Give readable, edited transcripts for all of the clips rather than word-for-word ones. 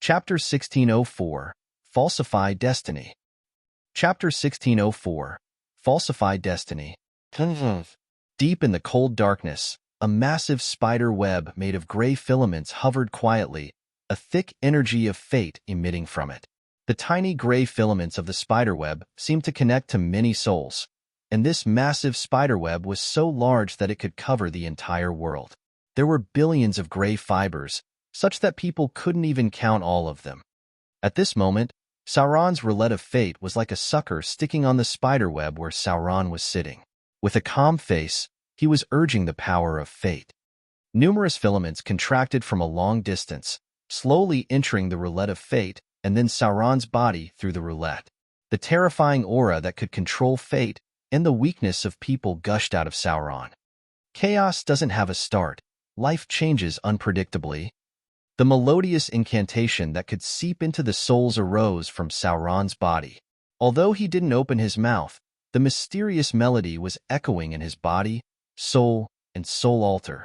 Chapter 1604, Falsify Destiny. Chapter 1604, Falsify Destiny. Deep in the cold darkness, a massive spider web made of gray filaments hovered quietly, a thick energy of fate emitting from it. The tiny gray filaments of the spiderweb seemed to connect to many souls, and this massive spiderweb was so large that it could cover the entire world. There were billions of gray fibers, such that people couldn't even count all of them. At this moment, Sauron's roulette of fate was like a sucker sticking on the spiderweb where Sauron was sitting. With a calm face, he was urging the power of fate. Numerous filaments contracted from a long distance, slowly entering the roulette of fate and then Sauron's body through the roulette. The terrifying aura that could control fate and the weakness of people gushed out of Sauron. Chaos doesn't have a start. Life changes unpredictably. The melodious incantation that could seep into the souls arose from Sauron's body. Although he didn't open his mouth, the mysterious melody was echoing in his body, soul, and soul altar.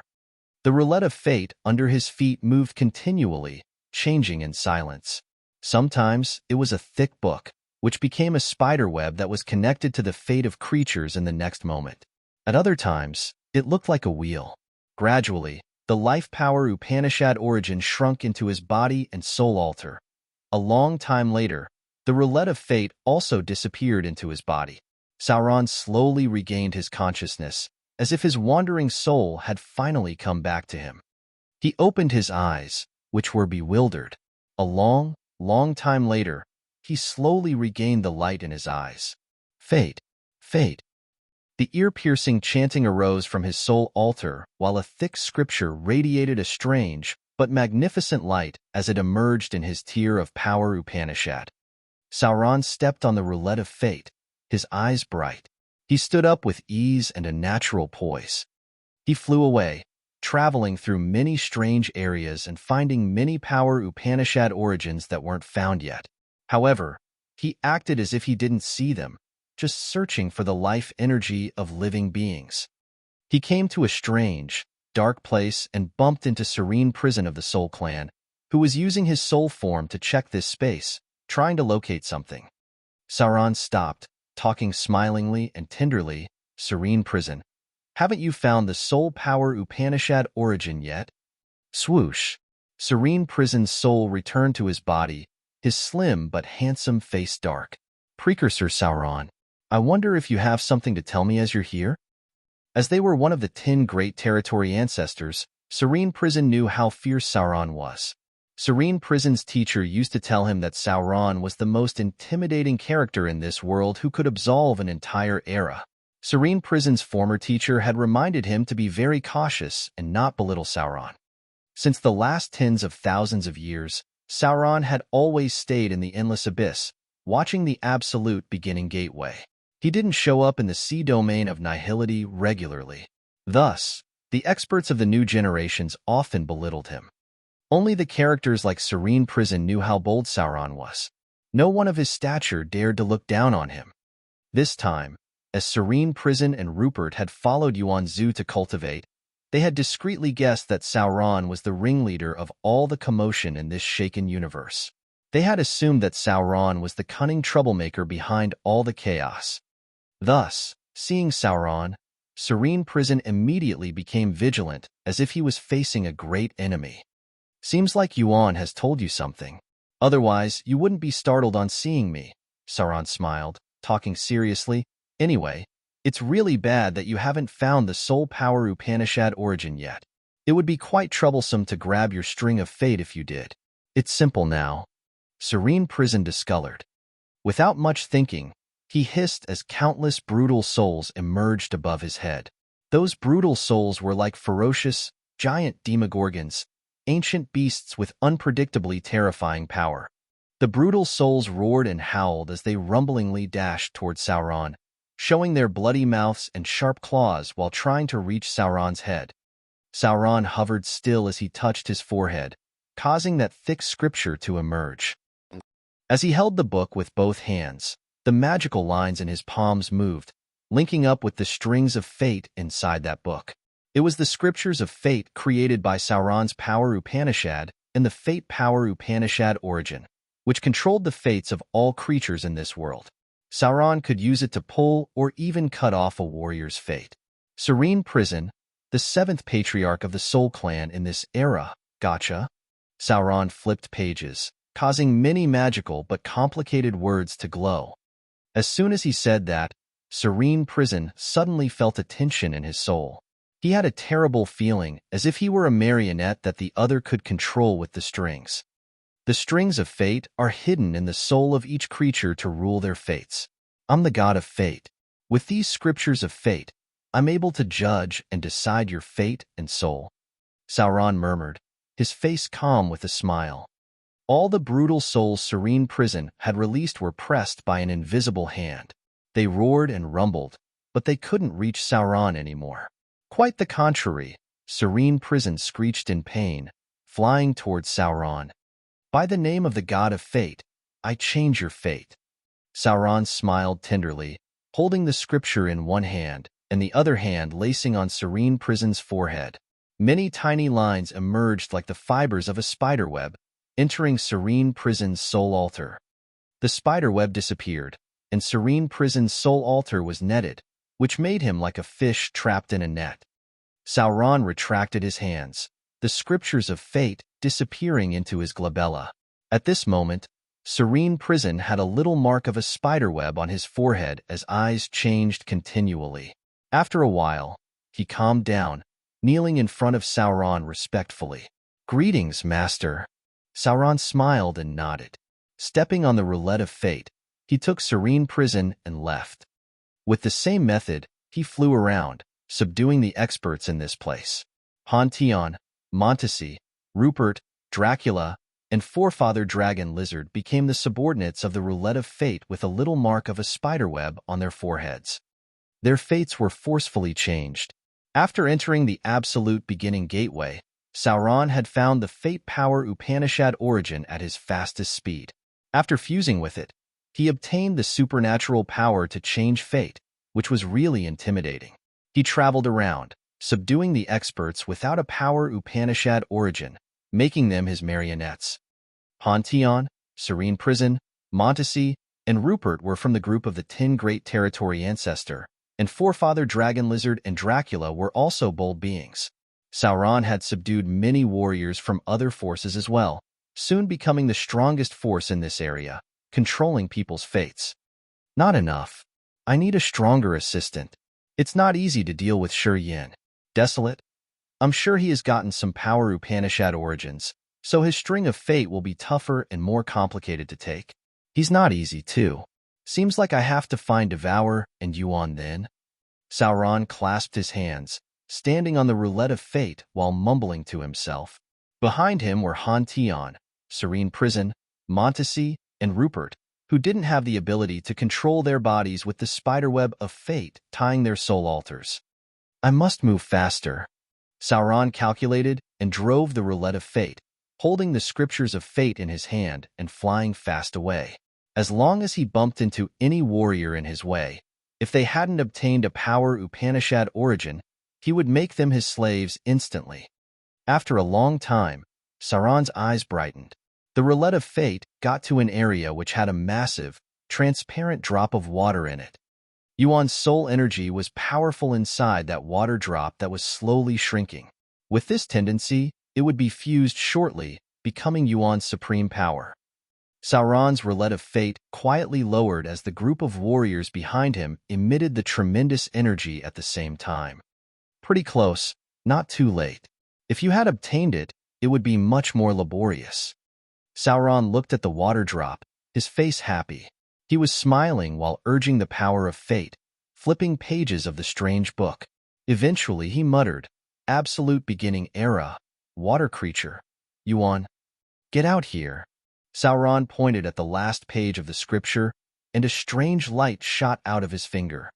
The roulette of fate under his feet moved continually, changing in silence. Sometimes it was a thick book, which became a spiderweb that was connected to the fate of creatures in the next moment. At other times, it looked like a wheel. Gradually, the life power Upanishad origin shrunk into his body and soul altar. A long time later, the roulette of fate also disappeared into his body. Sauron slowly regained his consciousness, as if his wandering soul had finally come back to him. He opened his eyes, which were bewildered. A long time later, he slowly regained the light in his eyes. Fate, fate. The ear-piercing chanting arose from his soul altar, while a thick scripture radiated a strange but magnificent light as it emerged in his tier of power Upanishad. Sauron stepped on the roulette of fate, his eyes bright. He stood up with ease and a natural poise. He flew away, traveling through many strange areas and finding many power Upanishad origins that weren't found yet. However, he acted as if he didn't see them, just searching for the life energy of living beings. He came to a strange, dark place and bumped into Serene Prison of the Soul Clan, who was using his soul form to check this space, trying to locate something. Sauron stopped, talking smilingly and tenderly. Serene Prison, haven't you found the soul power Upanishad origin yet? Swoosh! Serene Prison's soul returned to his body, his slim but handsome face dark. Precursor Sauron, I wonder if you have something to tell me as you're here? As they were one of the 10 great territory ancestors, Serene Prison knew how fierce Sauron was. Serene Prison's teacher used to tell him that Sauron was the most intimidating character in this world who could absolve an entire era. Serene Prison's former teacher had reminded him to be very cautious and not belittle Sauron. Since the last tens of thousands of years, Sauron had always stayed in the endless abyss, watching the absolute beginning gateway. He didn't show up in the sea domain of nihility regularly. Thus, the experts of the new generations often belittled him. Only the characters like Serene Prison knew how bold Sauron was. No one of his stature dared to look down on him. This time, as Serene Prison and Rupert had followed Yuan Zhu to cultivate, they had discreetly guessed that Sauron was the ringleader of all the commotion in this shaken universe. They had assumed that Sauron was the cunning troublemaker behind all the chaos. Thus, seeing Sauron, Serene Prison immediately became vigilant, as if he was facing a great enemy. Seems like Yuan has told you something. Otherwise, you wouldn't be startled on seeing me, Sauron smiled, talking seriously. Anyway, it's really bad that you haven't found the soul power Upanishad origin yet. It would be quite troublesome to grab your string of fate if you did. It's simple now. Serene Prison discolored. Without much thinking, he hissed as countless brutal souls emerged above his head. Those brutal souls were like ferocious, giant demogorgons, ancient beasts with unpredictably terrifying power. The brutal souls roared and howled as they rumblingly dashed toward Sauron, showing their bloody mouths and sharp claws while trying to reach Sauron's head. Sauron hovered still as he touched his forehead, causing that thick scripture to emerge. As he held the book with both hands, the magical lines in his palms moved, linking up with the strings of fate inside that book. It was the scriptures of fate created by Sauron's power Upanishad, and the fate power Upanishad origin, which controlled the fates of all creatures in this world. Sauron could use it to pull or even cut off a warrior's fate. Serene Prison, the seventh patriarch of the Soul Clan in this era, gotcha? Sauron flipped pages, causing many magical but complicated words to glow. As soon as he said that, Serene Prison suddenly felt a tension in his soul. He had a terrible feeling, as if he were a marionette that the other could control with the strings. The strings of fate are hidden in the soul of each creature to rule their fates. I'm the god of fate. With these scriptures of fate, I'm able to judge and decide your fate and soul. Sauron murmured, his face calm with a smile. All the brutal souls Serene Prison had released were pressed by an invisible hand. They roared and rumbled, but they couldn't reach Sauron anymore. Quite the contrary, Serene Prison screeched in pain, flying towards Sauron. By the name of the god of fate, I change your fate. Sauron smiled tenderly, holding the scripture in one hand and the other hand lacing on Serene Prison's forehead. Many tiny lines emerged like the fibers of a spiderweb, entering Serene Prison's soul altar. The spiderweb disappeared, and Serene Prison's soul altar was netted, which made him like a fish trapped in a net. Sauron retracted his hands, the scriptures of fate disappearing into his glabella. At this moment, Serene Prison had a little mark of a spiderweb on his forehead as eyes changed continually. After a while, he calmed down, kneeling in front of Sauron respectfully. Greetings, Master. Sauron smiled and nodded. Stepping on the roulette of fate, he took Serene Prison and left. With the same method, he flew around, subduing the experts in this place. Hantion, Montesi, Rupert, Dracula, and Forefather Dragon Lizard became the subordinates of the roulette of fate with a little mark of a spiderweb on their foreheads. Their fates were forcefully changed. After entering the absolute beginning gateway, Sauron had found the fate power Upanishad origin at his fastest speed. After fusing with it, he obtained the supernatural power to change fate, which was really intimidating. He traveled around, subduing the experts without a power Upanishad origin, making them his marionettes. Hantion, Serene Prison, Montesi, and Rupert were from the group of the 10 Great Territory Ancestor, and Forefather Dragon Lizard and Dracula were also bold beings. Sauron had subdued many warriors from other forces as well, soon becoming the strongest force in this area, controlling people's fates. Not enough. I need a stronger assistant. It's not easy to deal with Shi Yan. Desolate? I'm sure he has gotten some power Upanishad origins, so his string of fate will be tougher and more complicated to take. He's not easy, too. Seems like I have to find Devour and Yuan then. Sauron clasped his hands, standing on the roulette of fate while mumbling to himself. Behind him were Hantion, Serene Prison, Montesi, and Rupert, who didn't have the ability to control their bodies with the spiderweb of fate tying their soul altars. I must move faster. Sauron calculated and drove the roulette of fate, holding the scriptures of fate in his hand and flying fast away. As long as he bumped into any warrior in his way, if they hadn't obtained a power Upanishad origin, he would make them his slaves instantly. After a long time, Sauron's eyes brightened. The roulette of fate got to an area which had a massive, transparent drop of water in it. Yuan's soul energy was powerful inside that water drop that was slowly shrinking. With this tendency, it would be fused shortly, becoming Yuan's supreme power. Sauron's roulette of fate quietly lowered as the group of warriors behind him emitted the tremendous energy at the same time. Pretty close, not too late. If you had obtained it, it would be much more laborious. Sauron looked at the water drop, his face happy. He was smiling while urging the power of fate, flipping pages of the strange book. Eventually he muttered, "Absolute beginning era, water creature. Yuan, get out here." Sauron pointed at the last page of the scripture, and a strange light shot out of his finger.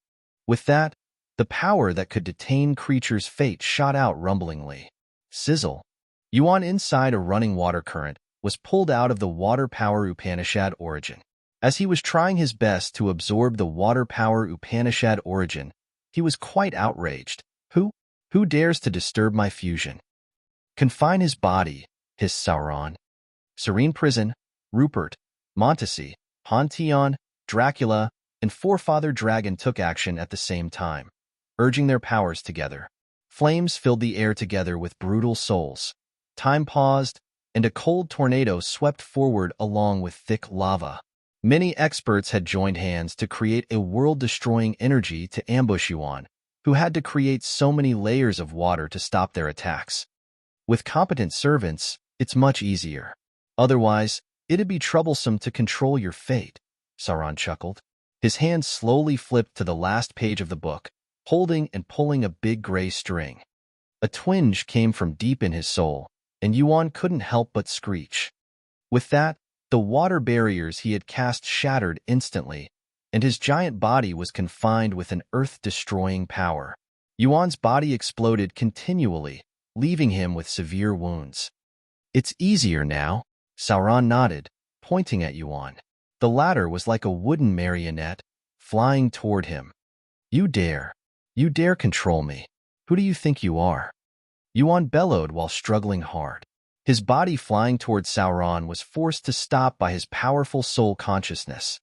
With that, the power that could detain creatures' fate shot out rumblingly. Sizzle. Yuan, inside a running water current, was pulled out of the water power Upanishad origin. As he was trying his best to absorb the water power Upanishad origin, he was quite outraged. Who dares to disturb my fusion? Confine his body, hissed Sauron. Serene Prison, Rupert, Montesi, Han Tion, Dracula, and Forefather Dragon took action at the same time, urging their powers together. Flames filled the air together with brutal souls. Time paused, and a cold tornado swept forward along with thick lava. Many experts had joined hands to create a world-destroying energy to ambush Yuan, who had to create so many layers of water to stop their attacks. With competent servants, it's much easier. Otherwise, it'd be troublesome to control your fate, Sauron chuckled. His hand slowly flipped to the last page of the book, holding and pulling a big gray string. A twinge came from deep in his soul, and Yuan couldn't help but screech. With that, the water barriers he had cast shattered instantly, and his giant body was confined with an earth-destroying power. Yuan's body exploded continually, leaving him with severe wounds. It's easier now, Sauron nodded, pointing at Yuan. The latter was like a wooden marionette, flying toward him. You dare control me. Who do you think you are? Yuan bellowed while struggling hard. His body flying toward Sauron was forced to stop by his powerful soul consciousness.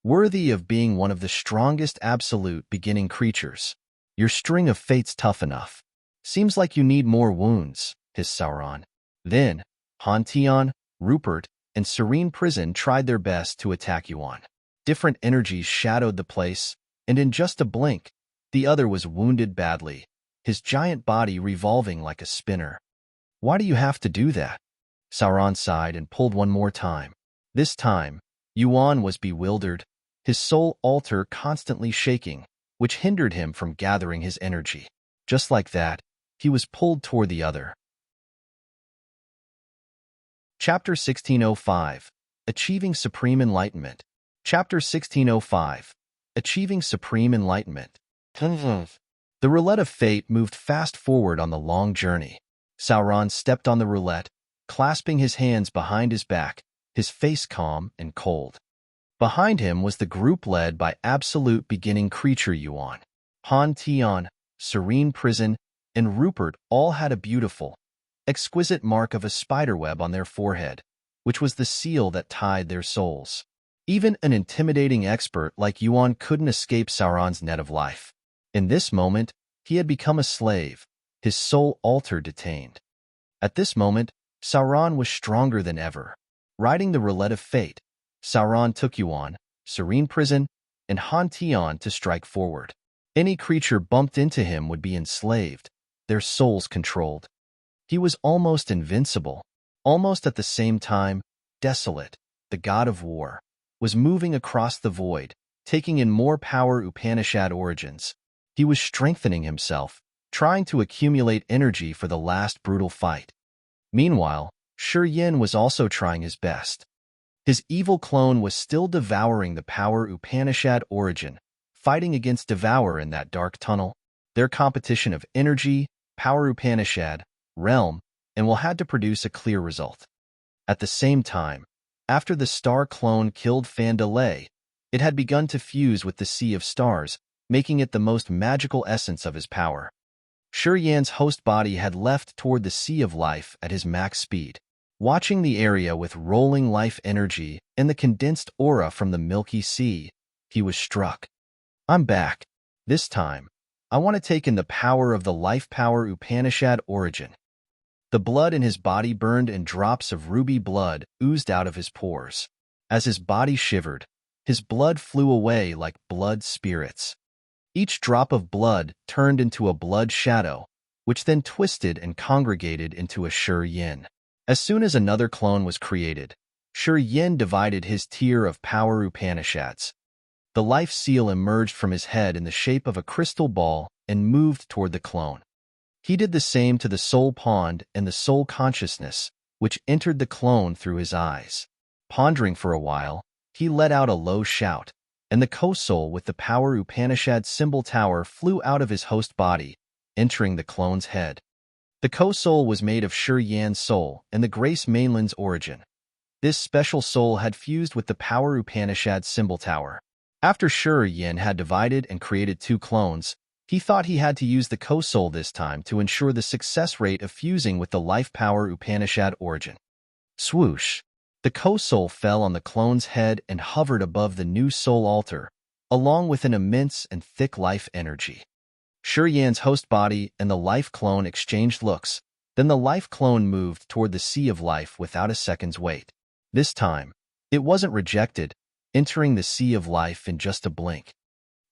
Worthy of being one of the strongest absolute beginning creatures. Your string of fate's tough enough. Seems like you need more wounds, hissed Sauron. Then, Han Tion, Rupert, and Serene Prison tried their best to attack Yuan. Different energies shadowed the place, and in just a blink, the other was wounded badly, his giant body revolving like a spinner. Why do you have to do that? Sauron sighed and pulled one more time. This time, Yuan was bewildered, his soul altar constantly shaking, which hindered him from gathering his energy. Just like that, he was pulled toward the other. Chapter 1605, Achieving Supreme Enlightenment. Chapter 1605, Achieving Supreme Enlightenment. The roulette of fate moved fast forward on the long journey. Sauron stepped on the roulette, clasping his hands behind his back, his face calm and cold. Behind him was the group led by absolute beginning creature Yuan. Han Tion, Serene Prison, and Rupert all had a beautiful, exquisite mark of a spiderweb on their forehead, which was the seal that tied their souls. Even an intimidating expert like Yuan couldn't escape Sauron's net of life. In this moment, he had become a slave, his soul altar detained. At this moment, Sauron was stronger than ever. Riding the roulette of fate, Sauron took Yuan, Serene Prison, and Han Tion to strike forward. Any creature bumped into him would be enslaved, their souls controlled. He was almost invincible. Almost at the same time, Desolate, the god of war, was moving across the void, taking in more power Upanishad origins. He was strengthening himself, trying to accumulate energy for the last brutal fight. Meanwhile, Shi Yan was also trying his best. His evil clone was still devouring the power Upanishad origin, fighting against Devour in that dark tunnel. Their competition of energy, power Upanishad, realm, and will had to produce a clear result. At the same time, after the star clone killed Fandalay, it had begun to fuse with the Sea of Stars, making it the most magical essence of his power. Shi Yan's host body had left toward the Sea of Life at his max speed. Watching the area with rolling life energy and the condensed aura from the Milky Sea, he was struck. I'm back. This time, I want to take in the power of the life power Upanishad origin. The blood in his body burned and drops of ruby blood oozed out of his pores. As his body shivered, his blood flew away like blood spirits. Each drop of blood turned into a blood shadow, which then twisted and congregated into a Shi Yan. As soon as another clone was created, Shi Yan divided his tier of power Upanishads. The life seal emerged from his head in the shape of a crystal ball and moved toward the clone. He did the same to the soul pond and the soul consciousness, which entered the clone through his eyes. Pondering for a while, he let out a low shout, and the co-soul with the power Upanishad symbol tower flew out of his host body, entering the clone's head. The co-soul was made of Shi Yan's soul and the Grace Mainland's origin. This special soul had fused with the power Upanishad symbol tower. After Shi Yan had divided and created two clones, He thought he had to use the co-soul this time to ensure the success rate of fusing with the life power Upanishad origin. Swoosh! The co-soul fell on the clone's head and hovered above the new soul altar, along with an immense and thick life energy. Shi Yan's host body and the life clone exchanged looks, then the life clone moved toward the sea of life without a second's wait. This time, it wasn't rejected, entering the sea of life in just a blink.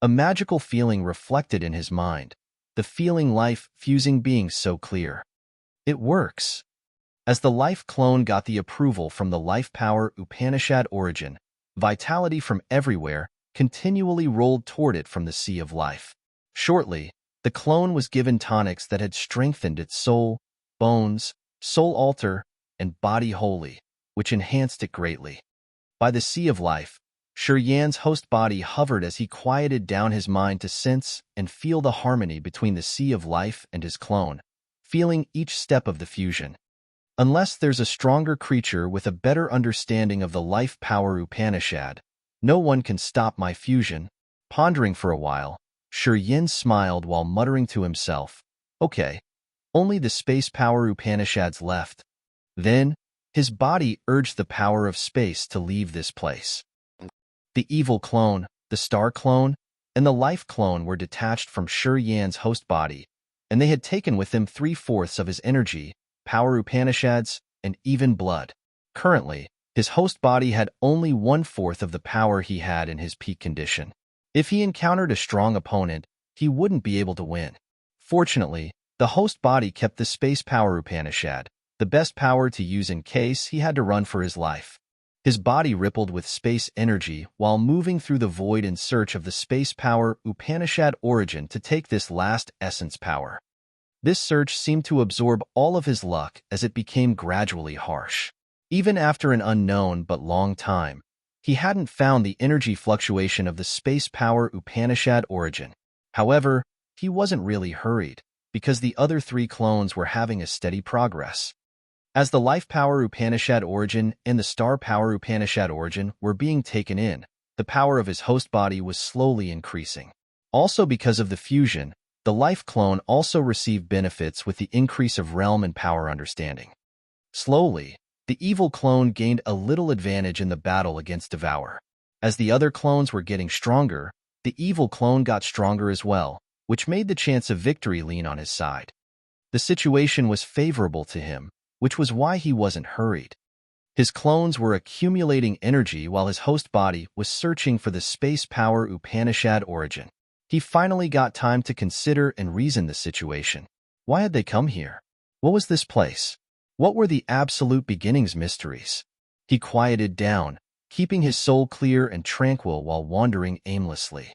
A magical feeling reflected in his mind, the feeling life fusing being so clear. It works. As the life clone got the approval from the life power Upanishad origin, vitality from everywhere continually rolled toward it from the sea of life. Shortly, the clone was given tonics that had strengthened its soul, bones, soul altar, and body wholly, which enhanced it greatly. By the sea of life, Shi Yan's host body hovered as he quieted down his mind to sense and feel the harmony between the sea of life and his clone, feeling each step of the fusion. Unless there's a stronger creature with a better understanding of the life power Upanishad, no one can stop my fusion. Pondering for a while, Shi Yan smiled while muttering to himself, okay, only the space power Upanishads left. Then, his body urged the power of space to leave this place. The evil clone, the star clone, and the life clone were detached from Shi Yan's host body, and they had taken with them 3/4 of his energy, power Upanishads, and even blood. Currently, his host body had only 1/4 of the power he had in his peak condition. If he encountered a strong opponent, he wouldn't be able to win. Fortunately, the host body kept the space power Upanishad, the best power to use in case he had to run for his life. His body rippled with space energy while moving through the void in search of the space power Upanishad origin to take this last essence power. This search seemed to absorb all of his luck as it became gradually harsh. Even after an unknown but long time, he hadn't found the energy fluctuation of the space power Upanishad origin. However, he wasn't really hurried, because the other 3 clones were having a steady progress. As the life power Upanishad origin and the star power Upanishad origin were being taken in, the power of his host body was slowly increasing. Also because of the fusion, the life clone also received benefits with the increase of realm and power understanding. Slowly, the evil clone gained a little advantage in the battle against Devour. As the other clones were getting stronger, the evil clone got stronger as well, which made the chance of victory lean on his side. The situation was favorable to him, which was why he wasn't hurried. His clones were accumulating energy while his host body was searching for the space power Upanishad origin. He finally got time to consider and reason the situation. Why had they come here? What was this place? What were the absolute beginnings mysteries? He quieted down, keeping his soul clear and tranquil while wandering aimlessly.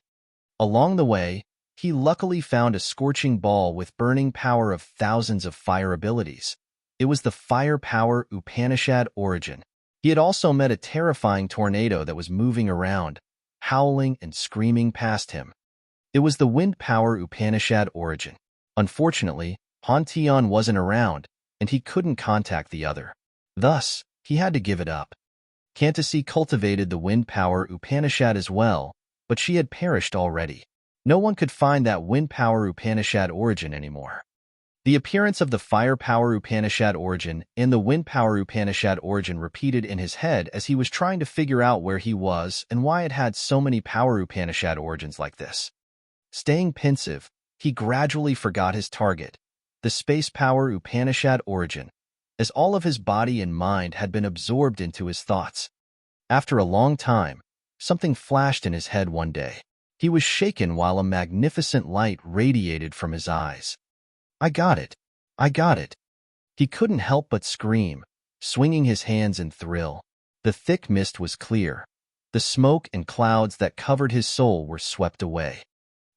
Along the way, he luckily found a scorching ball with burning power of thousands of fire abilities. It was the fire power Upanishad origin. He had also met a terrifying tornado that was moving around, howling and screaming past him. It was the wind power Upanishad origin. Unfortunately, Han Tian wasn't around, and he couldn't contact the other. Thus, he had to give it up. Cantasy cultivated the wind power Upanishad as well, but she had perished already. No one could find that wind power Upanishad origin anymore. The appearance of the fire power Upanishad origin and the wind power Upanishad origin repeated in his head as he was trying to figure out where he was and why it had so many power Upanishad origins like this. Staying pensive, he gradually forgot his target, the space power Upanishad origin, as all of his body and mind had been absorbed into his thoughts. After a long time, something flashed in his head one day. He was shaken while a magnificent light radiated from his eyes. I got it! I got it! He couldn't help but scream, swinging his hands in thrill. The thick mist was clear. The smoke and clouds that covered his soul were swept away.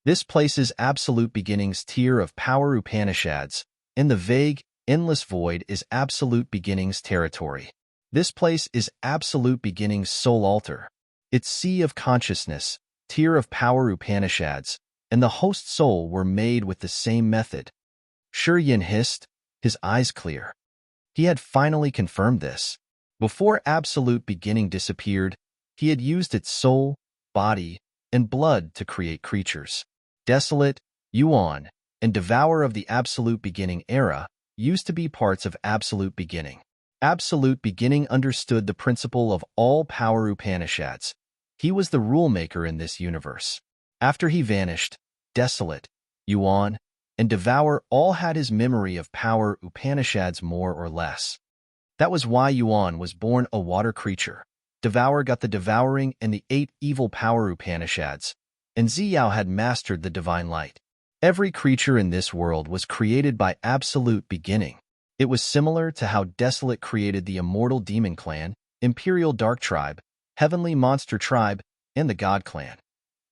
This place's absolute beginnings tier of power Upanishads, in the vague, endless void is absolute beginnings territory. This place is absolute beginnings soul altar. Its sea of consciousness, tier of power Upanishads, and the host soul were made with the same method. Shi Yan hissed, his eyes clear. He had finally confirmed this. Before absolute beginning disappeared, he had used its soul, body, and blood to create creatures. Desolate, Yuan, and Devour of the Absolute Beginning era used to be parts of Absolute Beginning. Absolute Beginning understood the principle of all power Upanishads. He was the rule-maker in this universe. After he vanished, Desolate, Yuan, and Devour all had his memory of power Upanishads more or less. That was why Yuan was born a water creature. Devour got the devouring and the 8 evil power Upanishads, and Ziyao had mastered the divine light. Every creature in this world was created by Absolute Beginning. It was similar to how Desolate created the immortal demon clan, imperial dark tribe, heavenly monster tribe, and the god clan.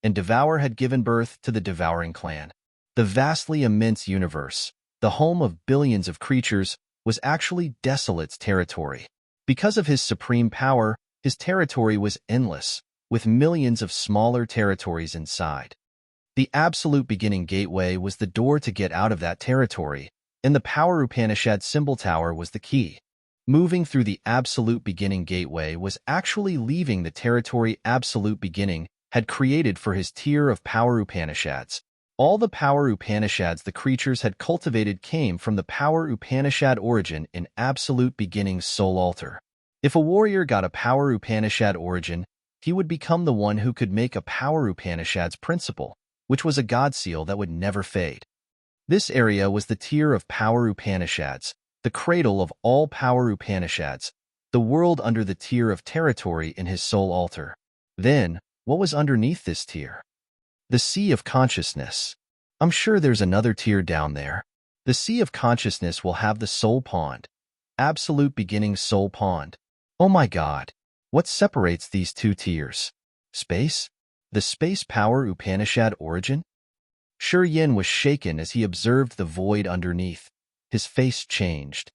And Devour had given birth to the devouring clan. The vastly immense universe, the home of billions of creatures, was actually Desolate's territory. Because of his supreme power, his territory was endless, with millions of smaller territories inside. The Absolute Beginning Gateway was the door to get out of that territory, and the Power Upanishad Symbol Tower was the key. Moving through the Absolute Beginning Gateway was actually leaving the territory Absolute Beginning had created for his tier of Power Upanishads. All the Power Upanishads the creatures had cultivated came from the Power Upanishad origin in Absolute Beginning's soul altar. If a warrior got a Power Upanishad origin, he would become the one who could make a Power Upanishad's principle, which was a god seal that would never fade. This area was the tier of Power Upanishads, the cradle of all Power Upanishads, the world under the tier of territory in his soul altar. Then, what was underneath this tier? The Sea of Consciousness. I'm sure there's another tier down there. The Sea of Consciousness will have the Soul Pond. Absolute Beginning Soul Pond. Oh my God. What separates these two tiers? Space? The Space Power Upanishad origin? Shi Yan was shaken as he observed the void underneath. His face changed.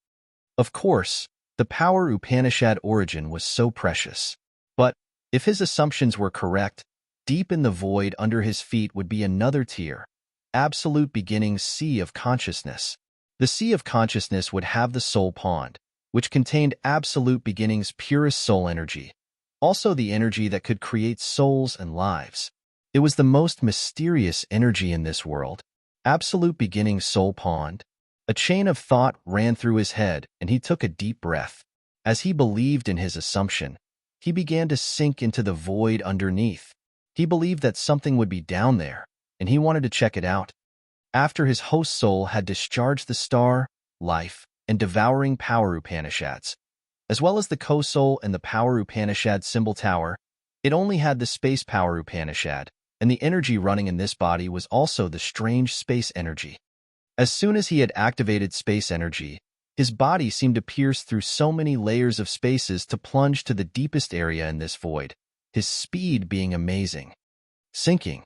Of course, the Power Upanishad origin was so precious. But, if his assumptions were correct, deep in the void under his feet would be another tier, Absolute Beginning's Sea of Consciousness. The Sea of Consciousness would have the Soul Pond, which contained Absolute Beginning's purest soul energy, also the energy that could create souls and lives. It was the most mysterious energy in this world. Absolute Beginning's Soul Pond. A chain of thought ran through his head, and he took a deep breath. As he believed in his assumption, he began to sink into the void underneath. He believed that something would be down there, and he wanted to check it out. After his host soul had discharged the star, life, and devouring Power Upanishads, as well as the co-soul and the Power Upanishad Symbol Tower, it only had the Space Power Upanishad, and the energy running in this body was also the strange space energy. As soon as he had activated space energy, his body seemed to pierce through so many layers of spaces to plunge to the deepest area in this void, his speed being amazing. Sinking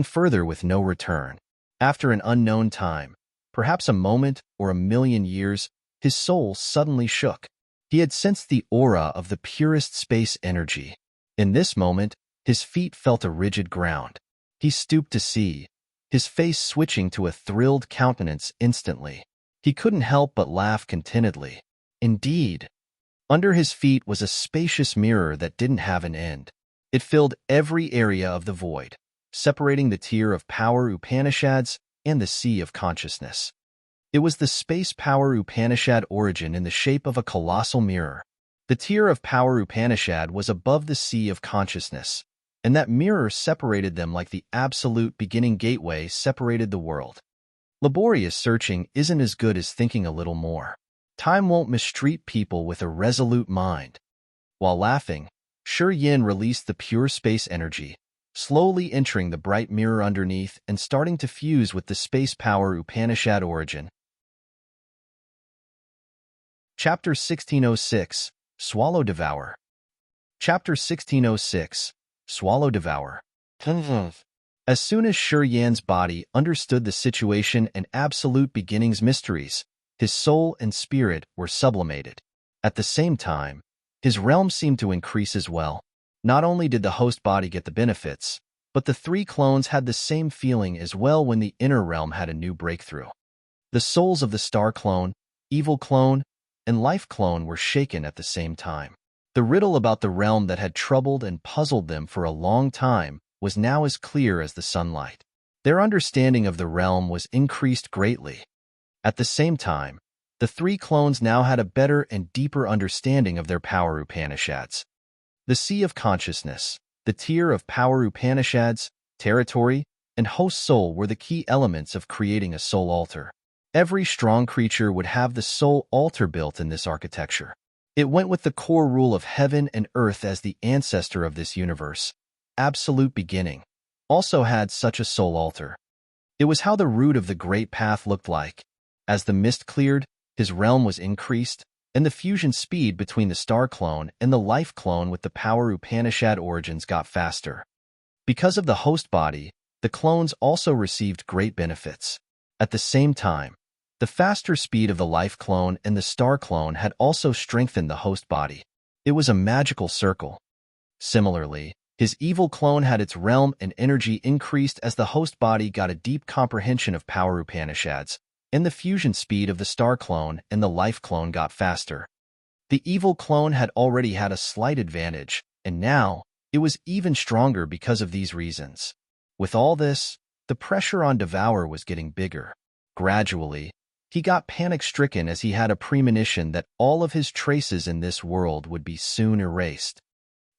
further with no return. After an unknown time, perhaps a moment or a million years, his soul suddenly shook. He had sensed the aura of the purest space energy. In this moment, his feet felt a rigid ground. He stooped to see, his face switching to a thrilled countenance instantly. He couldn't help but laugh contentedly. Indeed, under his feet was a spacious mirror that didn't have an end. It filled every area of the void, separating the tier of Power Upanishads and the Sea of Consciousness. It was the Space Power Upanishad origin in the shape of a colossal mirror. The tier of Power Upanishad was above the Sea of Consciousness, and that mirror separated them like the Absolute Beginning Gateway separated the world. Laborious searching isn't as good as thinking a little more. Time won't mistreat people with a resolute mind. While laughing, Shi Yan released the pure space energy, slowly entering the bright mirror underneath and starting to fuse with the Space Power Upanishad origin. Chapter 1606, Swallow Devour. Chapter 1606, Swallow Devour. As soon as Shi Yan's body understood the situation and Absolute Beginning's mysteries, his soul and spirit were sublimated. At the same time, his realm seemed to increase as well. Not only did the host body get the benefits, but the 3 clones had the same feeling as well when the inner realm had a new breakthrough. The souls of the Star Clone, Evil Clone, and Life Clone were shaken at the same time. The riddle about the realm that had troubled and puzzled them for a long time was now as clear as the sunlight. Their understanding of the realm was increased greatly. At the same time, the three clones now had a better and deeper understanding of their power Upanishads. The Sea of Consciousness, the tier of power Upanishads, territory, and host soul were the key elements of creating a soul altar. Every strong creature would have the soul altar built in this architecture. It went with the core rule of heaven and earth as the ancestor of this universe. Absolute Beginning also had such a soul altar. It was how the root of the great path looked like. As the mist cleared, his realm was increased, and the fusion speed between the star clone and the life clone with the power Upanishad origins got faster. Because of the host body, the clones also received great benefits. At the same time, the faster speed of the life clone and the star clone had also strengthened the host body. It was a magical circle. Similarly, his evil clone had its realm and energy increased as the host body got a deep comprehension of power Upanishads, and the fusion speed of the star clone and the life clone got faster. The evil clone had already had a slight advantage, and now it was even stronger because of these reasons. With all this, the pressure on Devour was getting bigger. Gradually, he got panic-stricken as he had a premonition that all of his traces in this world would be soon erased.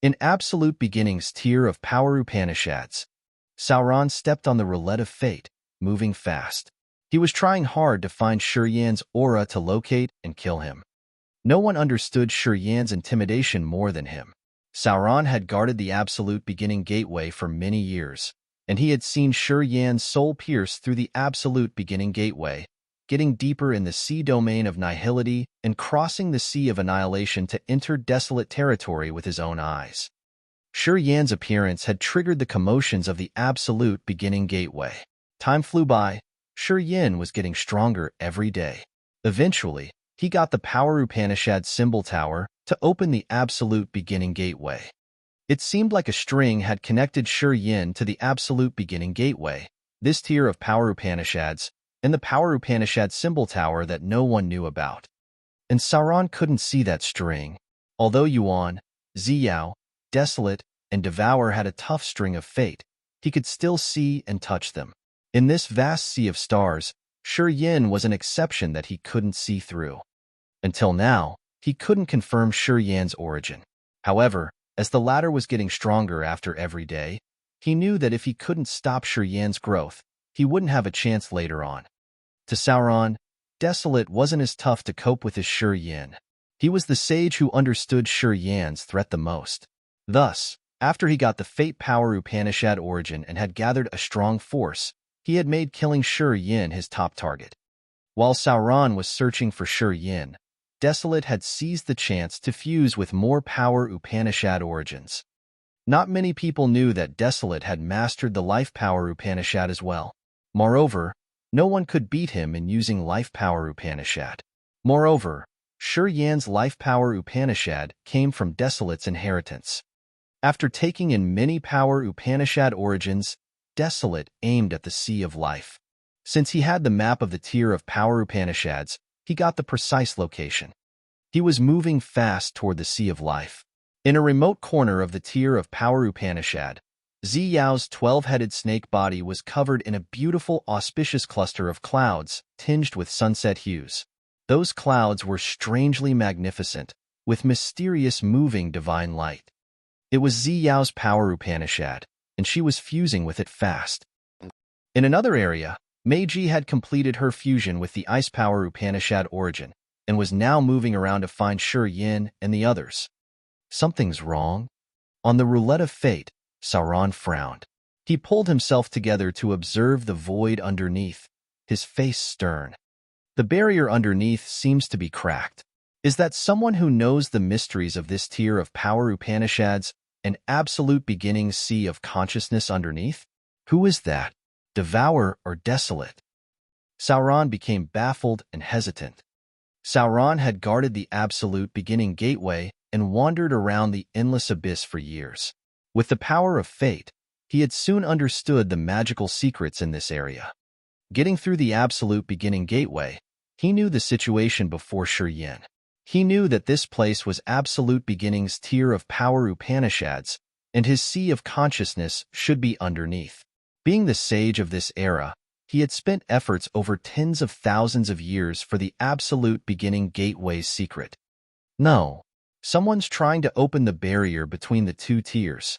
In Absolute Beginning's tier of power Upanishads, Sauron stepped on the roulette of fate, moving fast. He was trying hard to find Shi Yan's aura to locate and kill him. No one understood Shi Yan's intimidation more than him. Sauron had guarded the Absolute Beginning gateway for many years, and he had seen Shi Yan's soul pierce through the Absolute Beginning gateway, getting deeper in the sea domain of nihility and crossing the sea of annihilation to enter desolate territory with his own eyes. Shi Yan's appearance had triggered the commotions of the Absolute Beginning gateway. Time flew by. Shi Yan was getting stronger every day. Eventually, he got the power Upanishad symbol tower to open the Absolute Beginning gateway. It seemed like a string had connected Shi Yan to the Absolute Beginning gateway, this tier of power Upanishads, and the power Upanishad symbol tower that no one knew about. And Sauron couldn't see that string. Although Yuan, Ziyao, Desolate, and Devour had a tough string of fate, he could still see and touch them. In this vast sea of stars, Shi Yan was an exception that he couldn't see through. Until now, he couldn't confirm Shi Yan's origin. However, as the latter was getting stronger after every day, he knew that if he couldn't stop Shi Yan's growth, he wouldn't have a chance later on. To Sauron, Desolate wasn't as tough to cope with as Shi Yan. He was the sage who understood Shi Yan's threat the most. Thus, after he got the fate power Upanishad origin and had gathered a strong force, he had made killing Shi Yan his top target. While Sauron was searching for Shi Yan, Desolate had seized the chance to fuse with more power Upanishad origins. Not many people knew that Desolate had mastered the life power Upanishad as well. Moreover, no one could beat him in using life power Upanishad. Moreover, Shi Yan's life power Upanishad came from Desolate's inheritance. After taking in many power Upanishad origins, Desolate aimed at the Sea of Life. Since he had the map of the tier of power Upanishads, he got the precise location. He was moving fast toward the Sea of Life. In a remote corner of the tier of power Upanishad, Ziyao's 12-headed snake body was covered in a beautiful, auspicious cluster of clouds tinged with sunset hues. Those clouds were strangely magnificent, with mysterious moving divine light. It was Ziyao's power Upanishad, and she was fusing with it fast. In another area, Meiji had completed her fusion with the ice power Upanishad origin, and was now moving around to find Shi Yan and the others. Something's wrong. On the roulette of fate, Sauron frowned. He pulled himself together to observe the void underneath, his face stern. The barrier underneath seems to be cracked. Is that someone who knows the mysteries of this tier of power Upanishads, an absolute beginning sea of consciousness underneath? Who is that? Devour or Desolate? Sauron became baffled and hesitant. Sauron had guarded the absolute beginning gateway and wandered around the endless abyss for years. With the power of fate, he had soon understood the magical secrets in this area. Getting through the absolute beginning gateway, he knew the situation before Shi Yan. He knew that this place was absolute beginning's tier of power Upanishads, and his sea of consciousness should be underneath. Being the sage of this era, he had spent efforts over tens of thousands of years for the absolute beginning gateway's secret. No, someone's trying to open the barrier between the two tiers.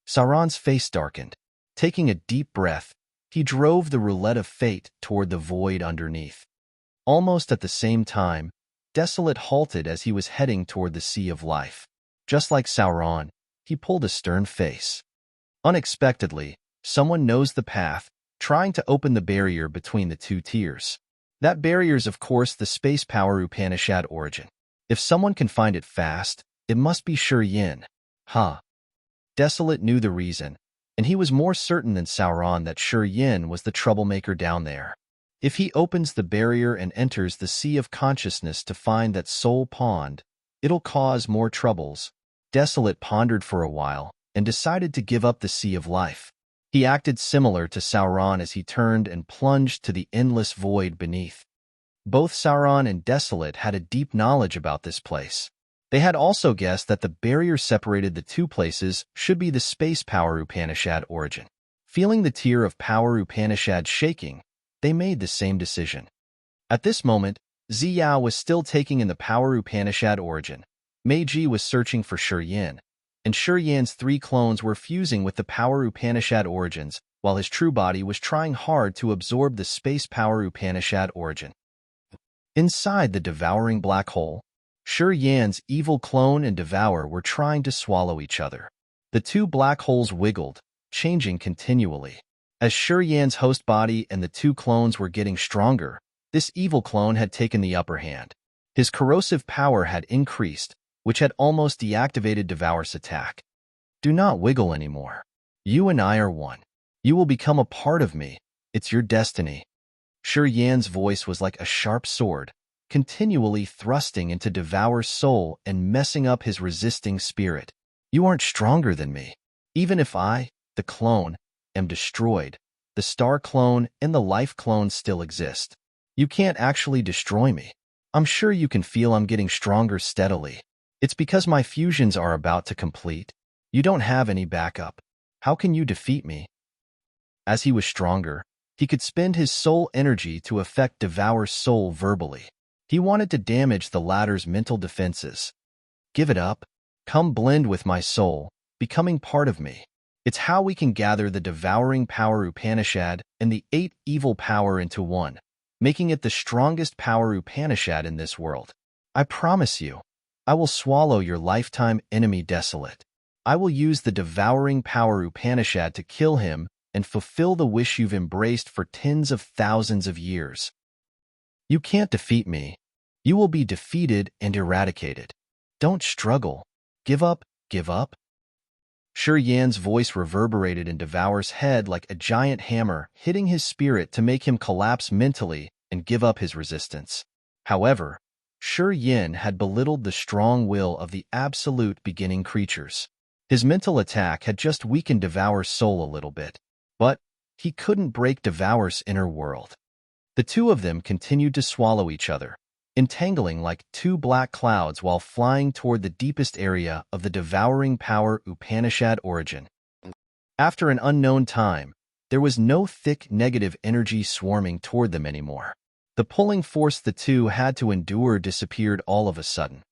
Sauron's face darkened. Taking a deep breath, he drove the roulette of fate toward the void underneath. Almost at the same time, Desolate halted as he was heading toward the Sea of Life. Just like Sauron, he pulled a stern face. Unexpectedly, someone knows the path, trying to open the barrier between the two tiers. That barrier's of course the space power Upanishad origin. If someone can find it fast, it must be Shi Yan. Desolate knew the reason, and he was more certain than Sauron that Shi Yan was the troublemaker down there. If he opens the barrier and enters the sea of consciousness to find that soul pond, it'll cause more troubles. Desolate pondered for a while and decided to give up the Sea of Life. He acted similar to Sauron as he turned and plunged to the endless void beneath. Both Sauron and Desolate had a deep knowledge about this place. They had also guessed that the barrier separated the two places should be the space power Upanishad origin. Feeling the tier of power Upanishad shaking, they made the same decision. At this moment, Ziyao was still taking in the power Upanishad origin. Meiji was searching for Shi Yan, and Shi Yan's 3 clones were fusing with the power Upanishad origins, while his true body was trying hard to absorb the space power Upanishad origin. Inside the devouring black hole, Shi Yan's evil clone and Devour were trying to swallow each other. The two black holes wiggled, changing continually. As Shi Yan's host body and the 2 clones were getting stronger, this evil clone had taken the upper hand. His corrosive power had increased, which had almost deactivated Devour's attack. Do not wiggle anymore. You and I are one. You will become a part of me. It's your destiny. Shi Yan's voice was like a sharp sword, continually thrusting into Devour's soul and messing up his resisting spirit. You aren't stronger than me. Even if I, the clone, am destroyed, the star clone and the life clone still exist. You can't actually destroy me. I'm sure you can feel I'm getting stronger steadily. It's because my fusions are about to complete. You don't have any backup. How can you defeat me? As he was stronger, he could spend his soul energy to affect Devour's soul verbally. He wanted to damage the latter's mental defenses. Give it up. Come blend with my soul, becoming part of me. It's how we can gather the devouring power Upanishad and the 8 evil power into one, making it the strongest power Upanishad in this world. I promise you, I will swallow your lifetime enemy Desolate. I will use the devouring power Upanishad to kill him and fulfill the wish you've embraced for tens of thousands of years. You can't defeat me. You will be defeated and eradicated. Don't struggle. Give up, give up. Shi Yan's voice reverberated in Devour's head like a giant hammer, hitting his spirit to make him collapse mentally and give up his resistance. However, Shi Yan had belittled the strong will of the absolute beginning creatures. His mental attack had just weakened Devour's soul a little bit, but he couldn't break Devour's inner world. The two of them continued to swallow each other, entangling like 2 black clouds while flying toward the deepest area of the devouring power Upanishad origin. After an unknown time, there was no thick negative energy swarming toward them anymore. The pulling force the two had to endure disappeared all of a sudden.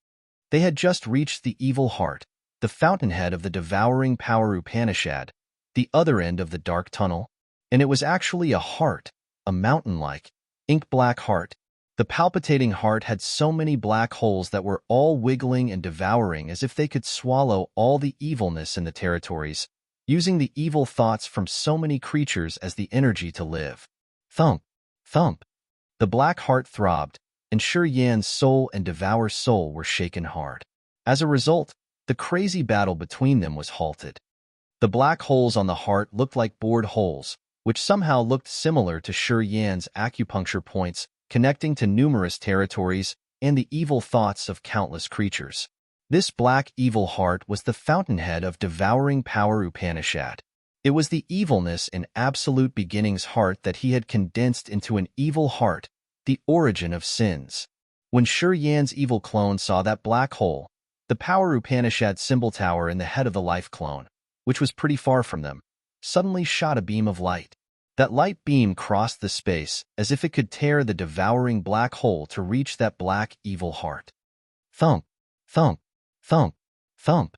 They had just reached the evil heart, the fountainhead of the devouring power Upanishad, the other end of the dark tunnel, and it was actually a heart, a mountain-like, ink-black heart. The palpitating heart had so many black holes that were all wiggling and devouring as if they could swallow all the evilness in the territories, using the evil thoughts from so many creatures as the energy to live. Thump, thump. The black heart throbbed, and Shi Yan's soul and Devour's soul were shaken hard. As a result, the crazy battle between them was halted. The black holes on the heart looked like bored holes, which somehow looked similar to Shi Yan's acupuncture points, connecting to numerous territories and the evil thoughts of countless creatures. This black evil heart was the fountainhead of devouring power Upanishad. It was the evilness in absolute beginning's heart that he had condensed into an evil heart, the origin of sins. When Shi Yan's evil clone saw that black hole, the power Upanishad symbol tower in the head of the life clone, which was pretty far from them, suddenly shot a beam of light. That light beam crossed the space as if it could tear the devouring black hole to reach that black, evil heart. Thump, thump, thump, thump.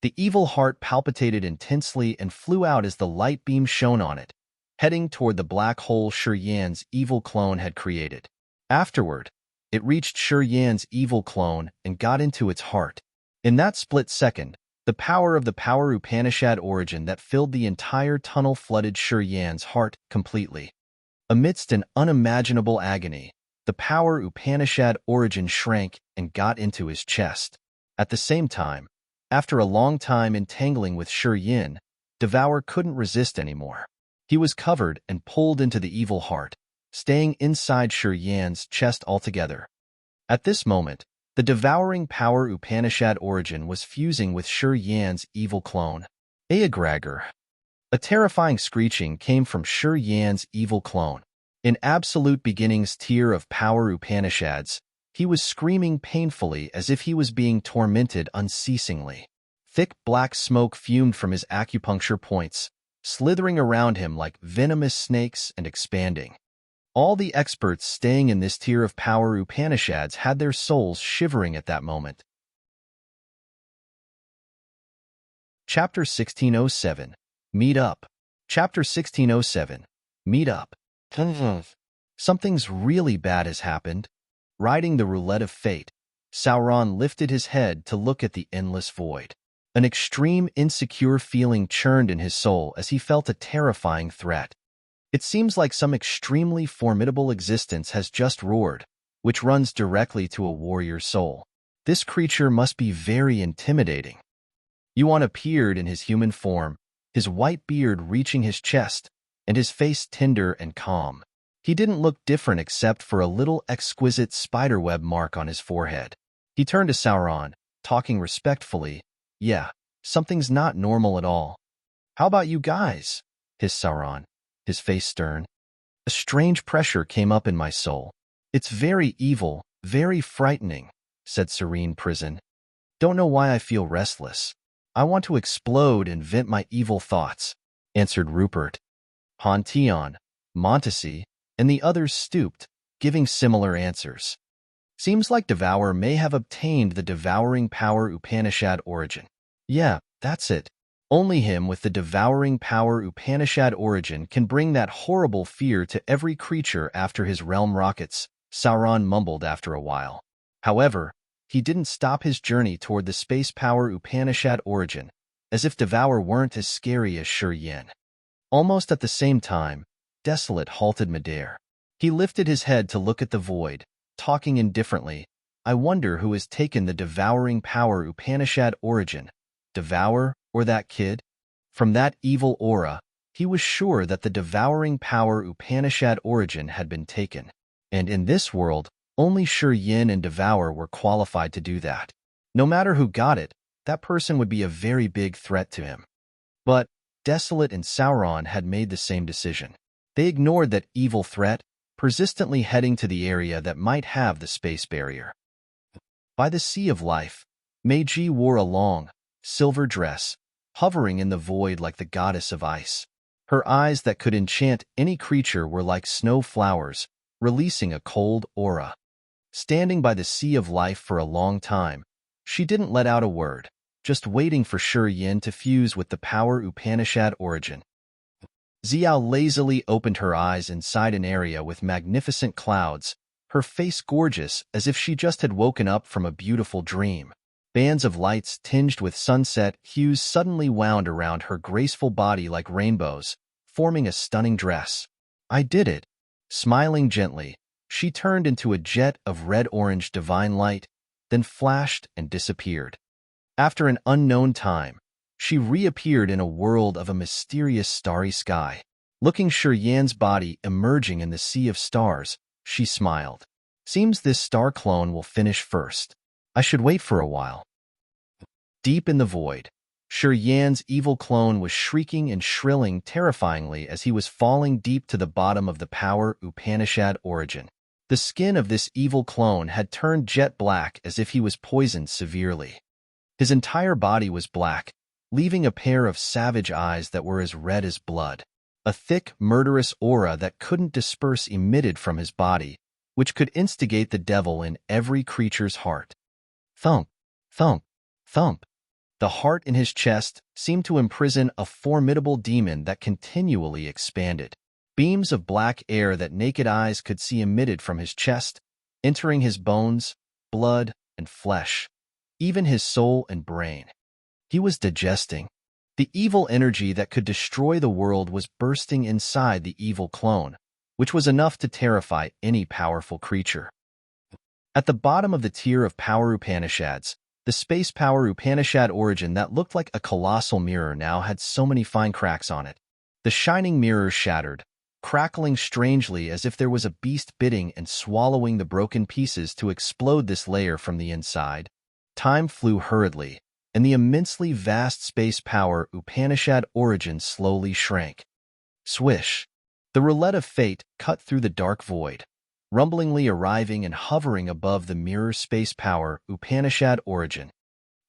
The evil heart palpitated intensely and flew out as the light beam shone on it, heading toward the black hole Shi Yan's evil clone had created. Afterward, it reached Shi Yan's evil clone and got into its heart. In that split second, the power of the Power Upanishad origin that filled the entire tunnel flooded Shi Yan's heart completely. Amidst an unimaginable agony, the Power Upanishad origin shrank and got into his chest. At the same time, after a long time entangling with Shi Yan, Devour couldn't resist anymore. He was covered and pulled into the evil heart, staying inside Shi Yan's chest altogether. At this moment, the devouring Power Upanishad origin was fusing with Shi Yan's evil clone. Ayagragger. A terrifying screeching came from Shi Yan's evil clone. In Absolute Beginning's tier of Power Upanishads, he was screaming painfully as if he was being tormented unceasingly. Thick black smoke fumed from his acupuncture points, slithering around him like venomous snakes and expanding. All the experts staying in this tier of Power Upanishads had their souls shivering at that moment. Chapter 1607. Meet Up. Chapter 1607. Meet Up. Something's really bad has happened. Riding the roulette of fate, Sauron lifted his head to look at the endless void. An extreme, insecure feeling churned in his soul as he felt a terrifying threat. It seems like some extremely formidable existence has just roared, which runs directly to a warrior's soul. This creature must be very intimidating. Yuan appeared in his human form, his white beard reaching his chest, and his face tender and calm. He didn't look different except for a little exquisite spiderweb mark on his forehead. He turned to Sauron, talking respectfully. "Yeah, something's not normal at all." "How about you guys?" hissed Sauron, his face stern. A strange pressure came up in my soul. "It's very evil, very frightening," said Serene Prison. "Don't know why I feel restless. I want to explode and vent my evil thoughts," answered Rupert. Pantheon, Montesi, and the others stooped, giving similar answers. Seems like Devour may have obtained the devouring Power Upanishad origin. Yeah, that's it. Only him with the devouring Power Upanishad origin can bring that horrible fear to every creature after his realm rockets, Sauron mumbled after a while. However, he didn't stop his journey toward the space Power Upanishad origin, as if Devour weren't as scary as Shi Yan. Almost at the same time, Desolate halted midair. He lifted his head to look at the void, talking indifferently. "I wonder who has taken the devouring Power Upanishad origin, Devour or that kid?" From that evil aura, he was sure that the devouring Power Upanishad origin had been taken. And in this world, only Shi Yan and Devour were qualified to do that. No matter who got it, that person would be a very big threat to him. But Desolate and Sauron had made the same decision. They ignored that evil threat, persistently heading to the area that might have the space barrier. By the Sea of Life, Meiji wore a long, silver dress, hovering in the void like the goddess of ice. Her eyes that could enchant any creature were like snow flowers, releasing a cold aura. Standing by the Sea of Life for a long time, she didn't let out a word, just waiting for Shi Yan to fuse with the Power Upanishad origin. Xiao lazily opened her eyes inside an area with magnificent clouds, her face gorgeous as if she just had woken up from a beautiful dream. Bands of lights tinged with sunset hues suddenly wound around her graceful body like rainbows, forming a stunning dress. "I did it." Smiling gently, she turned into a jet of red-orange divine light, then flashed and disappeared. After an unknown time, she reappeared in a world of a mysterious starry sky. Looking Shi Yan's body emerging in the sea of stars, she smiled. "Seems this star clone will finish first. I should wait for a while." Deep in the void, Shi Yan's evil clone was shrieking and shrilling terrifyingly as he was falling deep to the bottom of the Power Upanishad origin. The skin of this evil clone had turned jet black as if he was poisoned severely. His entire body was black, leaving a pair of savage eyes that were as red as blood. A thick, murderous aura that couldn't disperse emitted from his body, which could instigate the devil in every creature's heart. Thump, thump, thump. The heart in his chest seemed to imprison a formidable demon that continually expanded. Beams of black air that naked eyes could see emitted from his chest, entering his bones, blood, and flesh, even his soul and brain. He was digesting. The evil energy that could destroy the world was bursting inside the evil clone, which was enough to terrify any powerful creature. At the bottom of the tier of power Upanishads, the space power Upanishad origin that looked like a colossal mirror now had so many fine cracks on it. The shining mirror shattered, crackling strangely as if there was a beast bidding and swallowing the broken pieces to explode this layer from the inside. Time flew hurriedly, and the immensely vast space power Upanishad origin slowly shrank. Swish! The roulette of fate cut through the dark void, rumblingly arriving and hovering above the mirror space power Upanishad origin.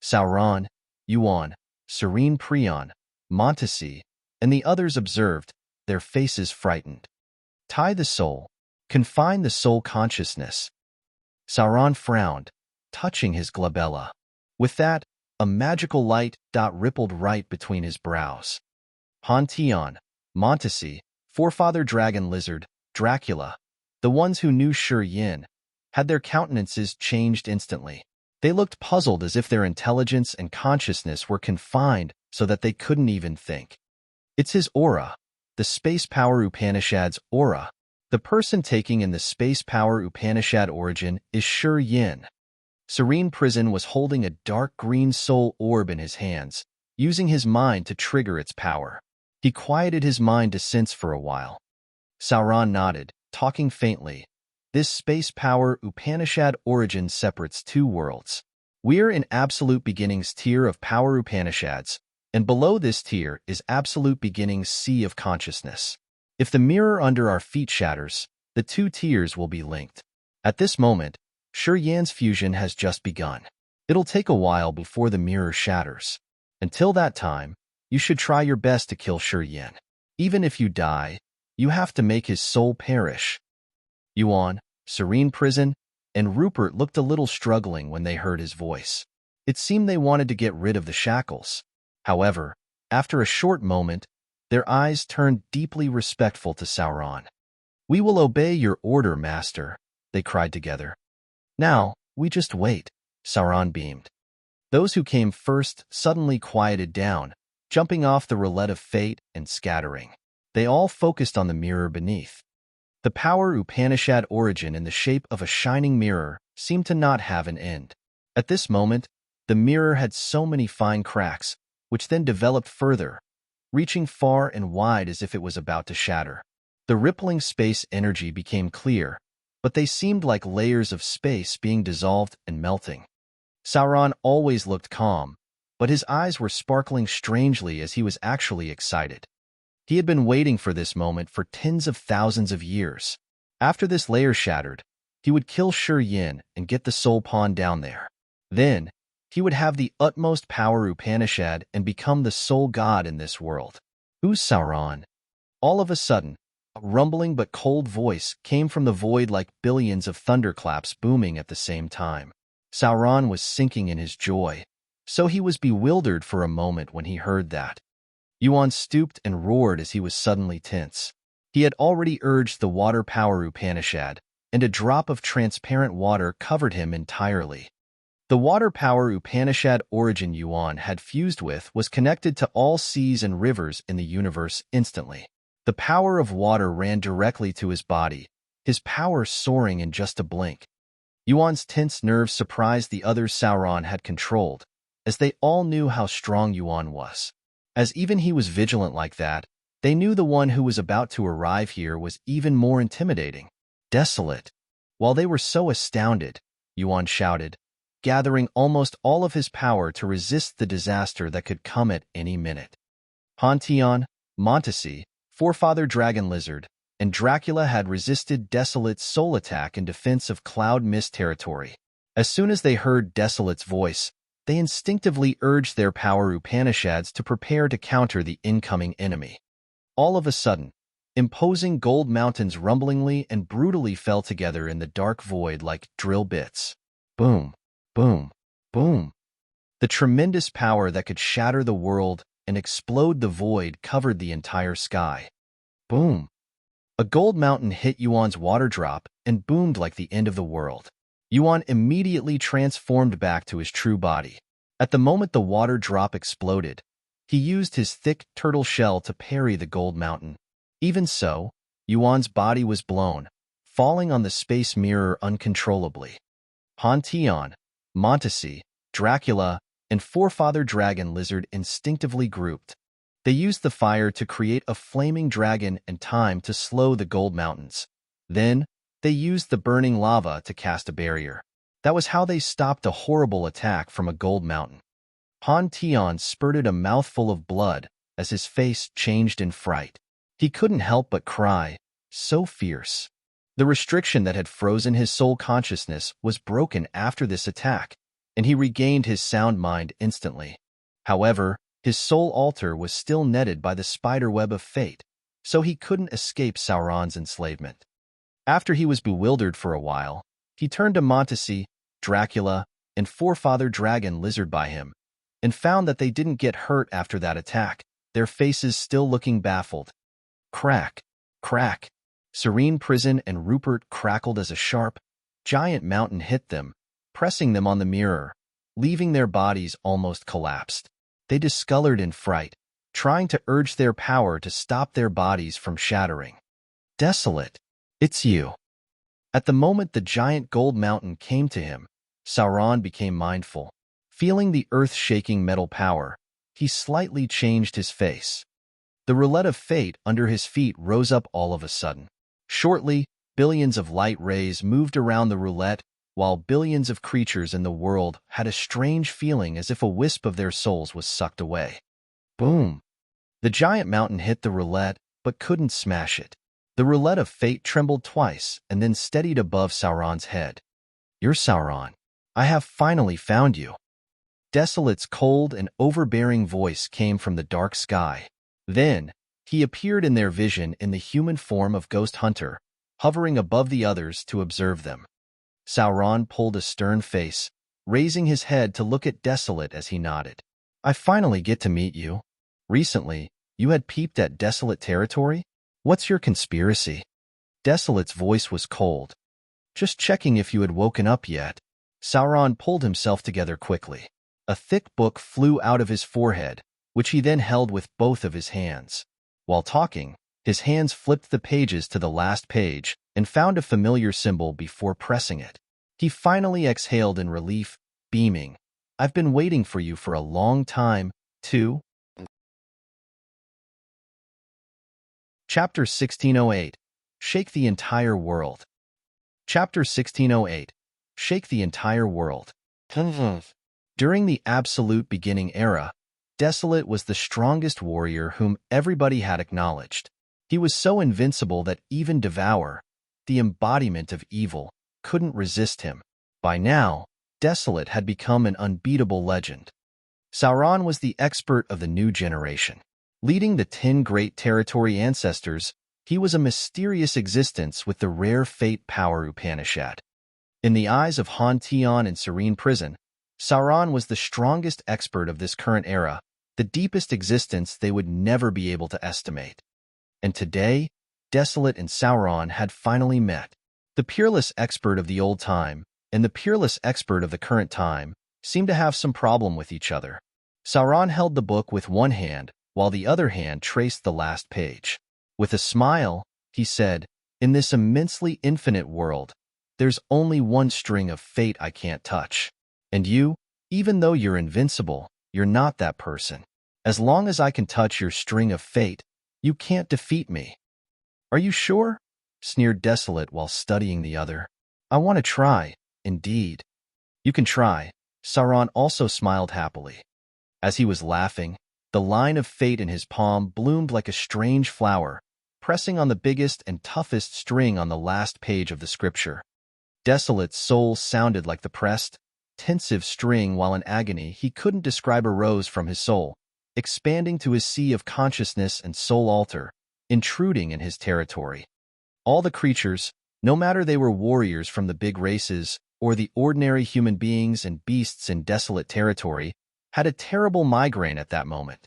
Sauron, Yuan, Serene Prion, Montesi, and the others observed, their faces frightened. Tie the soul. Confine the soul consciousness. Sauron frowned, touching his glabella. With that, a magical light rippled right between his brows. Pantheon, Montesi, Forefather Dragon Lizard, Dracula, the ones who knew Shi Yan, had their countenances changed instantly. They looked puzzled as if their intelligence and consciousness were confined so that they couldn't even think. It's his aura, the space power Upanishad's aura. The person taking in the space power Upanishad origin is Shi Yan. Serene Prison was holding a dark green soul orb in his hands, using his mind to trigger its power. He quieted his mind to sense for a while. Sauron nodded, talking faintly. This space power Upanishad origin separates two worlds. We're in Absolute Beginnings tier of power Upanishads, and below this tier is Absolute Beginnings sea of consciousness. If the mirror under our feet shatters, the two tiers will be linked. At this moment, Shi Yan's fusion has just begun. It'll take a while before the mirror shatters. Until that time, you should try your best to kill Shi Yan. Even if you die, you have to make his soul perish. Yuan, Serene Prison, and Rupert looked a little struggling when they heard his voice. It seemed they wanted to get rid of the shackles. However, after a short moment, their eyes turned deeply respectful to Sauron. "We will obey your order, Master," they cried together. "Now, we just wait," Sauron beamed. Those who came first suddenly quieted down, jumping off the roulette of fate and scattering. They all focused on the mirror beneath. The power Upanishad origin in the shape of a shining mirror seemed to not have an end. At this moment, the mirror had so many fine cracks, which then developed further, reaching far and wide as if it was about to shatter. The rippling space energy became clear, but they seemed like layers of space being dissolved and melting. Sauron always looked calm, but his eyes were sparkling strangely as he was actually excited. He had been waiting for this moment for tens of thousands of years. After this layer shattered, he would kill Shi Yan and get the soul pawn down there. Then, he would have the utmost power Upanishad and become the sole god in this world. "Who's Sauron?" All of a sudden, a rumbling but cold voice came from the void like billions of thunderclaps booming at the same time. Sauron was sinking in his joy, so he was bewildered for a moment when he heard that. Yuan stooped and roared as he was suddenly tense. He had already urged the water power Upanishad, and a drop of transparent water covered him entirely. The water power Upanishad origin Yuan had fused with was connected to all seas and rivers in the universe instantly. The power of water ran directly to his body, his power soaring in just a blink. Yuan's tense nerves surprised the others Sauron had controlled, as they all knew how strong Yuan was. As even he was vigilant like that, they knew the one who was about to arrive here was even more intimidating. "Desolate." While they were so astounded, Yuan shouted, gathering almost all of his power to resist the disaster that could come at any minute. Pantheon, Montesi, Forefather Dragon Lizard, and Dracula had resisted Desolate's soul attack in defense of Cloud Mist territory. As soon as they heard Desolate's voice, they instinctively urged their power Upanishads to prepare to counter the incoming enemy. All of a sudden, imposing gold mountains rumblingly and brutally fell together in the dark void like drill bits. Boom, boom, boom. The tremendous power that could shatter the world and explode the void covered the entire sky. Boom. A gold mountain hit Yuan's water drop and boomed like the end of the world. Yuan immediately transformed back to his true body. At the moment the water drop exploded, he used his thick turtle shell to parry the gold mountain. Even so, Yuan's body was blown, falling on the space mirror uncontrollably. Pantheon, Montesi, Dracula, and Forefather Dragon Lizard instinctively grouped. They used the fire to create a flaming dragon and time to slow the gold mountains. Then, they used the burning lava to cast a barrier. That was how they stopped a horrible attack from a gold mountain. Pantheon spurted a mouthful of blood as his face changed in fright. He couldn't help but cry, so fierce. The restriction that had frozen his soul consciousness was broken after this attack, and he regained his sound mind instantly. However, his soul altar was still netted by the spiderweb of fate, so he couldn't escape Sauron's enslavement. After he was bewildered for a while, he turned to Montesi, Dracula, and Forefather Dragon Lizard by him, and found that they didn't get hurt after that attack, their faces still looking baffled. Crack, crack. Serene Prison and Rupert crackled as a sharp, giant mountain hit them, pressing them on the mirror, leaving their bodies almost collapsed. They discolored in fright, trying to urge their power to stop their bodies from shattering. Desolate, it's you. At the moment the giant gold mountain came to him, Sauron became mindful. Feeling the earth-shaking metal power, he slightly changed his face. The roulette of fate under his feet rose up all of a sudden. Shortly, billions of light rays moved around the roulette, while billions of creatures in the world had a strange feeling as if a wisp of their souls was sucked away. Boom! The giant mountain hit the roulette, but couldn't smash it. The roulette of fate trembled twice and then steadied above Sauron's head. You're Sauron. I have finally found you. Desolate's cold and overbearing voice came from the dark sky. Then, he appeared in their vision in the human form of Ghost Hunter, hovering above the others to observe them. Sauron pulled a stern face, raising his head to look at Desolate as he nodded. I finally get to meet you. Recently, you had peeped at Desolate territory? What's your conspiracy? Desolate's voice was cold. Just checking if you had woken up yet. Sauron pulled himself together quickly. A thick book flew out of his forehead, which he then held with both of his hands. While talking, his hands flipped the pages to the last page and found a familiar symbol before pressing it. He finally exhaled in relief, beaming. I've been waiting for you for a long time, too. Chapter 1608. Shake the Entire World. Chapter 1608. Shake the Entire World. During the Absolute Beginning era, Desolate was the strongest warrior whom everybody had acknowledged. He was so invincible that even Devour, the embodiment of evil, couldn't resist him. By now, Desolate had become an unbeatable legend. Sauron was the expert of the new generation. Leading the 10 great territory ancestors, he was a mysterious existence with the rare fate power Upanishad. In the eyes of Pantheon and Serene Prison, Sauron was the strongest expert of this current era, the deepest existence they would never be able to estimate. And today, Desolate and Sauron had finally met. The peerless expert of the old time and the peerless expert of the current time seemed to have some problem with each other. Sauron held the book with one hand, while the other hand traced the last page. With a smile, he said, "In this immensely infinite world, there's only one string of fate I can't touch. And you, even though you're invincible, you're not that person. As long as I can touch your string of fate, you can't defeat me." "Are you sure?" sneered Desolate while studying the other. "I want to try, indeed." "You can try." Sauron also smiled happily. As he was laughing, the line of fate in his palm bloomed like a strange flower, pressing on the biggest and toughest string on the last page of the scripture. Desolate's soul sounded like the pressed, tensive string while in agony he couldn't describe arose from his soul, expanding to his sea of consciousness and soul altar, intruding in his territory. All the creatures, no matter they were warriors from the big races or the ordinary human beings and beasts in desolate territory, had a terrible migraine at that moment.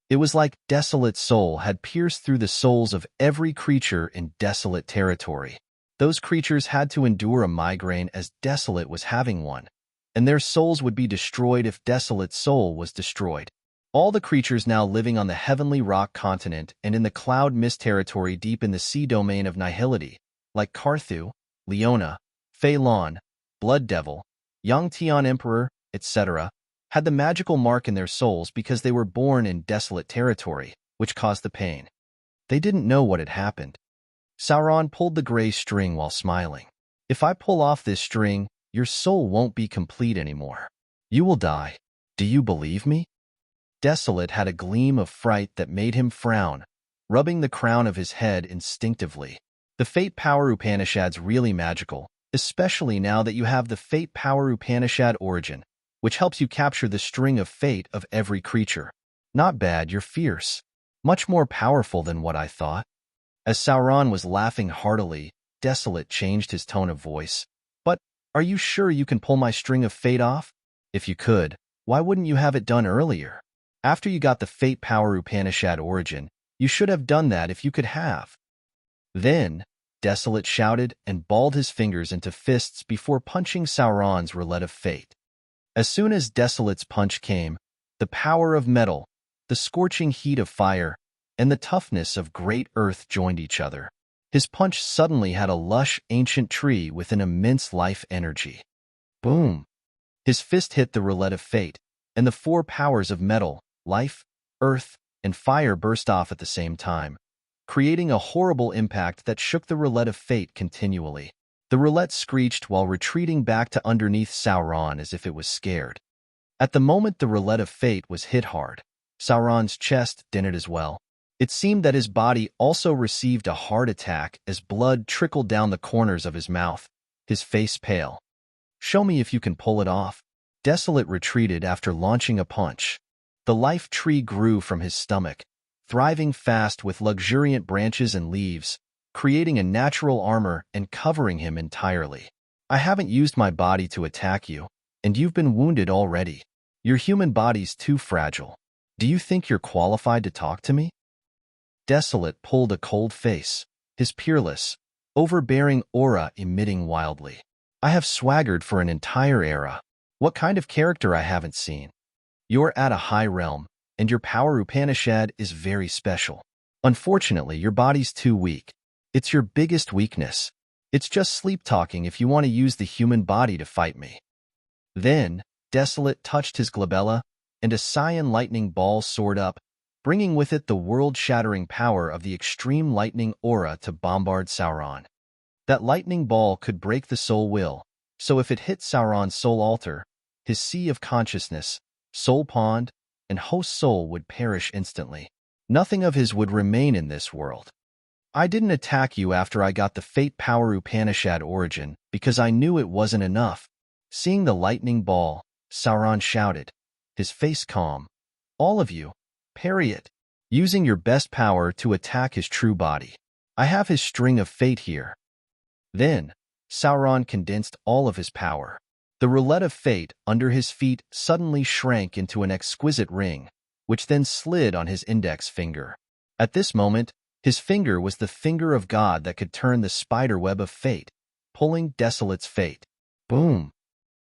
It was like Desolate's soul had pierced through the souls of every creature in desolate territory. Those creatures had to endure a migraine as Desolate was having one, and their souls would be destroyed if Desolate's soul was destroyed. All the creatures now living on the heavenly rock continent and in the cloud mist territory deep in the sea domain of nihility, like Carthu, Leona, Fei Lon, Blood Devil, Yang Tian Emperor, etc., had the magical mark in their souls because they were born in desolate territory, which caused the pain. They didn't know what had happened. Sauron pulled the gray string while smiling. If I pull off this string, your soul won't be complete anymore. You will die. Do you believe me? Desolate had a gleam of fright that made him frown, rubbing the crown of his head instinctively. The fate power Upanishad's really magical, especially now that you have the fate power Upanishad origin, which helps you capture the string of fate of every creature. Not bad, you're fierce. Much more powerful than what I thought. As Sauron was laughing heartily, Desolate changed his tone of voice. But, are you sure you can pull my string of fate off? If you could, why wouldn't you have it done earlier? After you got the fate power Upanishad origin, you should have done that if you could have. Then, Desolate shouted and balled his fingers into fists before punching Sauron's roulette of fate. As soon as Desolate's punch came, the power of metal, the scorching heat of fire, and the toughness of great earth joined each other. His punch suddenly had a lush, ancient tree with an immense life energy. Boom! His fist hit the roulette of fate, and the four powers of metal, life, earth, and fire burst off at the same time, creating a horrible impact that shook the roulette of fate continually. The roulette screeched while retreating back to underneath Sauron as if it was scared. At the moment the roulette of fate was hit hard, Sauron's chest didn't as well. It seemed that his body also received a heart attack as blood trickled down the corners of his mouth, his face pale. Show me if you can pull it off. Desolate retreated after launching a punch. The life tree grew from his stomach, thriving fast with luxuriant branches and leaves, creating a natural armor and covering him entirely. I haven't used my body to attack you, and you've been wounded already. Your human body's too fragile. Do you think you're qualified to talk to me? Desolate pulled a cold face, his peerless, overbearing aura emitting wildly. I have swaggered for an entire era. What kind of character I haven't seen? You're at a high realm, and your power Upanishad is very special. Unfortunately, your body's too weak. It's your biggest weakness. It's just sleep-talking if you want to use the human body to fight me. Then, Desolate touched his glabella, and a cyan lightning ball soared up, bringing with it the world-shattering power of the extreme lightning aura to bombard Sauron. That lightning ball could break the soul will, so if it hit Sauron's soul altar, his sea of consciousness, soul pond, and host soul would perish instantly. Nothing of his would remain in this world. I didn't attack you after I got the fate power Upanishad origin because I knew it wasn't enough. Seeing the lightning ball, Sauron shouted, his face calm. All of you, parry it, using your best power to attack his true body. I have his string of fate here. Then, Sauron condensed all of his power. The roulette of fate under his feet suddenly shrank into an exquisite ring, which then slid on his index finger. At this moment, his finger was the finger of God that could turn the spider web of fate, pulling Desolate's fate. Boom!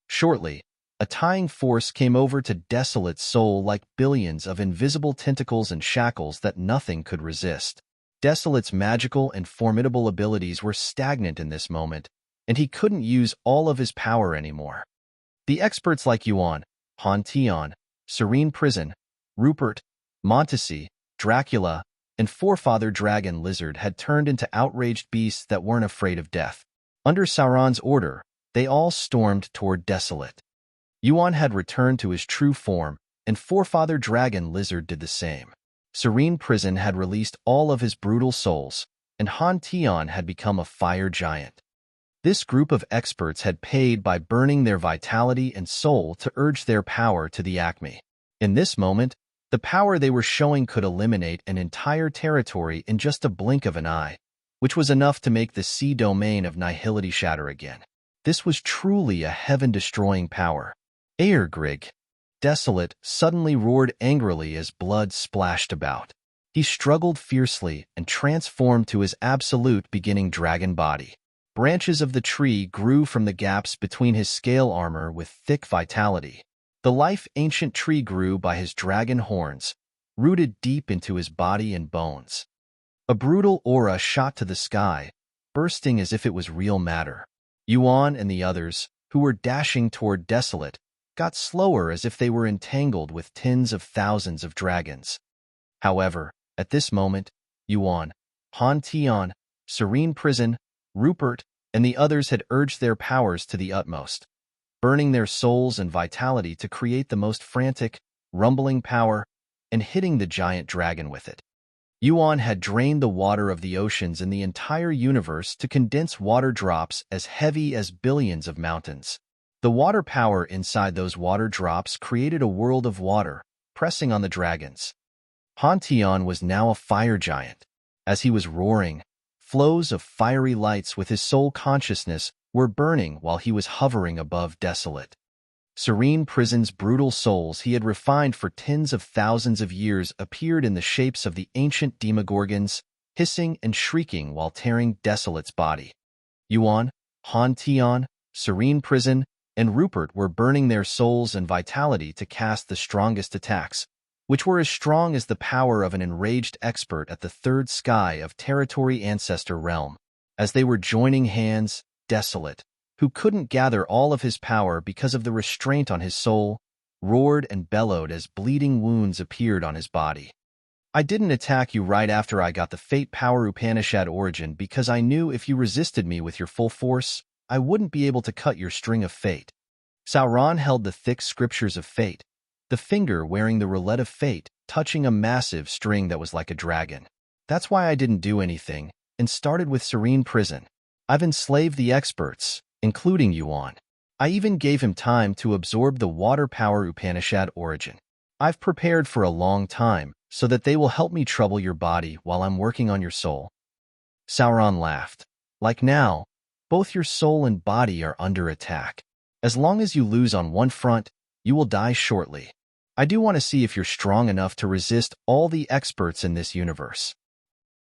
Shortly, a tying force came over to Desolate's soul like billions of invisible tentacles and shackles that nothing could resist. Desolate's magical and formidable abilities were stagnant in this moment, and he couldn't use all of his power anymore. The experts like Yuan, Han Tian, Serene Prison, Rupert, Montesi, Dracula, and Forefather Dragon Lizard had turned into outraged beasts that weren't afraid of death. Under Sauron's order, they all stormed toward Desolate. Yuan had returned to his true form, and Forefather Dragon Lizard did the same. Serene Prison had released all of his brutal souls, and Han Tian had become a fire giant. This group of experts had paid by burning their vitality and soul to urge their power to the acme. In this moment, the power they were showing could eliminate an entire territory in just a blink of an eye, which was enough to make the sea domain of nihility shatter again. This was truly a heaven-destroying power. Aergrig, Desolate, suddenly roared angrily as blood splashed about. He struggled fiercely and transformed to his absolute beginning dragon body. Branches of the tree grew from the gaps between his scale armor with thick vitality. The life-ancient tree grew by his dragon horns, rooted deep into his body and bones. A brutal aura shot to the sky, bursting as if it was real matter. Yuan and the others, who were dashing toward Desolate, got slower as if they were entangled with tens of thousands of dragons. However, at this moment, Yuan, Han Tian, Serene Prison, Rupert, and the others had urged their powers to the utmost, burning their souls and vitality to create the most frantic, rumbling power and hitting the giant dragon with it. Yuan had drained the water of the oceans in the entire universe to condense water drops as heavy as billions of mountains. The water power inside those water drops created a world of water, pressing on the dragons. Han Tian was now a fire giant. As he was roaring, flows of fiery lights with his soul consciousness were burning while he was hovering above Desolate. Serene Prison's brutal souls he had refined for tens of thousands of years appeared in the shapes of the ancient demogorgons, hissing and shrieking while tearing Desolate's body. Yuan, Han Tian, Serene Prison, and Rupert were burning their souls and vitality to cast the strongest attacks, which were as strong as the power of an enraged expert at the third sky of Territory Ancestor Realm. As they were joining hands, Desolate, who couldn't gather all of his power because of the restraint on his soul, roared and bellowed as bleeding wounds appeared on his body. I didn't attack you right after I got the Fate Power Upanishad origin because I knew if you resisted me with your full force, I wouldn't be able to cut your string of fate. Sauron held the thick scriptures of fate, the finger wearing the roulette of fate, touching a massive string that was like a dragon. That's why I didn't do anything, and started with Serene Prison. I've enslaved the experts, including Yuan. I even gave him time to absorb the Water Power Upanishad origin. I've prepared for a long time, so that they will help me trouble your body while I'm working on your soul. Sauron laughed. Like now, both your soul and body are under attack. As long as you lose on one front, you will die shortly. I do want to see if you're strong enough to resist all the experts in this universe.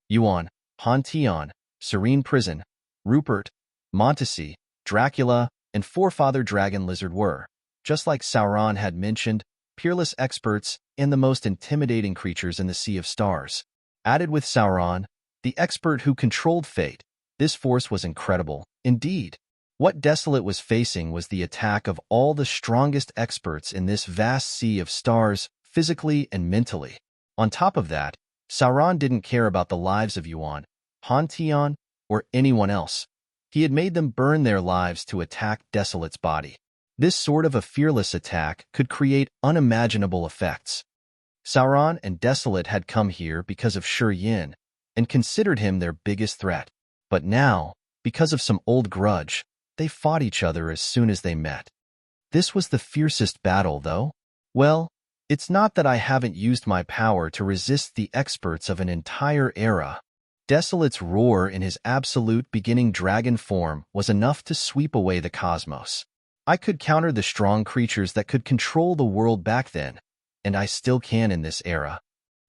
Yuan, Han Tian, Serene Prison, Rupert, Montesi, Dracula, and Forefather Dragon Lizard were, just like Sauron had mentioned, peerless experts and the most intimidating creatures in the Sea of Stars. Added with Sauron, the expert who controlled fate, this force was incredible, indeed. What Desolate was facing was the attack of all the strongest experts in this vast sea of stars, physically and mentally. On top of that, Sauron didn't care about the lives of Yuan, Han Tian, or anyone else. He had made them burn their lives to attack Desolate's body. This sort of a fearless attack could create unimaginable effects. Sauron and Desolate had come here because of Shi Yan, and considered him their biggest threat. But now, because of some old grudge, they fought each other as soon as they met. This was the fiercest battle, though. Well, it's not that I haven't used my power to resist the experts of an entire era. Desolate's roar in his absolute beginning dragon form was enough to sweep away the cosmos. I could counter the strong creatures that could control the world back then, and I still can in this era.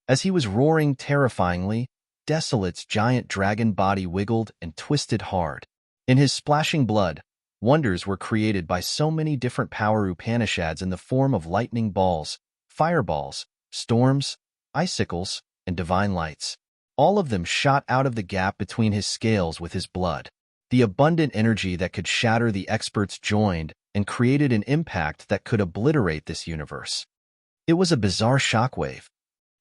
As he was roaring terrifyingly, Desolate's giant dragon body wiggled and twisted hard. In his splashing blood, wonders were created by so many different power Upanishads in the form of lightning balls, fireballs, storms, icicles, and divine lights. All of them shot out of the gap between his scales with his blood. The abundant energy that could shatter the experts joined and created an impact that could obliterate this universe. It was a bizarre shockwave.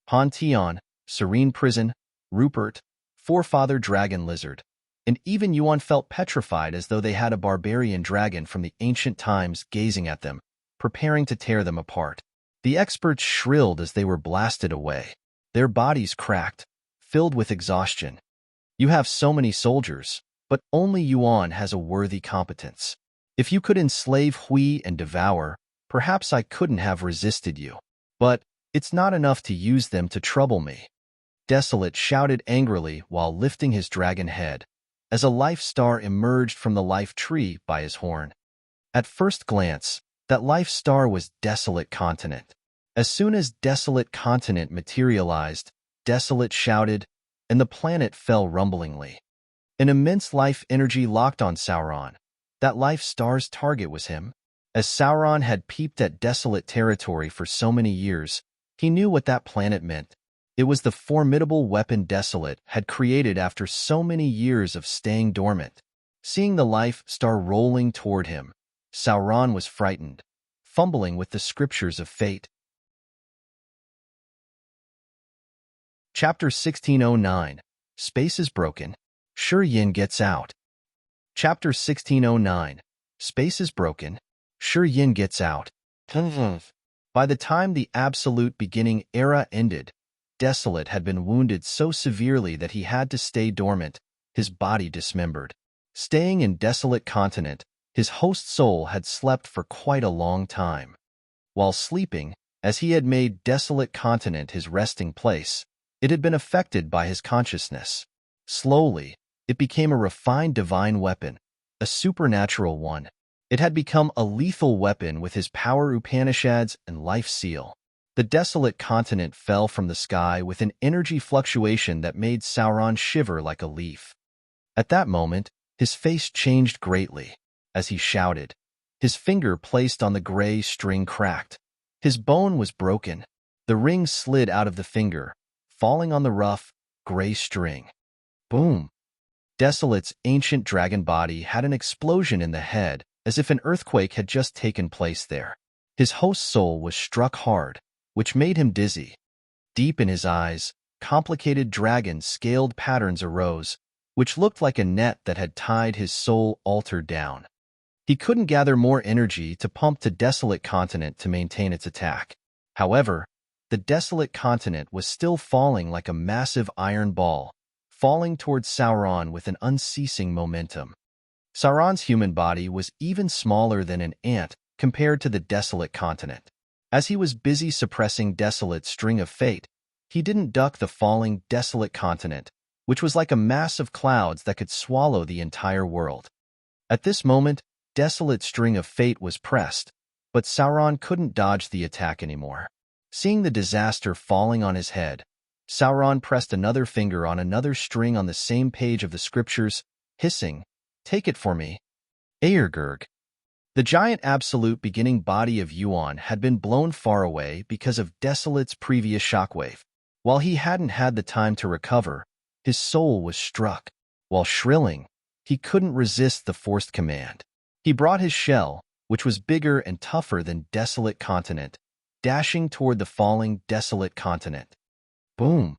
Han Tian, Serene Prison, Rupert, Forefather Dragon Lizard, and even Yuan felt petrified as though they had a barbarian dragon from the ancient times gazing at them, preparing to tear them apart. The experts shrilled as they were blasted away. Their bodies cracked, filled with exhaustion. You have so many soldiers. but only Yuan has a worthy competence. If you could enslave Hui and Devour, perhaps I couldn't have resisted you. But it's not enough to use them to trouble me." Desolate shouted angrily while lifting his dragon head, as a life star emerged from the life tree by his horn. At first glance, that life star was Desolate Continent. As soon as Desolate Continent materialized, Desolate shouted, and the planet fell rumblingly. An immense life energy locked on Sauron. That life star's target was him. As Sauron had peeped at Desolate territory for so many years, he knew what that planet meant. It was the formidable weapon Desolate had created after so many years of staying dormant. Seeing the life star rolling toward him, Sauron was frightened, fumbling with the scriptures of fate. Chapter 1609. Space is broken. Shi Yan gets out. Chapter 1609. Space is broken. Shi Yan gets out. By the time the Absolute Beginning era ended, Desolate had been wounded so severely that he had to stay dormant, his body dismembered. Staying in Desolate Continent, his host soul had slept for quite a long time. While sleeping, as he had made Desolate Continent his resting place, it had been affected by his consciousness. Slowly, it became a refined divine weapon, a supernatural one. It had become a lethal weapon with his power Upanishads and life seal. The Desolate Continent fell from the sky with an energy fluctuation that made Sauron shiver like a leaf. At that moment, his face changed greatly. As he shouted, his finger placed on the gray string cracked. His bone was broken. The ring slid out of the finger, falling on the rough, gray string. Boom! Desolate's ancient dragon body had an explosion in the head, as if an earthquake had just taken place there. His host's soul was struck hard, which made him dizzy. Deep in his eyes, complicated dragon-scaled patterns arose, which looked like a net that had tied his soul altar down. He couldn't gather more energy to pump to Desolate Continent to maintain its attack. However, the Desolate Continent was still falling like a massive iron ball, falling towards Sauron with an unceasing momentum. Sauron's human body was even smaller than an ant compared to the Desolate Continent. As he was busy suppressing Desolate's string of fate, he didn't duck the falling Desolate Continent, which was like a mass of clouds that could swallow the entire world. At this moment, Desolate's string of fate was pressed, but Sauron couldn't dodge the attack anymore. Seeing the disaster falling on his head, Sauron pressed another finger on another string on the same page of the scriptures, hissing, "Take it for me, Aergurg." The giant absolute beginning body of Yuan had been blown far away because of Desolate's previous shockwave. While he hadn't had the time to recover, his soul was struck. While shrilling, he couldn't resist the forced command. He brought his shell, which was bigger and tougher than Desolate Continent, dashing toward the falling Desolate Continent. Boom!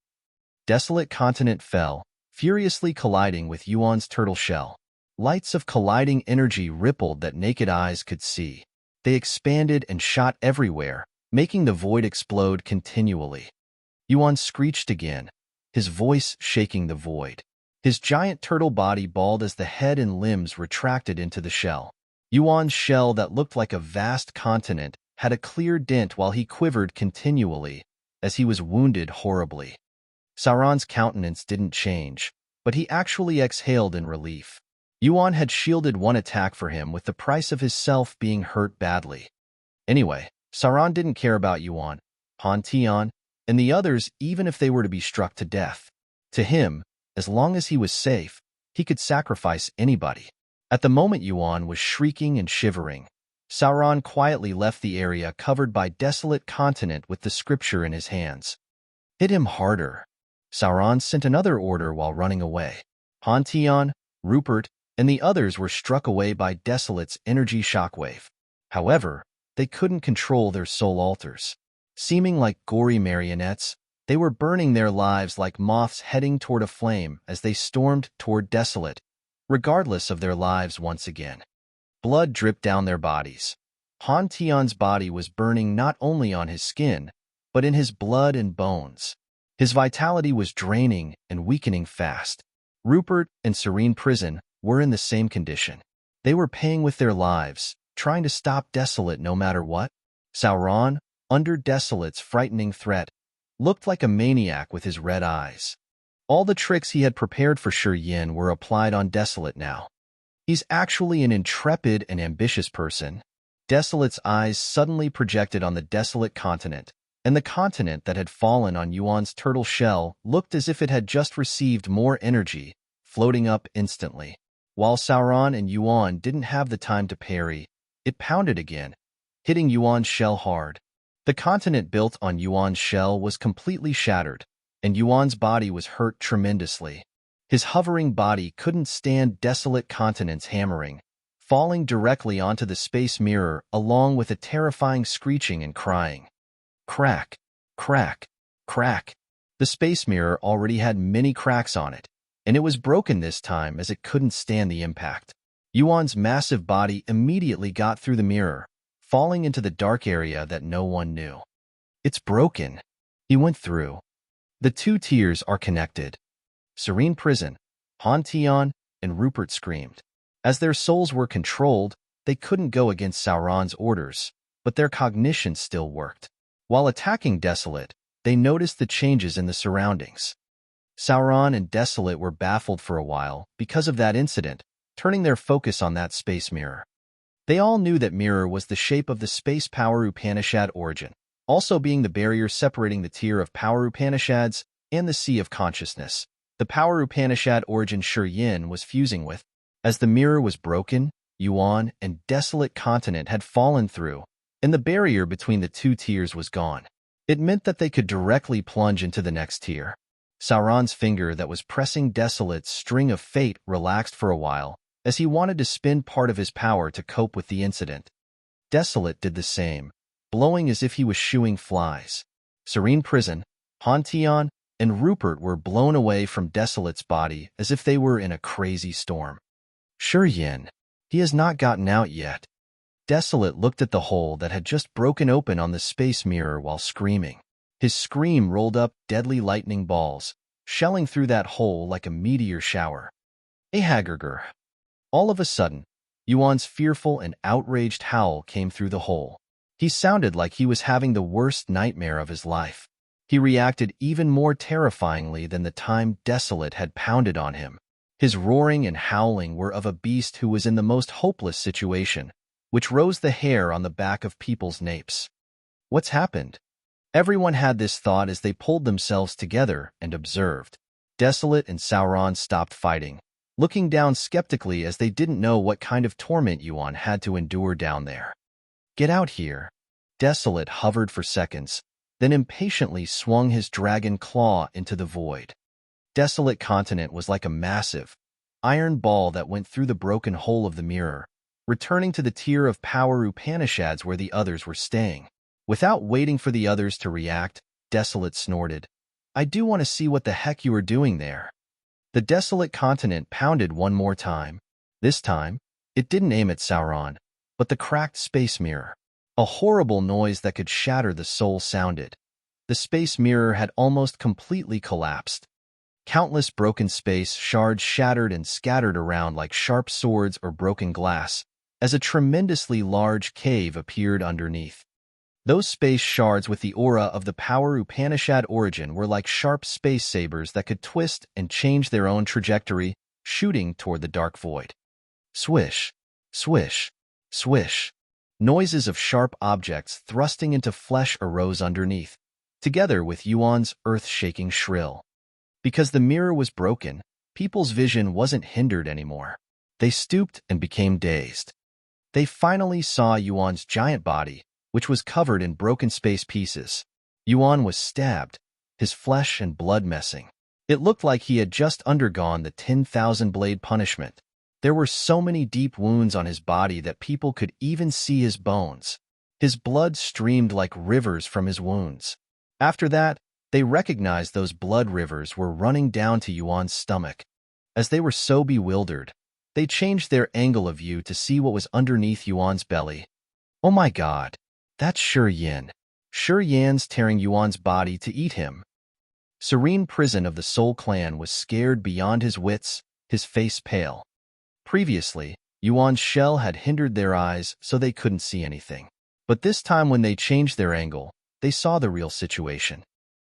Desolate Continent fell, furiously colliding with Yuan's turtle shell. Lights of colliding energy rippled that naked eyes could see. They expanded and shot everywhere, making the void explode continually. Yuan screeched again, his voice shaking the void. His giant turtle body balled as the head and limbs retracted into the shell. Yuan's shell that looked like a vast continent had a clear dent while he quivered continually, as he was wounded horribly. Sauron's countenance didn't change, but he actually exhaled in relief. Yuan had shielded one attack for him with the price of his self being hurt badly. Anyway, Sauron didn't care about Yuan, Pantheon, and the others even if they were to be struck to death. To him, as long as he was safe, he could sacrifice anybody. At the moment Yuan was shrieking and shivering, Sauron quietly left the area covered by Desolate Continent with the scripture in his hands. Hit him harder. Sauron sent another order while running away. Pantheon, Rupert, and the others were struck away by Desolate's energy shockwave. However, they couldn't control their soul altars. Seeming like gory marionettes, they were burning their lives like moths heading toward a flame as they stormed toward Desolate, regardless of their lives once again. Blood dripped down their bodies. Pantheon's body was burning not only on his skin, but in his blood and bones. His vitality was draining and weakening fast. Rupert and Serene Prison, were in the same condition. They were paying with their lives, trying to stop Desolate no matter what. Sauron, under Desolate's frightening threat, looked like a maniac with his red eyes. All the tricks he had prepared for Shi Yan were applied on Desolate now. He's actually an intrepid and ambitious person. Desolate's eyes suddenly projected on the desolate continent, and the continent that had fallen on Yuan's turtle shell looked as if it had just received more energy, floating up instantly. While Sauron and Yuan didn't have the time to parry, it pounded again, hitting Yuan's shell hard. The continent built on Yuan's shell was completely shattered, and Yuan's body was hurt tremendously. His hovering body couldn't stand desolate continent's hammering, falling directly onto the space mirror along with a terrifying screeching and crying. Crack, crack, crack. The space mirror already had many cracks on it, and it was broken this time as it couldn't stand the impact. Yuan's massive body immediately got through the mirror, falling into the dark area that no one knew. It's broken. He went through. The two tiers are connected. Serene prison, Han Tian and Rupert screamed. As their souls were controlled, they couldn't go against Sauron's orders, but their cognition still worked. While attacking Desolate, they noticed the changes in the surroundings. Sauron and Desolate were baffled for a while because of that incident, turning their focus on that space mirror. They all knew that mirror was the shape of the space power Upanishad origin, also being the barrier separating the tier of power Upanishads and the sea of consciousness. The power Upanishad origin Shi Yan was fusing with. As the mirror was broken, Yuan and Desolate continent had fallen through, and the barrier between the two tiers was gone. It meant that they could directly plunge into the next tier. Sauron's finger that was pressing Desolate's string of fate relaxed for a while, as he wanted to spend part of his power to cope with the incident. Desolate did the same, blowing as if he was shooing flies. Serene prison, Han Tian, and Rupert were blown away from Desolate's body as if they were in a crazy storm. Shi Yan, he has not gotten out yet. Desolate looked at the hole that had just broken open on the space mirror while screaming. His scream rolled up deadly lightning balls, shelling through that hole like a meteor shower. Ahagurgur. All of a sudden, Yuan's fearful and outraged howl came through the hole. He sounded like he was having the worst nightmare of his life. He reacted even more terrifyingly than the time Desolate had pounded on him. His roaring and howling were of a beast who was in the most hopeless situation, which rose the hair on the back of people's napes. What's happened? Everyone had this thought as they pulled themselves together and observed. Desolate and Sauron stopped fighting, looking down skeptically as they didn't know what kind of torment Yuan had to endure down there. Get out here. Desolate hovered for seconds, then impatiently swung his dragon claw into the void. Desolate continent was like a massive, iron ball that went through the broken hole of the mirror, returning to the tier of power Upanishads where the others were staying. Without waiting for the others to react, Desolate snorted, I do want to see what the heck you are doing there. The desolate continent pounded one more time. This time, it didn't aim at Sauron, but the cracked space mirror. A horrible noise that could shatter the soul sounded. The space mirror had almost completely collapsed. Countless broken space shards shattered and scattered around like sharp swords or broken glass, as a tremendously large cave appeared underneath. Those space shards with the aura of the power Upanishad origin were like sharp space sabers that could twist and change their own trajectory, shooting toward the dark void. Swish, swish, swish. Noises of sharp objects thrusting into flesh arose underneath, together with Yuan's earth-shaking shrill. Because the mirror was broken, people's vision wasn't hindered anymore. They stooped and became dazed. They finally saw Yuan's giant body, which was covered in broken space pieces. Yuan was stabbed, his flesh and blood messing. It looked like he had just undergone the 10,000 blade punishment. There were so many deep wounds on his body that people could even see his bones. His blood streamed like rivers from his wounds. After that, they recognized those blood rivers were running down to Yuan's stomach. As they were so bewildered, they changed their angle of view to see what was underneath Yuan's belly. Oh my god, that's Shi Yan. Shi Yan's tearing Yuan's body to eat him. Serene prison of the Soul Clan was scared beyond his wits, his face pale. Previously, Yuan's shell had hindered their eyes so they couldn't see anything. But this time when they changed their angle, they saw the real situation.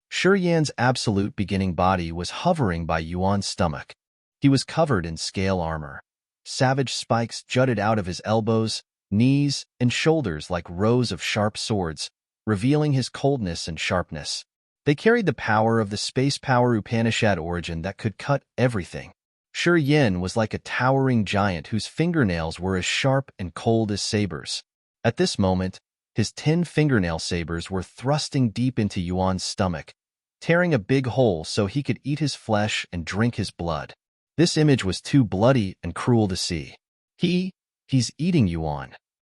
Shi Yan's absolute beginning body was hovering by Yuan's stomach. He was covered in scale armor. Savage spikes jutted out of his elbows, knees, and shoulders like rows of sharp swords, revealing his coldness and sharpness. They carried the power of the space power Upanishad origin that could cut everything. Shi Yan was like a towering giant whose fingernails were as sharp and cold as sabers. At this moment, his 10 fingernail sabers were thrusting deep into Yuan's stomach, tearing a big hole so he could eat his flesh and drink his blood. This image was too bloody and cruel to see. He's eating Yuan.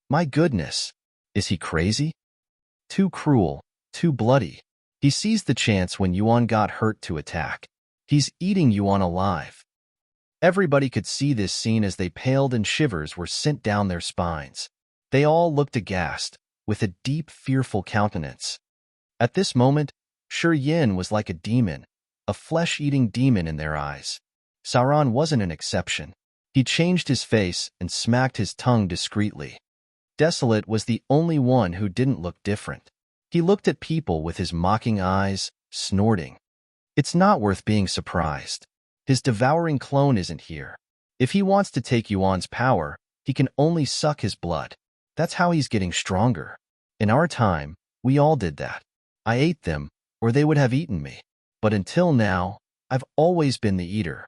My goodness, is he crazy? Too cruel, too bloody. He seized the chance when Yuan got hurt to attack. He's eating Yuan alive. Everybody could see this scene as they paled and shivers were sent down their spines. They all looked aghast, with a deep, fearful countenance. At this moment, Shi Yan was like a demon, a flesh-eating demon in their eyes. Sauron wasn't an exception. He changed his face and smacked his tongue discreetly. Desolate was the only one who didn't look different. He looked at people with his mocking eyes, snorting. It's not worth being surprised. His devouring clone isn't here. If he wants to take Yuan's power, he can only suck his blood. That's how he's getting stronger. In our time, we all did that. I ate them, or they would have eaten me. But until now, I've always been the eater.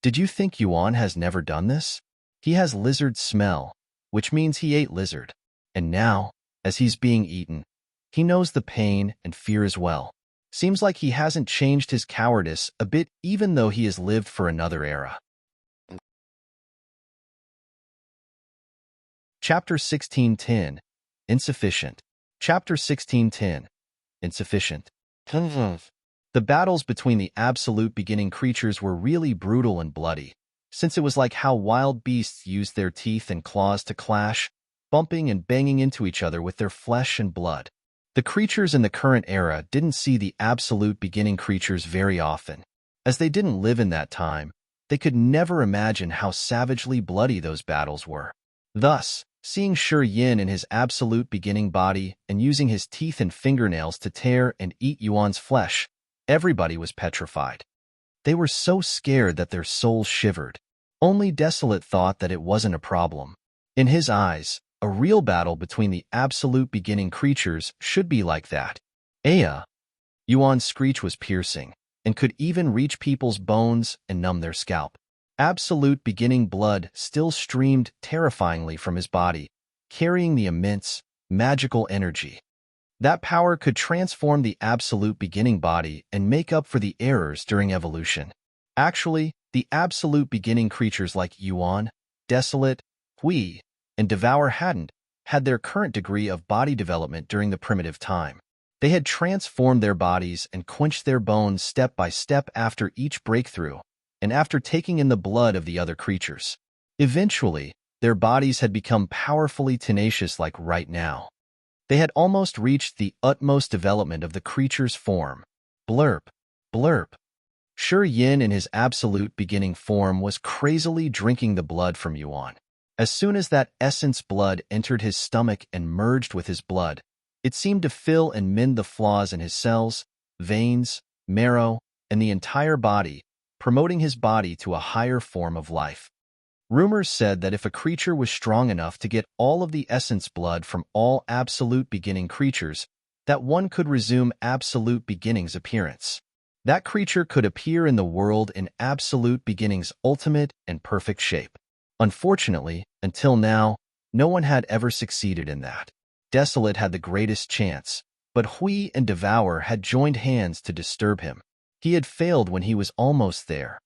Did you think Yuan has never done this? He has lizard smell, which means he ate lizard. And now, as he's being eaten, he knows the pain and fear as well. Seems like he hasn't changed his cowardice a bit even though he has lived for another era. Chapter 16:10, Insufficient. Chapter 16:10, Insufficient. The battles between the absolute beginning creatures were really brutal and bloody, since it was like how wild beasts used their teeth and claws to clash, bumping and banging into each other with their flesh and blood. The creatures in the current era didn't see the absolute beginning creatures very often. As they didn't live in that time, they could never imagine how savagely bloody those battles were. Thus, seeing Shi Yan in his absolute beginning body and using his teeth and fingernails to tear and eat Yuan's flesh, everybody was petrified. They were so scared that their souls shivered. Only Desolate thought that it wasn't a problem. In his eyes, a real battle between the absolute beginning creatures should be like that. Aya! Yuan's screech was piercing, and could even reach people's bones and numb their scalp. Absolute beginning blood still streamed terrifyingly from his body, carrying the immense, magical energy. That power could transform the absolute beginning body and make up for the errors during evolution. Actually, the absolute beginning creatures like Yuan, Desolate, Hui, and Devour hadn't had their current degree of body development during the primitive time. They had transformed their bodies and quenched their bones step by step after each breakthrough, and after taking in the blood of the other creatures. Eventually, their bodies had become powerfully tenacious like right now. They had almost reached the utmost development of the creature's form. Blurp, blurp. Shi Yan in his absolute beginning form was crazily drinking the blood from Yuan. As soon as that essence blood entered his stomach and merged with his blood, it seemed to fill and mend the flaws in his cells, veins, marrow, and the entire body, promoting his body to a higher form of life. Rumors said that if a creature was strong enough to get all of the essence blood from all absolute beginning creatures, that one could resume absolute beginning's appearance. That creature could appear in the world in absolute beginning's ultimate and perfect shape. Unfortunately, until now, no one had ever succeeded in that. Desolate had the greatest chance, but Hui and Devour had joined hands to disturb him. He had failed when he was almost there.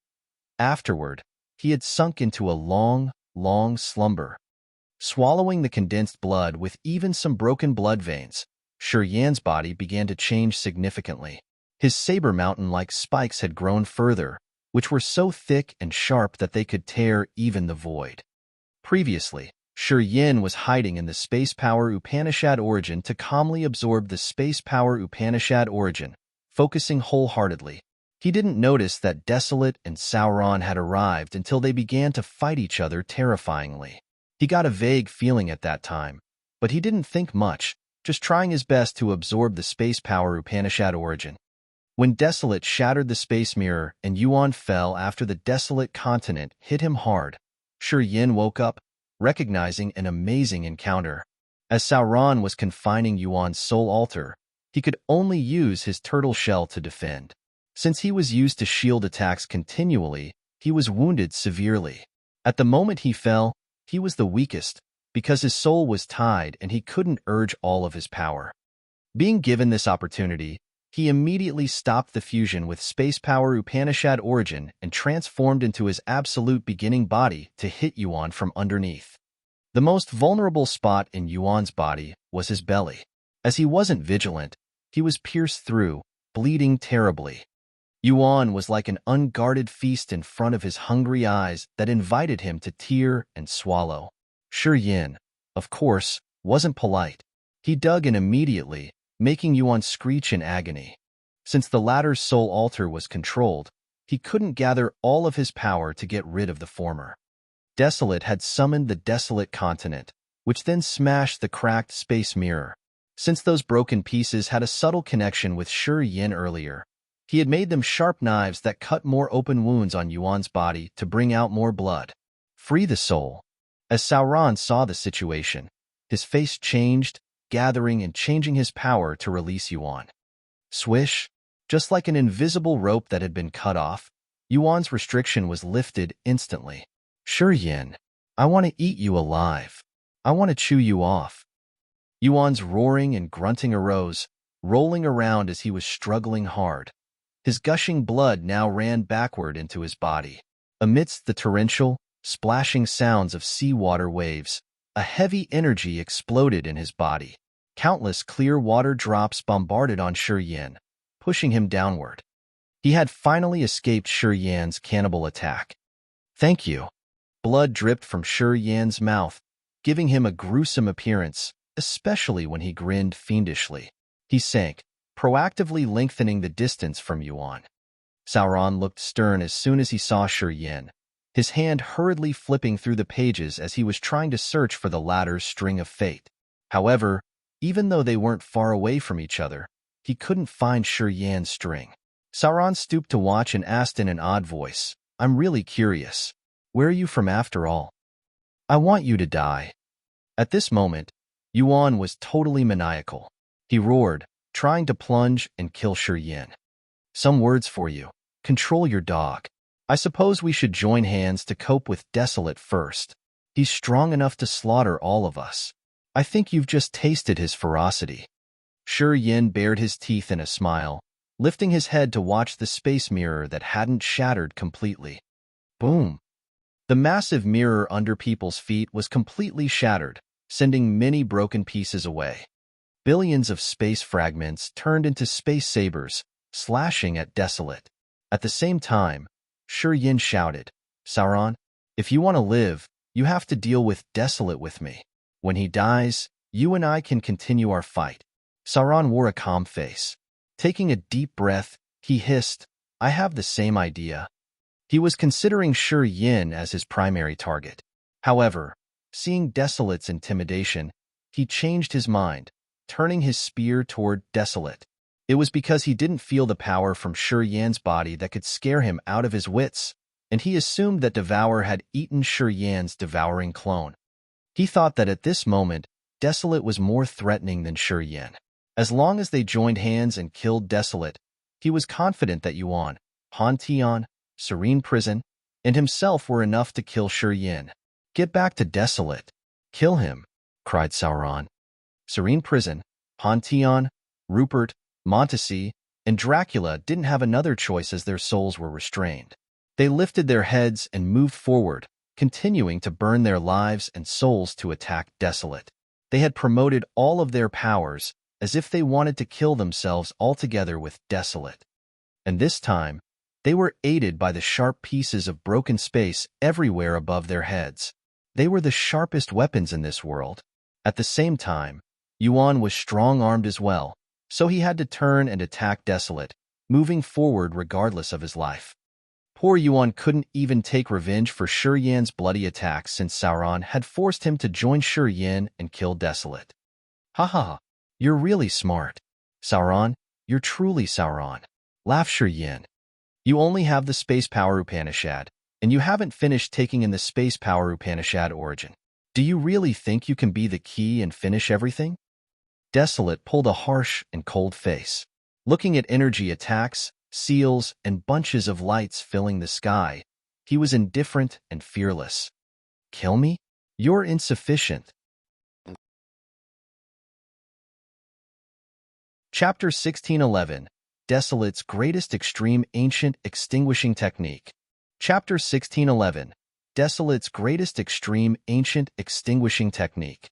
Afterward, he had sunk into a long, long slumber. Swallowing the condensed blood with even some broken blood veins, Shi Yan's body began to change significantly. His saber mountain-like spikes had grown further, which were so thick and sharp that they could tear even the void. Previously, Shi Yan was hiding in the space power Upanishad origin to calmly absorb the space power Upanishad origin, focusing wholeheartedly. He didn't notice that Desolate and Sauron had arrived until they began to fight each other terrifyingly. He got a vague feeling at that time, but he didn't think much, just trying his best to absorb the space power Upanishad origin. When Desolate shattered the space mirror and Yuan fell after the desolate continent hit him hard, Shi Yan woke up, recognizing an amazing encounter. As Sauron was confining Yuan's soul altar, he could only use his turtle shell to defend. Since he was used to shield attacks continually, he was wounded severely. At the moment he fell, he was the weakest, because his soul was tied and he couldn't urge all of his power. Being given this opportunity, he immediately stopped the fusion with space power Upanishad origin and transformed into his absolute beginning body to hit Yuan from underneath. The most vulnerable spot in Yuan's body was his belly. As he wasn't vigilant, he was pierced through, bleeding terribly. Yuan was like an unguarded feast in front of his hungry eyes that invited him to tear and swallow. Shi Yan, of course, wasn't polite. He dug in immediately, making Yuan screech in agony. Since the latter's soul altar was controlled, he couldn't gather all of his power to get rid of the former. Desolate had summoned the desolate continent, which then smashed the cracked space mirror. Since those broken pieces had a subtle connection with Shi Yan earlier, he had made them sharp knives that cut more open wounds on Yuan's body to bring out more blood. Free the soul. As Sauron saw the situation, his face changed, gathering and changing his power to release Yuan. Swish! Just like an invisible rope that had been cut off, Yuan's restriction was lifted instantly. Shi Yan, I want to eat you alive. I want to chew you off. Yuan's roaring and grunting arose, rolling around as he was struggling hard. His gushing blood now ran backward into his body. Amidst the torrential, splashing sounds of seawater waves, a heavy energy exploded in his body. Countless clear water drops bombarded on Shi Yan, pushing him downward. He had finally escaped Shi Yan's cannibal attack. Thank you. Blood dripped from Shi Yan's mouth, giving him a gruesome appearance, especially when he grinned fiendishly. He sank, proactively lengthening the distance from Yuan. Sauron looked stern as soon as he saw Shi Yan, his hand hurriedly flipping through the pages as he was trying to search for the latter's string of fate. However, even though they weren't far away from each other, he couldn't find Shi Yan's string. Sauron stooped to watch and asked in an odd voice, I'm really curious. Where are you from after all? I want you to die. At this moment, Yuan was totally maniacal. He roared, trying to plunge and kill Shi Yan. Some words for you. Control your dog. I suppose we should join hands to cope with Desolate first. He's strong enough to slaughter all of us. I think you've just tasted his ferocity. Shi Yan bared his teeth in a smile, lifting his head to watch the space mirror that hadn't shattered completely. Boom! The massive mirror under people's feet was completely shattered, sending many broken pieces away. Billions of space fragments turned into space sabers, slashing at Desolate. At the same time, Shi Yan shouted, Sauron, if you want to live, you have to deal with Desolate with me. When he dies, you and I can continue our fight. Sauron wore a calm face. Taking a deep breath, he hissed, I have the same idea. He was considering Shi Yan as his primary target. However, seeing Desolate's intimidation, he changed his mind, turning his spear toward Desolate. It was because he didn't feel the power from Shi Yan's body that could scare him out of his wits, and he assumed that Devour had eaten Shi Yan's devouring clone. He thought that at this moment, Desolate was more threatening than Shi Yan. As long as they joined hands and killed Desolate, he was confident that Yuan, Pantheon, Serene Prison, and himself were enough to kill Shi Yan. Get back to Desolate. Kill him, cried Sauron. Serene Prison, Pantheon, Rupert, Montesi, and Dracula didn't have another choice as their souls were restrained. They lifted their heads and moved forward, continuing to burn their lives and souls to attack Desolate. They had promoted all of their powers as if they wanted to kill themselves altogether with Desolate. And this time, they were aided by the sharp pieces of broken space everywhere above their heads. They were the sharpest weapons in this world. At the same time, Yuan was strong-armed as well, so he had to turn and attack Desolate, moving forward regardless of his life. Poor Yuan couldn't even take revenge for Shi Yan's bloody attacks since Sauron had forced him to join Shi Yan and kill Desolate. Ha, you're really smart. Sauron, you're truly Sauron. Laugh Shi Yan. You only have the space power Upanishad, and you haven't finished taking in the space power Upanishad origin. Do you really think you can be the key and finish everything? Desolate pulled a harsh and cold face. Looking at energy attacks, seals, and bunches of lights filling the sky, he was indifferent and fearless. Kill me? You're insufficient. Chapter 1611, Desolate's Greatest Extreme Ancient Extinguishing Technique. Chapter 1611, Desolate's Greatest Extreme Ancient Extinguishing Technique.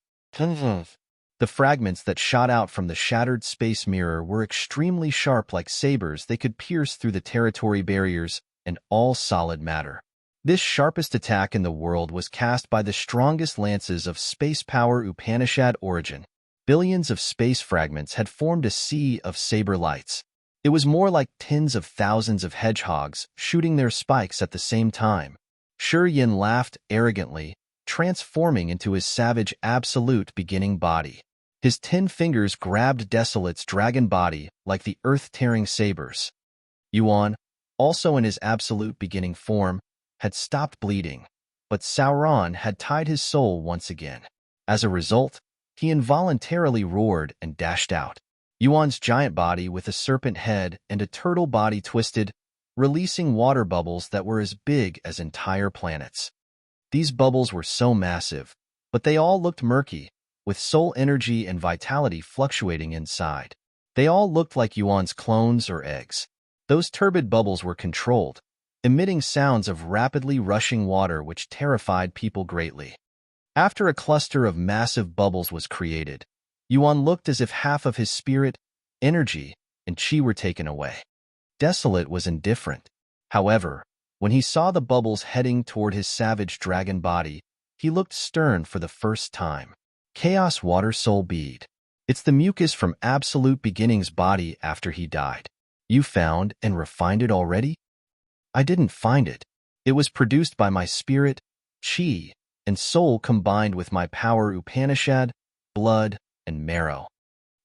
The fragments that shot out from the shattered space mirror were extremely sharp like sabers. They could pierce through the territory barriers and all solid matter. This sharpest attack in the world was cast by the strongest lances of space power Upanishad origin. Billions of space fragments had formed a sea of saber lights. It was more like tens of thousands of hedgehogs shooting their spikes at the same time. Shi Yan laughed arrogantly, transforming into his savage absolute beginning body. His 10 fingers grabbed Desolate's dragon body like the earth-tearing sabers. Yuan, also in his absolute beginning form, had stopped bleeding, but Sauron had tied his soul once again. As a result, he involuntarily roared and dashed out. Yuan's giant body with a serpent head and a turtle body twisted, releasing water bubbles that were as big as entire planets. These bubbles were so massive, but they all looked murky, with soul energy and vitality fluctuating inside. They all looked like Yuan's clones or eggs. Those turbid bubbles were controlled, emitting sounds of rapidly rushing water which terrified people greatly. After a cluster of massive bubbles was created, Yuan looked as if half of his spirit, energy, and chi were taken away. Desolate was indifferent. However, when he saw the bubbles heading toward his savage dragon body, he looked stern for the first time. Chaos Water Soul Bead. It's the mucus from Absolute Beginning's body after he died. You found and refined it already? I didn't find it. It was produced by my spirit, chi, and soul combined with my power Upanishad, blood, and marrow.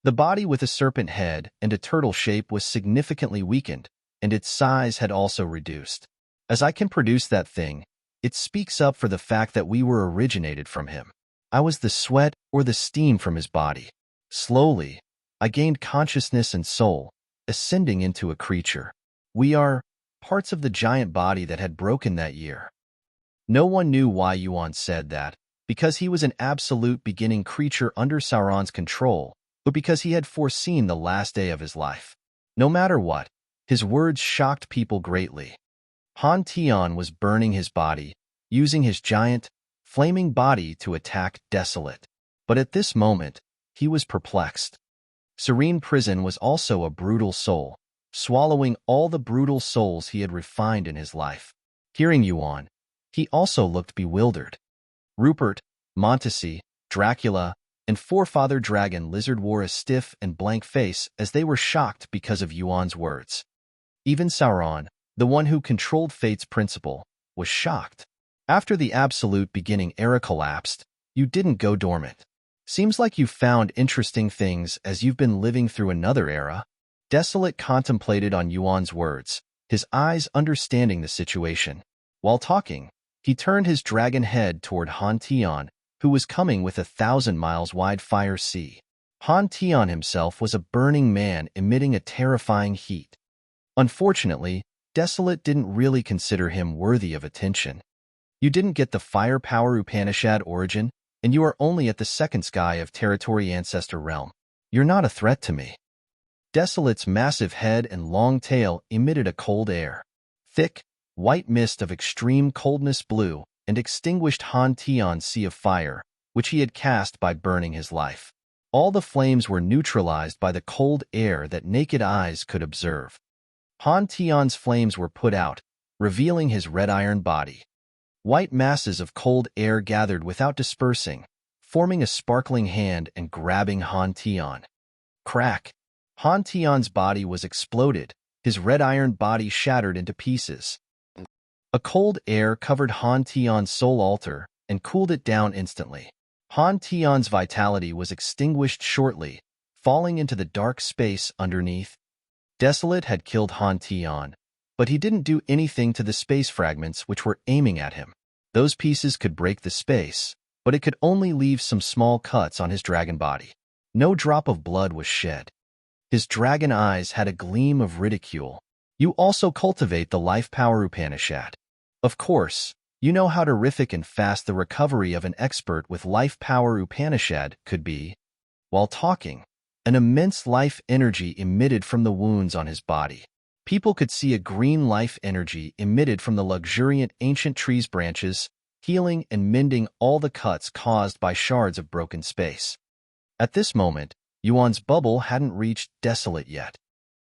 The body with a serpent head and a turtle shape was significantly weakened, and its size had also reduced. As I can produce that thing, it speaks up for the fact that we were originated from him. I was the sweat or the steam from his body. Slowly, I gained consciousness and soul, ascending into a creature. We are parts of the giant body that had broken that year. No one knew why Yuan said that, because he was an absolute beginning creature under Sauron's control, but because he had foreseen the last day of his life. No matter what, his words shocked people greatly. Han Tian was burning his body, using his giant, flaming body to attack Desolate. But at this moment, he was perplexed. Serene Prison was also a brutal soul, swallowing all the brutal souls he had refined in his life. Hearing Yuan, he also looked bewildered. Rupert, Montesi, Dracula, and Forefather Dragon Lizard wore a stiff and blank face as they were shocked because of Yuan's words. Even Sauron, the one who controlled fate's principle, was shocked. After the Absolute Beginning era collapsed, you didn't go dormant. Seems like you found interesting things as you've been living through another era. Desolate contemplated on Yuan's words, his eyes understanding the situation. While talking, he turned his dragon head toward Han Tian, who was coming with 1,000 miles wide fire sea. Han Tian himself was a burning man emitting a terrifying heat. Unfortunately, Desolate didn't really consider him worthy of attention. You didn't get the fire power Upanishad origin, and you are only at the second sky of Territory Ancestor Realm. You're not a threat to me. Desolate's massive head and long tail emitted a cold air. Thick, white mist of extreme coldness blew and extinguished Han Tian's sea of fire, which he had cast by burning his life. All the flames were neutralized by the cold air that naked eyes could observe. Han Tian's flames were put out, revealing his red iron body. White masses of cold air gathered without dispersing, forming a sparkling hand and grabbing Han Tian. Crack! Han Tian's body was exploded, his red iron body shattered into pieces. A cold air covered Han Tian's soul altar and cooled it down instantly. Han Tian's vitality was extinguished shortly, falling into the dark space underneath. Desolate had killed Han Tian, but he didn't do anything to the space fragments which were aiming at him. Those pieces could break the space, but it could only leave some small cuts on his dragon body. No drop of blood was shed. His dragon eyes had a gleam of ridicule. You also cultivate the life power Upanishad. Of course, you know how terrific and fast the recovery of an expert with life power Upanishad could be. While talking, an immense life energy emitted from the wounds on his body. People could see a green life energy emitted from the luxuriant ancient tree's branches, healing and mending all the cuts caused by shards of broken space. At this moment, Yuan's bubble hadn't reached Desolate yet.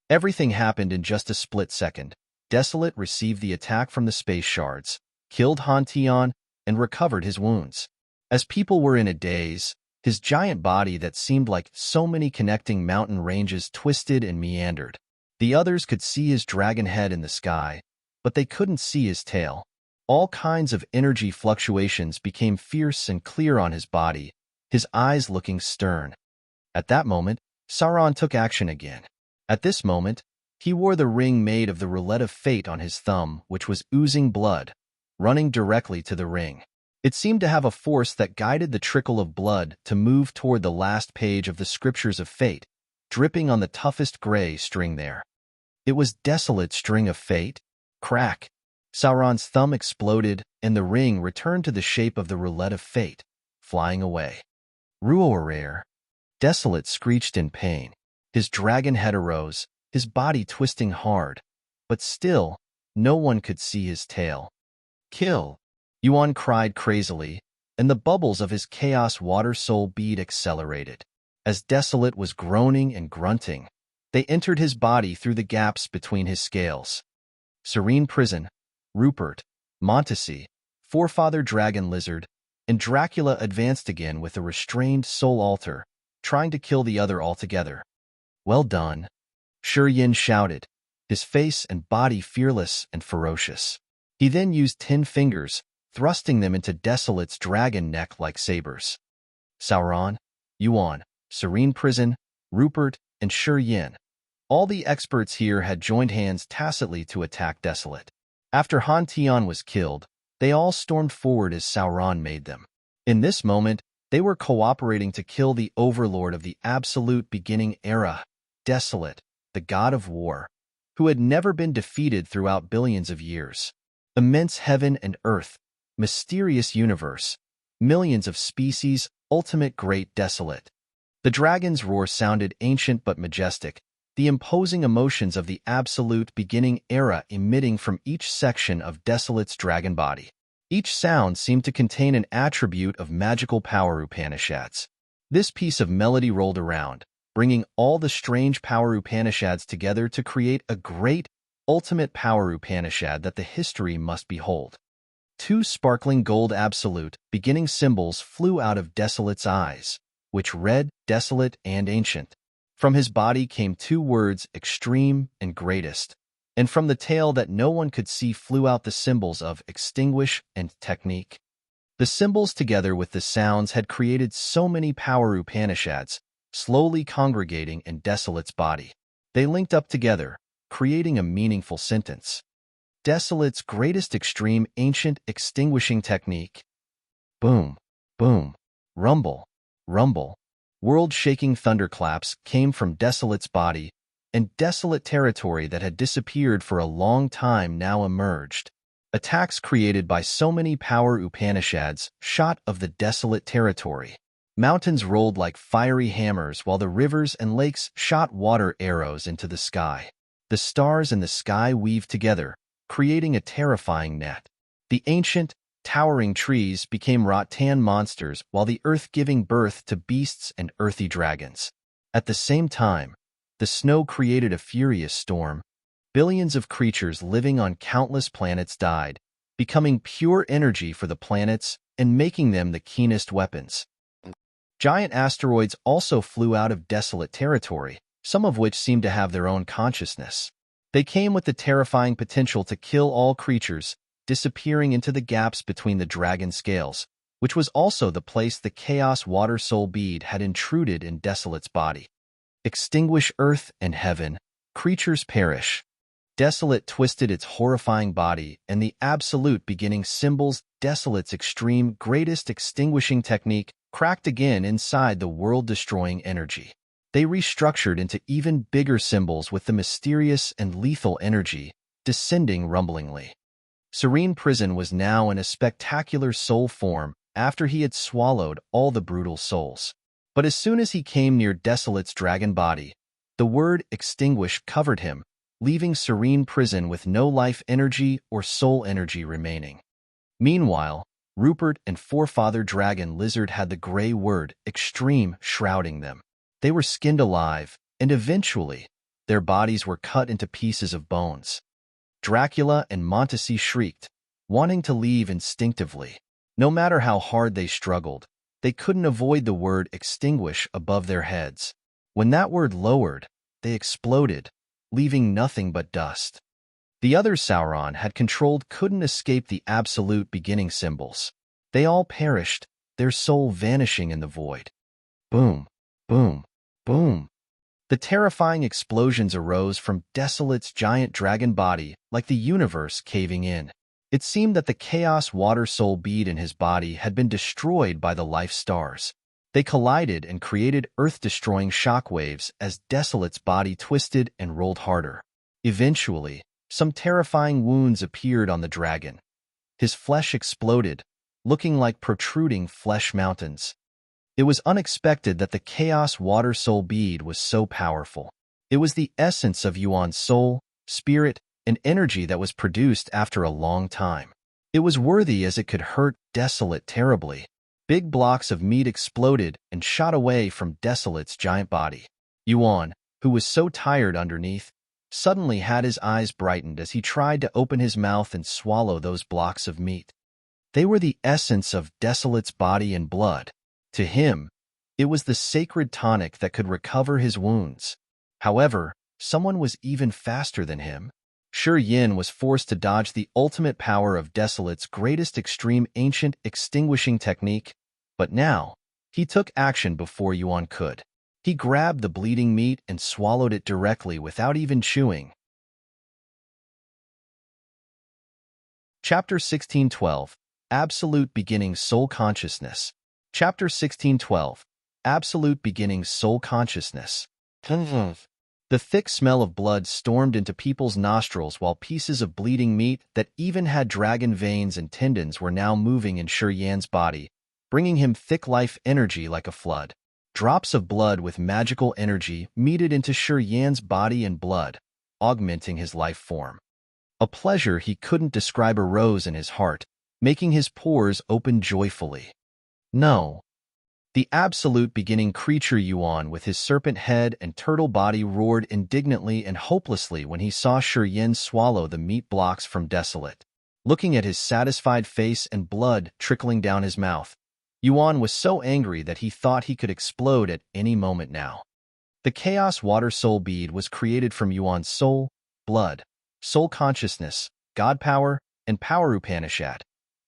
Everything happened in just a split second. Desolate received the attack from the space shards, killed Han Tian, and recovered his wounds. As people were in a daze, his giant body that seemed like so many connecting mountain ranges twisted and meandered. The others could see his dragon head in the sky, but they couldn't see his tail. All kinds of energy fluctuations became fierce and clear on his body, his eyes looking stern. At that moment, Sauron took action again. At this moment, he wore the ring made of the roulette of fate on his thumb, which was oozing blood, running directly to the ring. It seemed to have a force that guided the trickle of blood to move toward the last page of the scriptures of fate, dripping on the toughest gray string there. It was Desolate's string of fate. Crack! Sauron's thumb exploded, and the ring returned to the shape of the roulette of fate, flying away. Ruorer! Desolate screeched in pain. His dragon head arose, his body twisting hard, but still, no one could see his tail. Kill! Yuan cried crazily, and the bubbles of his chaos water soul bead accelerated. As Desolate was groaning and grunting, they entered his body through the gaps between his scales. Serene Prison, Rupert, Montesi, Forefather Dragon Lizard, and Dracula advanced again with a restrained soul altar, trying to kill the other altogether. Well done, Shi Yan shouted, his face and body fearless and ferocious. He then used 10 fingers, thrusting them into Desolate's dragon neck like sabers. Sauron, Yuan, Serene Prison, Rupert, and Shi Yan. All the experts here had joined hands tacitly to attack Desolate. After Han Tian was killed, they all stormed forward as Sauron made them. In this moment, they were cooperating to kill the overlord of the absolute beginning era, Desolate, the god of war, who had never been defeated throughout billions of years. Immense heaven and earth, mysterious universe, millions of species, ultimate great Desolate. The dragon's roar sounded ancient but majestic, the imposing emotions of the absolute beginning era emitting from each section of Desolate's dragon body. Each sound seemed to contain an attribute of magical power Upanishads. This piece of melody rolled around, bringing all the strange power Upanishads together to create a great, ultimate power Upanishad that the history must behold. 2 sparkling gold absolute, beginning symbols flew out of Desolate's eyes, which read Desolate and Ancient. From his body came 2 words, extreme and greatest, and from the tail that no one could see flew out the symbols of extinguish and technique. The symbols together with the sounds had created so many power Upanishads, slowly congregating in Desolate's body. They linked up together, creating a meaningful sentence. Desolate's greatest extreme ancient extinguishing technique. Boom, boom, rumble, rumble. World-shaking thunderclaps came from Desolate's body, and Desolate territory that had disappeared for a long time now emerged. Attacks created by so many power Upanishads shot of the Desolate territory. Mountains rolled like fiery hammers while the rivers and lakes shot water arrows into the sky. The stars in the sky weaved together, creating a terrifying net. The ancient, towering trees became rattan monsters while the earth giving birth to beasts and earthy dragons. At the same time, the snow created a furious storm. Billions of creatures living on countless planets died, becoming pure energy for the planets and making them the keenest weapons. Giant asteroids also flew out of Desolate territory, some of which seemed to have their own consciousness. They came with the terrifying potential to kill all creatures, disappearing into the gaps between the dragon scales, which was also the place the Chaos Water Soul Bead had intruded in Desolate's body. Extinguish earth and heaven, creatures perish. Desolate twisted its horrifying body, and the absolute beginning symbols, Desolate's extreme, greatest extinguishing technique, cracked again inside the world-destroying energy. They restructured into even bigger symbols with the mysterious and lethal energy, descending rumblingly. Serene Prison was now in a spectacular soul form after he had swallowed all the brutal souls. But as soon as he came near Desolate's dragon body, the word extinguish covered him, leaving Serene Prison with no life energy or soul energy remaining. Meanwhile, Rupert and Forefather Dragon Lizard had the gray word extreme shrouding them. They were skinned alive, and eventually, their bodies were cut into pieces of bones. Dracula and Montesi shrieked, wanting to leave instinctively. No matter how hard they struggled, they couldn't avoid the word extinguish above their heads. When that word lowered, they exploded, leaving nothing but dust. The others Sauron had controlled couldn't escape the absolute beginning symbols. They all perished, their soul vanishing in the void. Boom, boom, boom. The terrifying explosions arose from Desolate's giant dragon body like the universe caving in. It seemed that the Chaos Water Soul Bead in his body had been destroyed by the life stars. They collided and created earth-destroying shockwaves as Desolate's body twisted and rolled harder. Eventually, some terrifying wounds appeared on the dragon. His flesh exploded, looking like protruding flesh mountains. It was unexpected that the Chaos Water Soul Bead was so powerful. It was the essence of Yuan's soul, spirit, and energy that was produced after a long time. It was worthy as it could hurt Desolate terribly. Big blocks of meat exploded and shot away from Desolate's giant body. Yuan, who was so tired underneath, suddenly had his eyes brightened as he tried to open his mouth and swallow those blocks of meat. They were the essence of Desolate's body and blood. To him, it was the sacred tonic that could recover his wounds. However, someone was even faster than him. Shi Yan was forced to dodge the ultimate power of Desolate's greatest extreme ancient extinguishing technique, but now, he took action before Yuan could. He grabbed the bleeding meat and swallowed it directly without even chewing. Chapter 1612, Absolute Beginning Soul Consciousness. Chapter 1612, Absolute Beginning Soul Consciousness. The thick smell of blood stormed into people's nostrils while pieces of bleeding meat that even had dragon veins and tendons were now moving in Shi Yan's body, bringing him thick life energy like a flood. Drops of blood with magical energy meted into Shi Yan's body and blood, augmenting his life form. A pleasure he couldn't describe arose in his heart, making his pores open joyfully. No. The absolute beginning creature Yuan with his serpent head and turtle body roared indignantly and hopelessly when he saw Shi Yan swallow the meat blocks from Desolate. Looking at his satisfied face and blood trickling down his mouth, Yuan was so angry that he thought he could explode at any moment now. The Chaos Water Soul Bead was created from Yuan's soul, blood, soul consciousness, god power, and power Upanishad.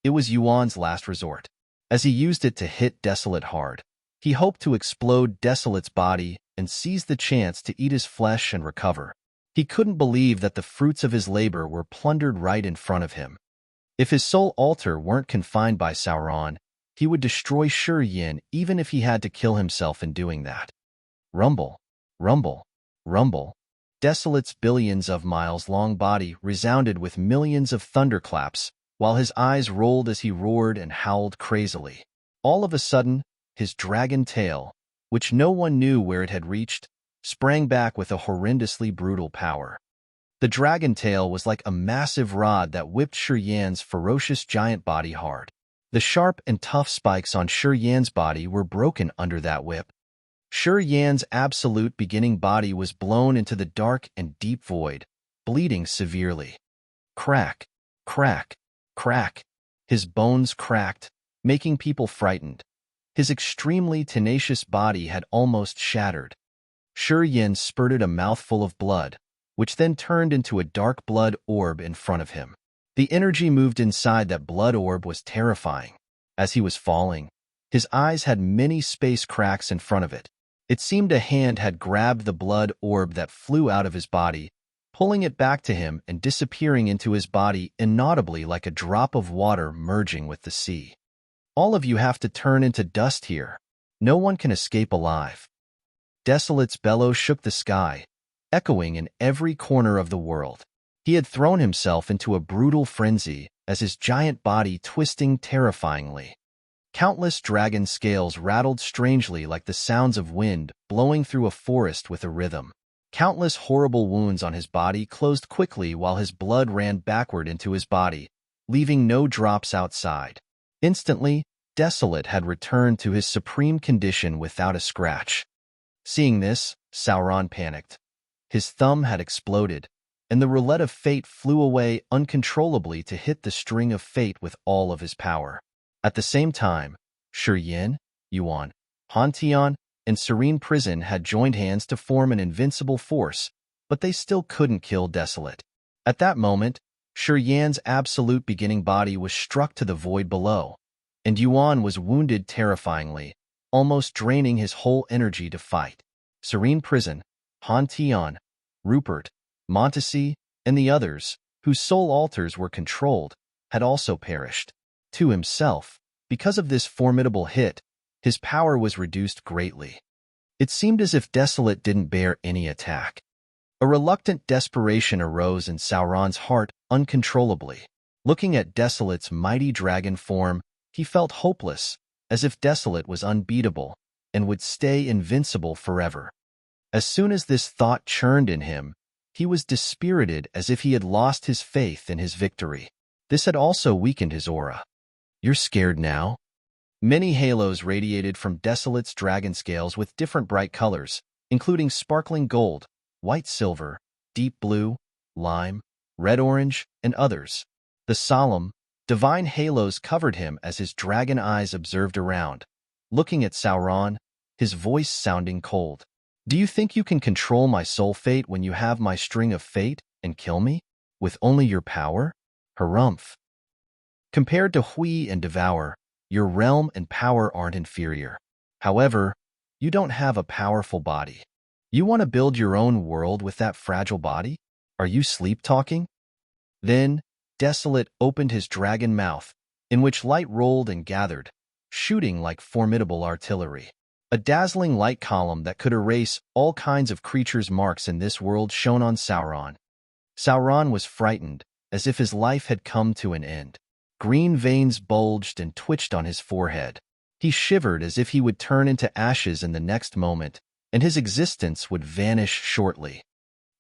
It was Yuan's last resort. As he used it to hit Desolate hard, he hoped to explode Desolate's body and seize the chance to eat his flesh and recover. He couldn't believe that the fruits of his labor were plundered right in front of him. If his soul altar weren't confined by Sauron, he would destroy Shi Yan even if he had to kill himself in doing that. Rumble, rumble, rumble. Desolate's billions of miles-long body resounded with millions of thunderclaps, while his eyes rolled as he roared and howled crazily. All of a sudden, his dragon tail, which no one knew where it had reached, sprang back with a horrendously brutal power. The dragon tail was like a massive rod that whipped Shi Yan's ferocious giant body hard. The sharp and tough spikes on Shi Yan's body were broken under that whip. Shi Yan's absolute beginning body was blown into the dark and deep void, bleeding severely. Crack, crack, crack. His bones cracked, making people frightened. His extremely tenacious body had almost shattered. Shi Yan spurted a mouthful of blood, which then turned into a dark blood orb in front of him. The energy moved inside that blood orb was terrifying. As he was falling, his eyes had many space cracks in front of it. It seemed a hand had grabbed the blood orb that flew out of his body, pulling it back to him and disappearing into his body inaudibly like a drop of water merging with the sea. All of you have to turn into dust here. No one can escape alive. Desolate's bellow shook the sky, echoing in every corner of the world. He had thrown himself into a brutal frenzy as his giant body twisting terrifyingly. Countless dragon scales rattled strangely like the sounds of wind blowing through a forest with a rhythm. Countless horrible wounds on his body closed quickly while his blood ran backward into his body, leaving no drops outside. Instantly, Desolate had returned to his supreme condition without a scratch. Seeing this, Sauron panicked. His thumb had exploded, and the roulette of fate flew away uncontrollably to hit the string of fate with all of his power. At the same time, Shi Yan, Yuan, Han Tian, and Serene Prison had joined hands to form an invincible force, but they still couldn't kill Desolate. At that moment, Shi Yan's absolute beginning body was struck to the void below, and Yuan was wounded terrifyingly, almost draining his whole energy to fight. Serene Prison, Han Tian, Rupert, Montesi, and the others, whose soul altars were controlled, had also perished. To himself, because of this formidable hit, his power was reduced greatly. It seemed as if Desolate didn't bear any attack. A reluctant desperation arose in Sauron's heart uncontrollably. Looking at Desolate's mighty dragon form, he felt hopeless, as if Desolate was unbeatable and would stay invincible forever. As soon as this thought churned in him, he was dispirited as if he had lost his faith in his victory. This had also weakened his aura. "You're scared now?" Many halos radiated from Desolate's dragon scales with different bright colors, including sparkling gold, white silver, deep blue, lime, red-orange, and others. The solemn, divine halos covered him as his dragon eyes observed around, looking at Sauron, his voice sounding cold. "Do you think you can control my soul fate when you have my string of fate and kill me? With only your power? Harumph. Compared to Hui and Devour, your realm and power aren't inferior. However, you don't have a powerful body. You want to build your own world with that fragile body? Are you sleep-talking?" Then, Desolate opened his dragon mouth, in which light rolled and gathered, shooting like formidable artillery. A dazzling light column that could erase all kinds of creatures' marks in this world shone on Sauron. Sauron was frightened, as if his life had come to an end. Green veins bulged and twitched on his forehead. He shivered as if he would turn into ashes in the next moment, and his existence would vanish shortly.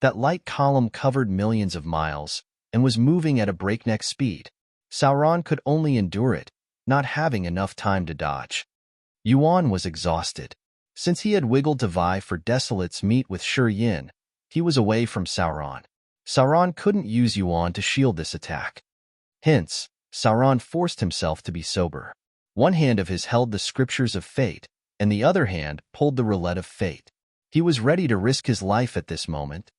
That light column covered millions of miles and was moving at a breakneck speed. Sauron could only endure it, not having enough time to dodge. Yuan was exhausted. Since he had wiggled to vie for Desolate's meet with Shi Yan, he was away from Sauron. Sauron couldn't use Yuan to shield this attack. Hence, Sauron forced himself to be sober. One hand of his held the scriptures of fate, and the other hand pulled the roulette of fate. He was ready to risk his life at this moment.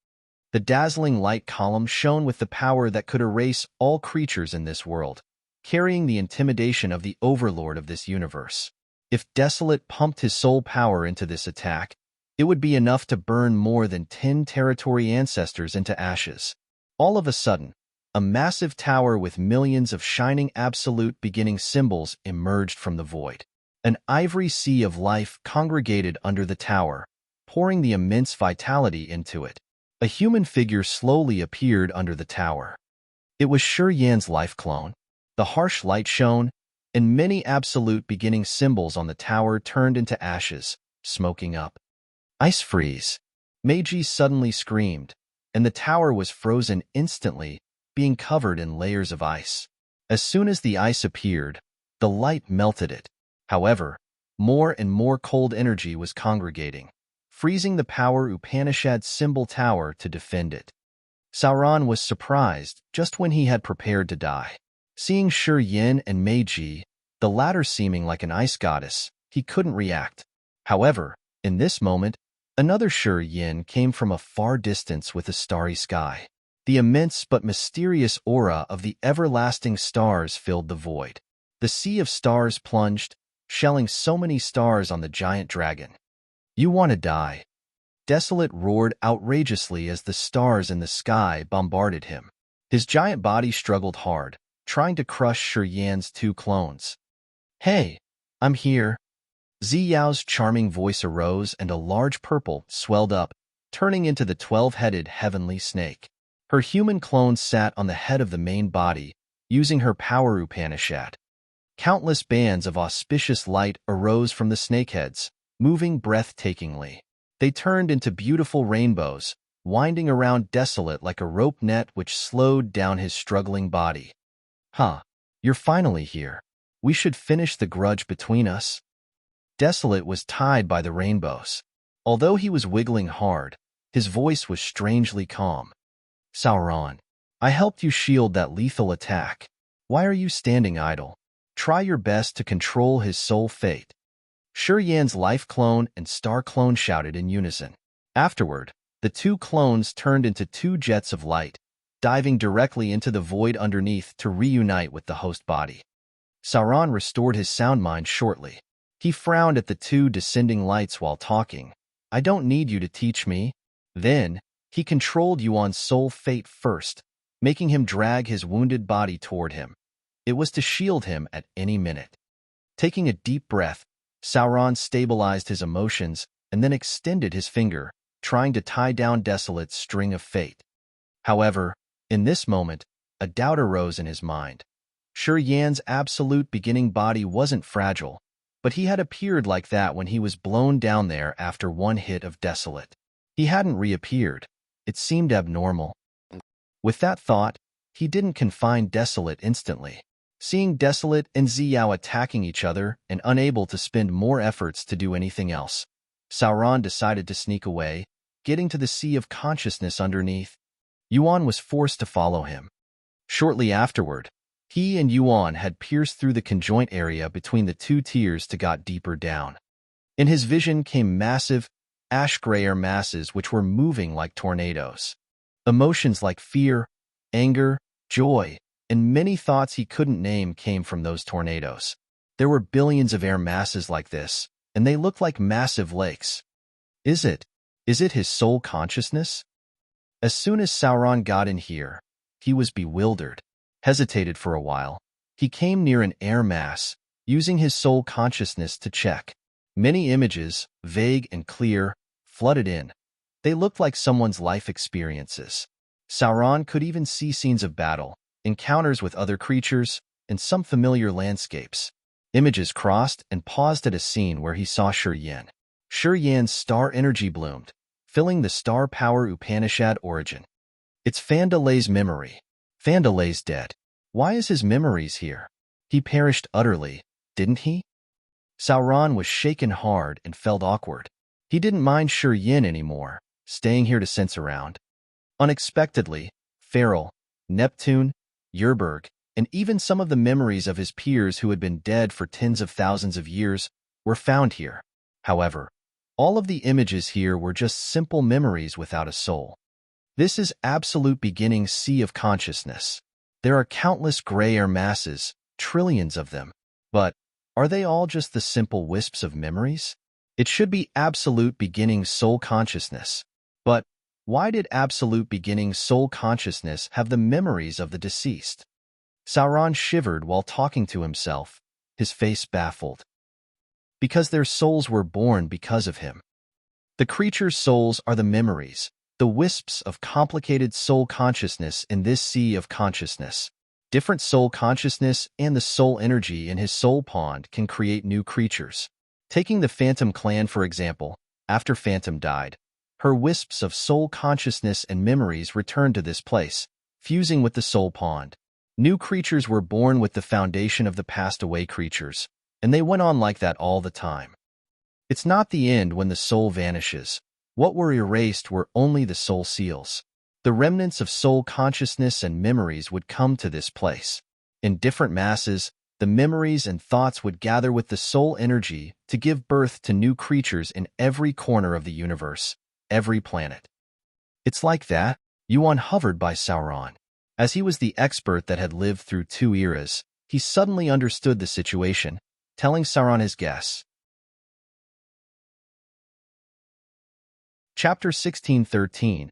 The dazzling light column shone with the power that could erase all creatures in this world, carrying the intimidation of the overlord of this universe. If Desolate pumped his soul power into this attack, it would be enough to burn more than 10 territory ancestors into ashes. All of a sudden, a massive tower with millions of shining absolute beginning symbols emerged from the void. An ivory sea of life congregated under the tower, pouring the immense vitality into it. A human figure slowly appeared under the tower. It was Shi Yan's life clone. The harsh light shone, and many absolute beginning symbols on the tower turned into ashes, smoking up. "Ice freeze!" Meiji suddenly screamed, and the tower was frozen instantly, being covered in layers of ice. As soon as the ice appeared, the light melted it. However, more and more cold energy was congregating, freezing the power Upanishad's symbol tower to defend it. Sauron was surprised just when he had prepared to die. Seeing Shi Yan and Meiji, the latter seeming like an ice goddess, he couldn't react. However, in this moment, Another Shi Yan came from a far distance with a starry sky. The immense but mysterious aura of the everlasting stars filled the void. The sea of stars plunged, shelling so many stars on the giant dragon. "You want to die?" Desolate roared outrageously as the stars in the sky bombarded him. His giant body struggled hard, trying to crush Shi Yan's two clones. "Hey, I'm here." Ziyao's charming voice arose and a large purple swelled up, turning into the 12-headed heavenly snake. Her human clone sat on the head of the main body, using her power Upanishad. Countless bands of auspicious light arose from the snakeheads, moving breathtakingly. They turned into beautiful rainbows, winding around Desolate like a rope net which slowed down his struggling body. "Huh, you're finally here. We should finish the grudge between us." Desolate was tied by the rainbows. Although he was wiggling hard, his voice was strangely calm. "Sauron, I helped you shield that lethal attack. Why are you standing idle? Try your best to control his soul fate." Shi Yan's life clone and star clone shouted in unison. Afterward, the two clones turned into two jets of light, diving directly into the void underneath to reunite with the host body. Sauron restored his sound mind shortly. He frowned at the two descending lights while talking. "I don't need you to teach me." Then, he controlled Yuan's soul fate first, making him drag his wounded body toward him. It was to shield him at any minute. Taking a deep breath, Sauron stabilized his emotions and then extended his finger, trying to tie down Desolate's string of fate. However, in this moment, a doubt arose in his mind. Shi Yan's absolute beginning body wasn't fragile, but he had appeared like that when he was blown down there after one hit of Desolate. He hadn't reappeared. It seemed abnormal. With that thought, he didn't confine Desolate instantly. Seeing Desolate and Ziyao attacking each other and unable to spend more efforts to do anything else, Sauron decided to sneak away, getting to the sea of consciousness underneath. Yuan was forced to follow him. Shortly afterward, he and Yuan had pierced through the conjoint area between the two tiers to get deeper down. In his vision came massive, ash-gray air masses which were moving like tornadoes. Emotions like fear, anger, joy, and many thoughts he couldn't name came from those tornadoes. There were billions of air masses like this, and they looked like massive lakes. Is it his soul consciousness? As soon as Sauron got in here, he was bewildered, hesitated for a while. He came near an air mass, using his soul consciousness to check. Many images, vague and clear, flooded in. They looked like someone's life experiences. Sauron could even see scenes of battle, encounters with other creatures, and some familiar landscapes. Images crossed and paused at a scene where he saw Shi Yan. Shi Yan's star energy bloomed, filling the star power Upanishad origin. It's Fandalay's memory. Fandalay's dead. Why is his memories here? He perished utterly, didn't he? Sauron was shaken hard and felt awkward. He didn't mind Shi Yan anymore, staying here to sense around. Unexpectedly, Ferrell, Neptune, Yerberg, and even some of the memories of his peers who had been dead for tens of thousands of years were found here. However, all of the images here were just simple memories without a soul. This is absolute beginning sea of consciousness. There are countless gray air masses, trillions of them. But are they all just the simple wisps of memories? It should be absolute beginning soul consciousness. But why did absolute beginning soul consciousness have the memories of the deceased? Sauron shivered while talking to himself, his face baffled. Because their souls were born because of him. The creature's souls are the memories, the wisps of complicated soul consciousness in this sea of consciousness. Different soul consciousness and the soul energy in his soul pond can create new creatures. Taking the Phantom clan for example, after Phantom died, her wisps of soul consciousness and memories returned to this place, fusing with the soul pond. New creatures were born with the foundation of the passed-away creatures, and they went on like that all the time. It's not the end when the soul vanishes. What were erased were only the soul seals. The remnants of soul consciousness and memories would come to this place. In different masses, the memories and thoughts would gather with the soul energy to give birth to new creatures in every corner of the universe, every planet. It's like that, Yuan hovered by Sauron. As he was the expert that had lived through 2 eras, he suddenly understood the situation, telling Sauron his guess. Chapter 1613,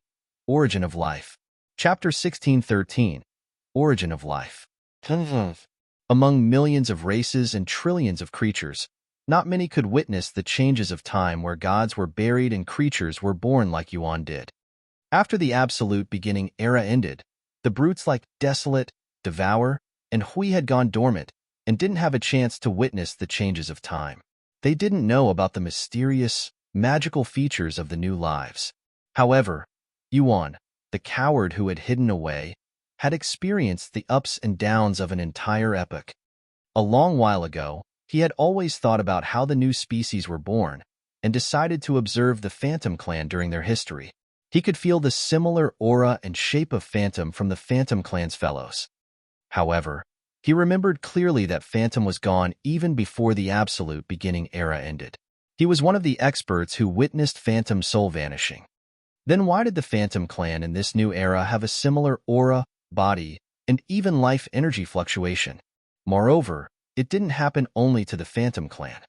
Origin of Life. Chapter 1613, Origin of Life. Among millions of races and trillions of creatures, not many could witness the changes of time where gods were buried and creatures were born like Yuan did. After the absolute beginning era ended, the brutes like Desolate, Devour, and Hui had gone dormant and didn't have a chance to witness the changes of time. They didn't know about the mysterious, magical features of the new lives. However, Yuan, the coward who had hidden away, had experienced the ups and downs of an entire epoch. A long while ago, he had always thought about how the new species were born and decided to observe the Phantom Clan during their history. He could feel the similar aura and shape of Phantom from the Phantom Clan's fellows. However, he remembered clearly that Phantom was gone even before the absolute beginning era ended. He was one of the experts who witnessed Phantom soul vanishing. Then why did the Phantom Clan in this new era have a similar aura, body, and even life energy fluctuation? Moreover, it didn't happen only to the Phantom Clan.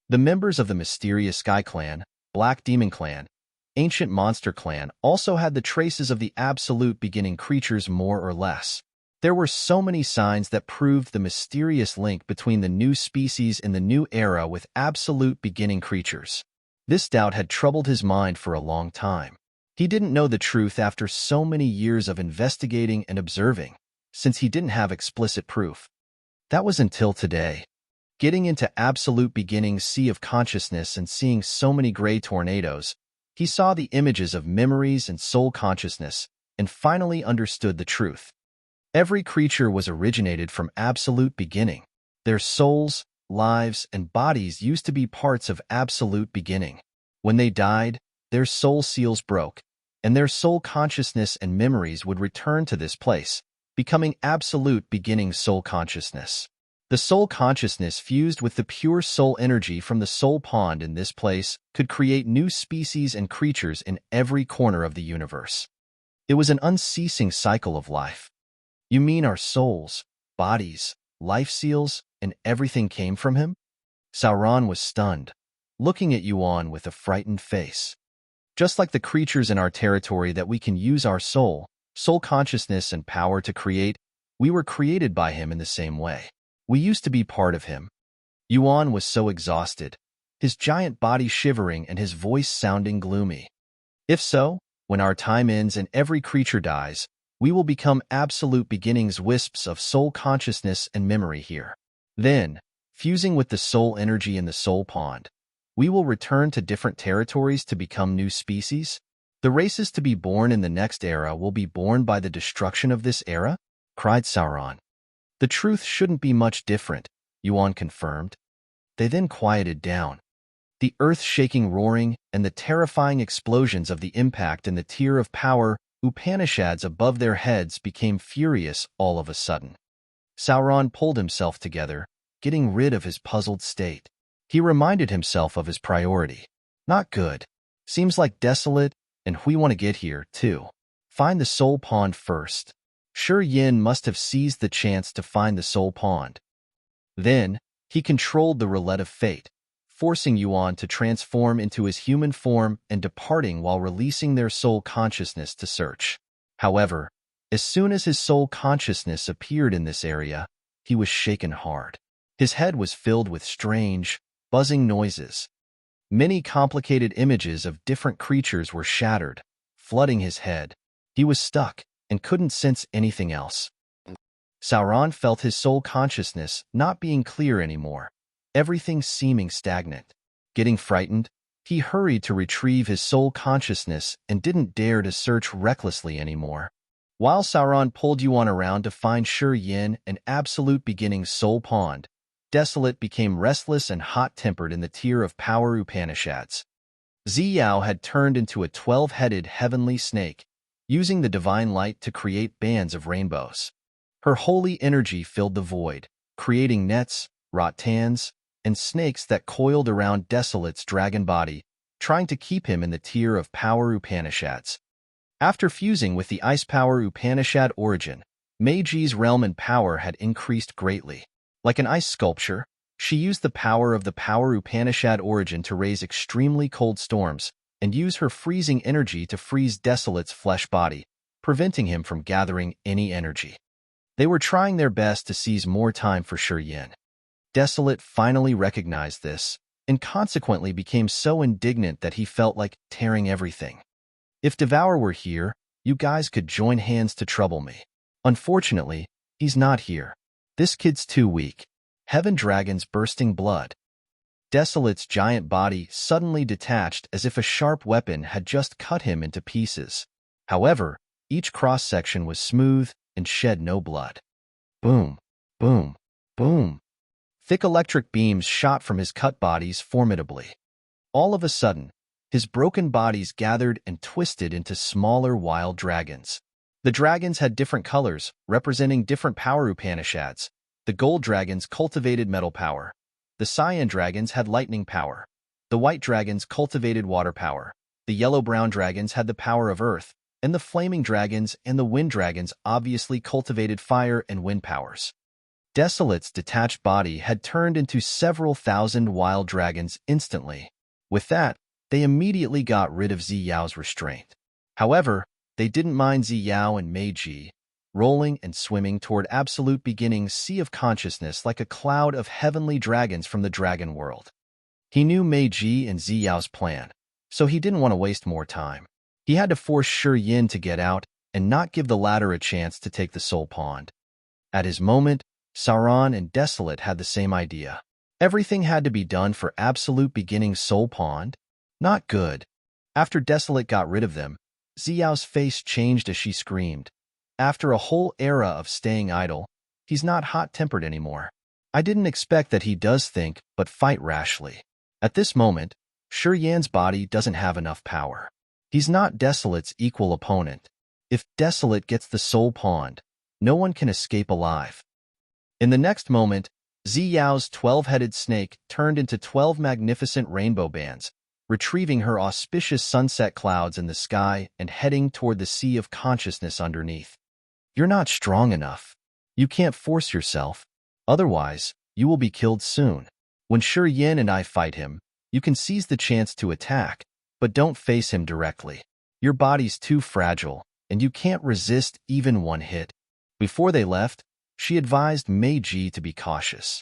The members of the mysterious Sky Clan, Black Demon Clan, Ancient Monster Clan also had the traces of the absolute beginning creatures more or less. There were so many signs that proved the mysterious link between the new species in the new era with absolute beginning creatures. This doubt had troubled his mind for a long time. He didn't know the truth after so many years of investigating and observing, since he didn't have explicit proof. That was until today. Getting into absolute beginning's sea of consciousness and seeing so many gray tornadoes, he saw the images of memories and soul consciousness and finally understood the truth. Every creature was originated from absolute beginning. Their souls, lives, and bodies used to be parts of absolute beginning. When they died, their soul seals broke, and their soul consciousness and memories would return to this place, becoming absolute beginning soul consciousness. The soul consciousness fused with the pure soul energy from the soul pond in this place could create new species and creatures in every corner of the universe. It was an unceasing cycle of life. You mean our souls, bodies, life seals, and everything came from him? Sauron was stunned, looking at Yuan with a frightened face. Just like the creatures in our territory that we can use our soul consciousness and power to create, we were created by him in the same way. We used to be part of him. Yuan was so exhausted, his giant body shivering and his voice sounding gloomy. If so, when our time ends and every creature dies, we will become absolute beginnings, wisps of soul consciousness and memory here. Then, fusing with the soul energy in the soul pond, we will return to different territories to become new species. The races to be born in the next era will be born by the destruction of this era, cried Sauron. The truth shouldn't be much different, Yuan confirmed. They then quieted down. The earth-shaking roaring and the terrifying explosions of the impact in the tier of power Upanishads above their heads became furious all of a sudden. Sauron pulled himself together, getting rid of his puzzled state. He reminded himself of his priority. Not good. Seems like Desolate and we want to get here, too. Find the soul pond first. Shi Yan must have seized the chance to find the soul pond. Then, he controlled the roulette of fate, forcing Yuan to transform into his human form and departing while releasing their soul consciousness to search. However, as soon as his soul consciousness appeared in this area, he was shaken hard. His head was filled with strange, buzzing noises. Many complicated images of different creatures were shattered, flooding his head. He was stuck and couldn't sense anything else. Sauron felt his soul consciousness not being clear anymore, everything seeming stagnant. Getting frightened, he hurried to retrieve his soul consciousness and didn't dare to search recklessly anymore. While Sauron pulled Yuan around to find Shi Yan and absolute beginning's soul pond, Desolate became restless and hot-tempered in the tier of power Upanishads. Ziyao had turned into a 12-headed heavenly snake, using the divine light to create bands of rainbows. Her holy energy filled the void, creating nets, rattans, and snakes that coiled around Desolate's dragon body, trying to keep him in the tier of power Upanishads. After fusing with the ice power Upanishad origin, Meiji's realm and power had increased greatly. Like an ice sculpture, she used the power of the power Upanishad origin to raise extremely cold storms and use her freezing energy to freeze Desolate's flesh body, preventing him from gathering any energy. They were trying their best to seize more time for Shi Yan. Desolate finally recognized this, and consequently became so indignant that he felt like tearing everything. If Devour were here, you guys could join hands to trouble me. Unfortunately, he's not here. This kid's too weak. Heaven dragons bursting blood. Desolate's giant body suddenly detached as if a sharp weapon had just cut him into pieces. However, each cross-section was smooth and shed no blood. Boom, boom, boom. Thick electric beams shot from his cut bodies formidably. All of a sudden, his broken bodies gathered and twisted into smaller wild dragons. The dragons had different colors, representing different power Upanishads. The gold dragons cultivated metal power. The cyan dragons had lightning power. The white dragons cultivated water power. The yellow-brown dragons had the power of earth, and the flaming dragons and the wind dragons obviously cultivated fire and wind powers. Desolate's detached body had turned into several thousand wild dragons instantly. With that, they immediately got rid of Ziyao's restraint. However, they didn't mind Ziyao and Meiji, rolling and swimming toward absolute beginning's sea of consciousness like a cloud of heavenly dragons from the dragon world. He knew Meiji and Ziyao's plan, so he didn't want to waste more time. He had to force Shi Yan to get out and not give the latter a chance to take the soul pond. At his moment, Serene and Desolate had the same idea. Everything had to be done for absolute beginning's soul pond? Not good. After Desolate got rid of them, Ziyao's face changed as she screamed. After a whole era of staying idle, he's not hot-tempered anymore. I didn't expect that he does think, but fight rashly. At this moment, Shi Yan's body doesn't have enough power. He's not Desolate's equal opponent. If Desolate gets the soul pond, no one can escape alive. In the next moment, Ziyao's 12-headed snake turned into 12 magnificent rainbow bands, retrieving her auspicious sunset clouds in the sky and heading toward the sea of consciousness underneath. You're not strong enough. You can't force yourself. Otherwise, you will be killed soon. When Shi Yan and I fight him, you can seize the chance to attack, but don't face him directly. Your body's too fragile, and you can't resist even one hit. Before they left, she advised Meiji to be cautious.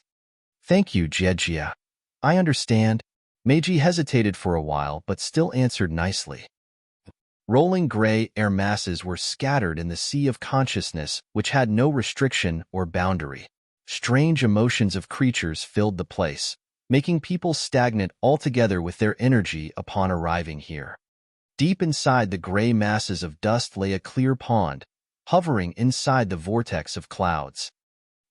Thank you, Jejia. I understand. Meiji hesitated for a while, but still answered nicely. Rolling gray air masses were scattered in the sea of consciousness, which had no restriction or boundary. Strange emotions of creatures filled the place, making people stagnant altogether with their energy upon arriving here. Deep inside the gray masses of dust lay a clear pond, hovering inside the vortex of clouds.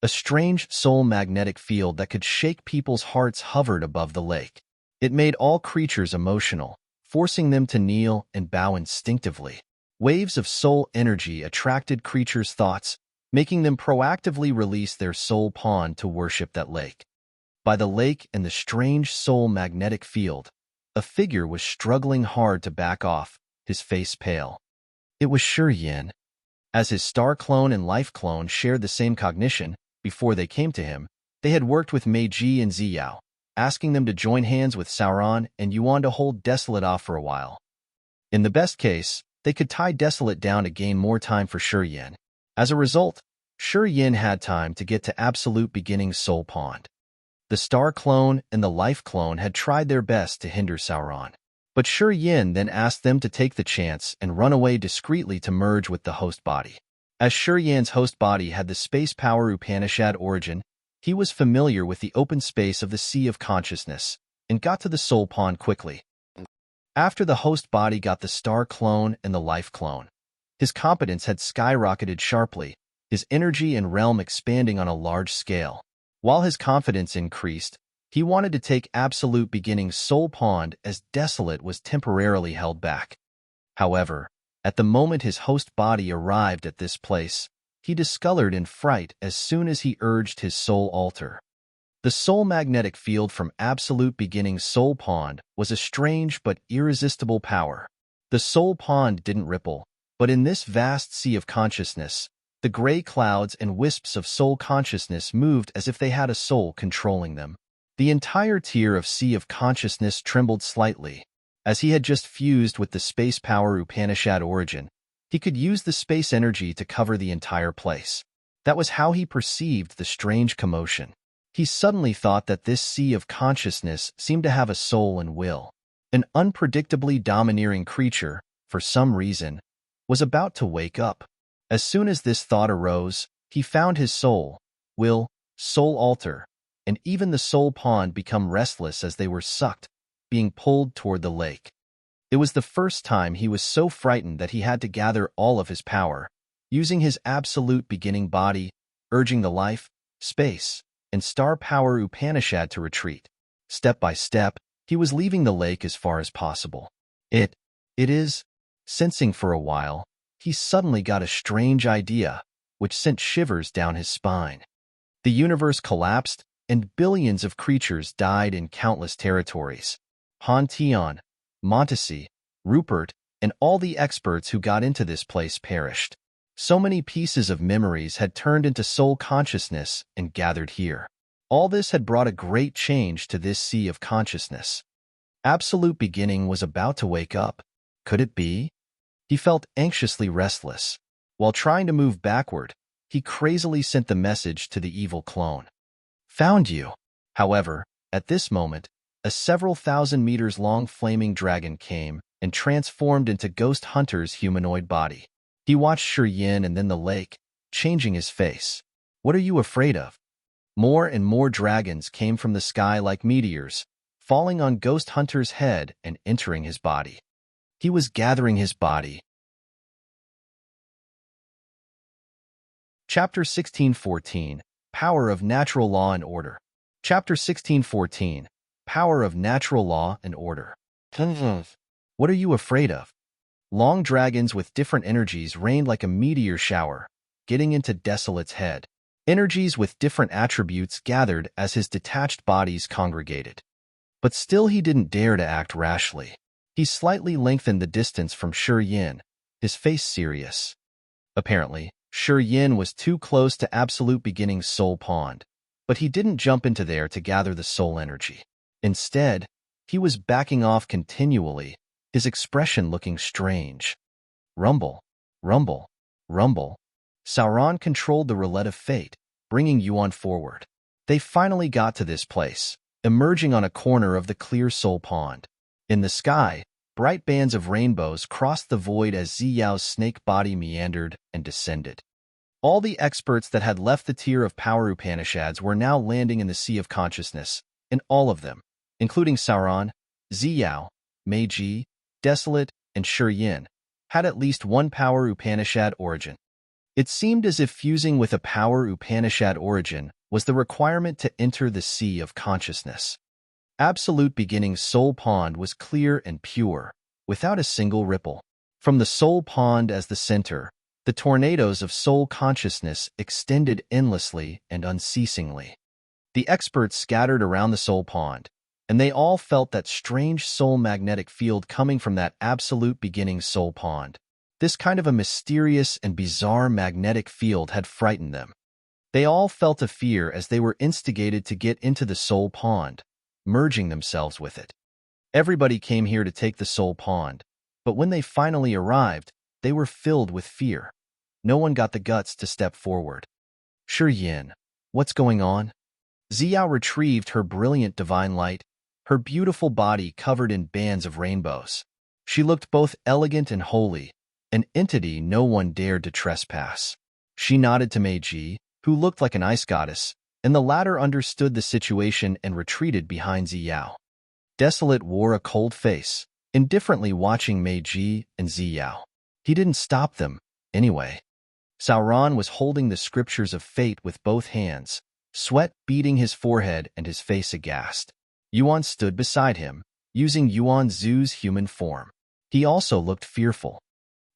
A strange soul magnetic field that could shake people's hearts hovered above the lake. It made all creatures emotional, forcing them to kneel and bow instinctively. Waves of soul energy attracted creatures' thoughts, making them proactively release their soul pond to worship that lake. By the lake and the strange soul magnetic field, a figure was struggling hard to back off, his face pale. It was Shi Yan. As his star clone and life clone shared the same cognition, before they came to him, they had worked with Meiji and Ziyao, asking them to join hands with Sauron and Yuan to hold Desolate off for a while. In the best case, they could tie Desolate down to gain more time for Shi Yan. As a result, Shi Yan had time to get to absolute beginning's soul pond. The star clone and the life clone had tried their best to hinder Sauron. But Shi Yan then asked them to take the chance and run away discreetly to merge with the host body. As Shi Yan's host body had the space power Upanishad origin, he was familiar with the open space of the Sea of Consciousness and got to the soul pond quickly. After the host body got the star clone and the life clone, his competence had skyrocketed sharply, his energy and realm expanding on a large scale. While his confidence increased, he wanted to take absolute beginning's soul pond as Desolate was temporarily held back. However, at the moment his host body arrived at this place, he discolored in fright as soon as he urged his soul altar. The soul magnetic field from Absolute Beginning's soul pond was a strange but irresistible power. The soul pond didn't ripple, but in this vast sea of consciousness, the gray clouds and wisps of soul consciousness moved as if they had a soul controlling them. The entire tier of sea of consciousness trembled slightly. As he had just fused with the space power Upanishad origin, he could use the space energy to cover the entire place. That was how he perceived the strange commotion. He suddenly thought that this sea of consciousness seemed to have a soul and will. An unpredictably domineering creature, for some reason, was about to wake up. As soon as this thought arose, he found his soul, will, soul altar, and even the soul pond become restless as they were sucked, being pulled toward the lake. It was the first time he was so frightened that he had to gather all of his power, using his absolute beginning body, urging the life, space, and star power Upanishad to retreat. Step by step, he was leaving the lake as far as possible. It is, sensing for a while, he suddenly got a strange idea, which sent shivers down his spine. The universe collapsed, and billions of creatures died in countless territories. Han Tian, Montesi, Rupert, and all the experts who got into this place perished. So many pieces of memories had turned into soul consciousness and gathered here. All this had brought a great change to this sea of consciousness. Absolute Beginning was about to wake up. Could it be? He felt anxiously restless. While trying to move backward, he crazily sent the message to the evil clone. Found you. However, at this moment, a several thousand meters long flaming dragon came and transformed into Ghost Hunter's humanoid body. He watched Shi Yan and then the lake, changing his face. What are you afraid of? More and more dragons came from the sky like meteors, falling on Ghost Hunter's head and entering his body. He was gathering his body. Chapter 1614, Power of Natural Law and Order. Chapter 1614, Power of Natural Law and Order. What are you afraid of? Long dragons with different energies rained like a meteor shower, getting into Desolate's head. Energies with different attributes gathered as his detached bodies congregated. But still he didn't dare to act rashly. He slightly lengthened the distance from Shi Yan, his face serious. Apparently, Shi Yan was too close to Absolute Beginning's soul pond, but he didn't jump into there to gather the soul energy. Instead, he was backing off continually, his expression looking strange. Rumble, rumble, rumble. Sauron controlled the roulette of fate, bringing Yuan forward. They finally got to this place, emerging on a corner of the clear soul pond. In the sky, bright bands of rainbows crossed the void as Ziyao's snake body meandered and descended. All the experts that had left the tier of power Upanishads were now landing in the sea of consciousness, and all of them, including Sauron, Ziyao, Meiji, Desolate, and Shi Yan, had at least one power Upanishad origin. It seemed as if fusing with a power Upanishad origin was the requirement to enter the sea of consciousness. Absolute Beginning's soul pond was clear and pure, without a single ripple. From the soul pond as the center, the tornadoes of soul consciousness extended endlessly and unceasingly. The experts scattered around the soul pond, and they all felt that strange soul magnetic field coming from that Absolute Beginning soul pond. This kind of a mysterious and bizarre magnetic field had frightened them. They all felt a fear as they were instigated to get into the soul pond, merging themselves with it. Everybody came here to take the soul pond, but when they finally arrived, they were filled with fear. No one got the guts to step forward. Shi Yan, what's going on? Ziyao retrieved her brilliant divine light, her beautiful body covered in bands of rainbows. She looked both elegant and holy, an entity no one dared to trespass. She nodded to Meiji, who looked like an ice goddess, and the latter understood the situation and retreated behind Ziyao. Desolate wore a cold face, indifferently watching Meiji and Ziyao. He didn't stop them, anyway. Sauron was holding the scriptures of fate with both hands, sweat beading his forehead and his face aghast. Yuan stood beside him, using Yuan Zu's human form. He also looked fearful.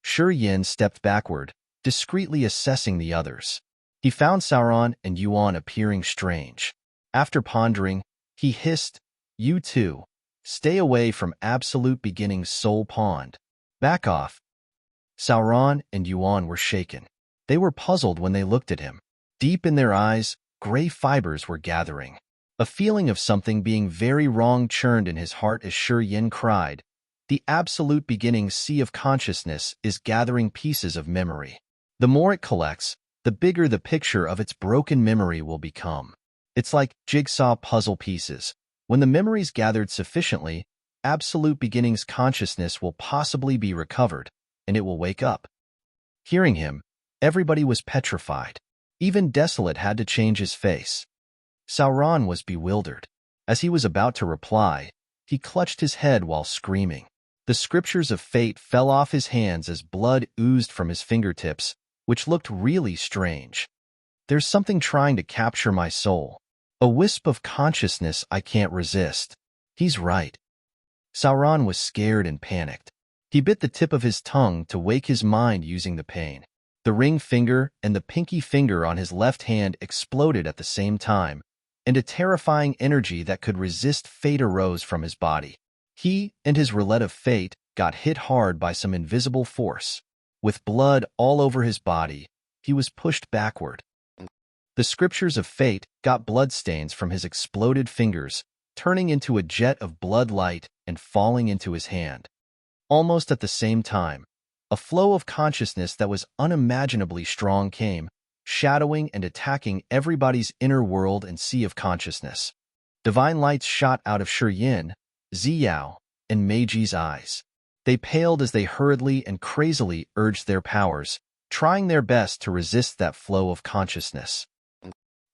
Shi Yan stepped backward, discreetly assessing the others. He found Sauron and Yuan appearing strange. After pondering, he hissed, "You two, stay away from Absolute Beginning's soul pond. Back off." Sauron and Yuan were shaken. They were puzzled when they looked at him. Deep in their eyes, gray fibers were gathering. A feeling of something being very wrong churned in his heart as Shi Yan cried, "The Absolute Beginning's sea of consciousness is gathering pieces of memory. The more it collects, the bigger the picture of its broken memory will become. It's like jigsaw puzzle pieces. When the memories gathered sufficiently, Absolute Beginning's consciousness will possibly be recovered, and it will wake up." Hearing him, everybody was petrified. Even Desolate had to change his face. Sauron was bewildered. As he was about to reply, he clutched his head while screaming. The scriptures of fate fell off his hands as blood oozed from his fingertips, which looked really strange. "There's something trying to capture my soul. A wisp of consciousness I can't resist." He's right. Sauron was scared and panicked. He bit the tip of his tongue to wake his mind using the pain. The ring finger and the pinky finger on his left hand exploded at the same time, and a terrifying energy that could resist fate arose from his body. He and his roulette of fate got hit hard by some invisible force. With blood all over his body, he was pushed backward. The scriptures of fate got bloodstains from his exploded fingers, turning into a jet of blood light and falling into his hand. Almost at the same time, a flow of consciousness that was unimaginably strong came, shadowing and attacking everybody's inner world and sea of consciousness. Divine lights shot out of Shi Yan, Ziyao, and Meiji's eyes. They paled as they hurriedly and crazily urged their powers, trying their best to resist that flow of consciousness.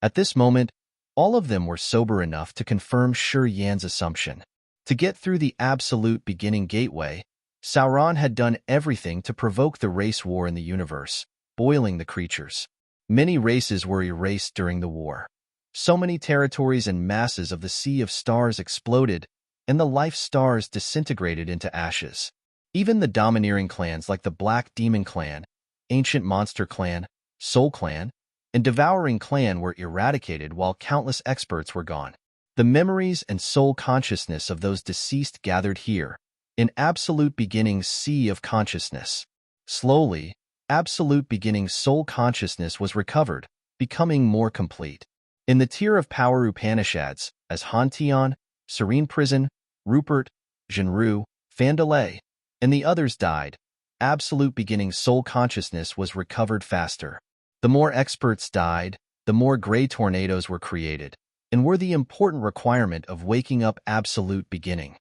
At this moment, all of them were sober enough to confirm Shi Yan's assumption. To get through the Absolute Beginning gateway, Sauron had done everything to provoke the race war in the universe, boiling the creatures. Many races were erased during the war. So many territories and masses of the Sea of Stars exploded, and the life stars disintegrated into ashes. Even the domineering clans like the Black Demon Clan, Ancient Monster Clan, Soul Clan, and Devouring Clan were eradicated while countless experts were gone. The memories and soul consciousness of those deceased gathered here, in Absolute Beginning's sea of consciousness. Slowly, Absolute Beginning's soul consciousness was recovered, becoming more complete. In the tier of power Upanishads, as Hantion, Serene Prison, Rupert, Jinru, Fandalay, and the others died, Absolute Beginning's soul consciousness was recovered faster. The more experts died, the more gray tornadoes were created, and were the important requirement of waking up Absolute Beginning.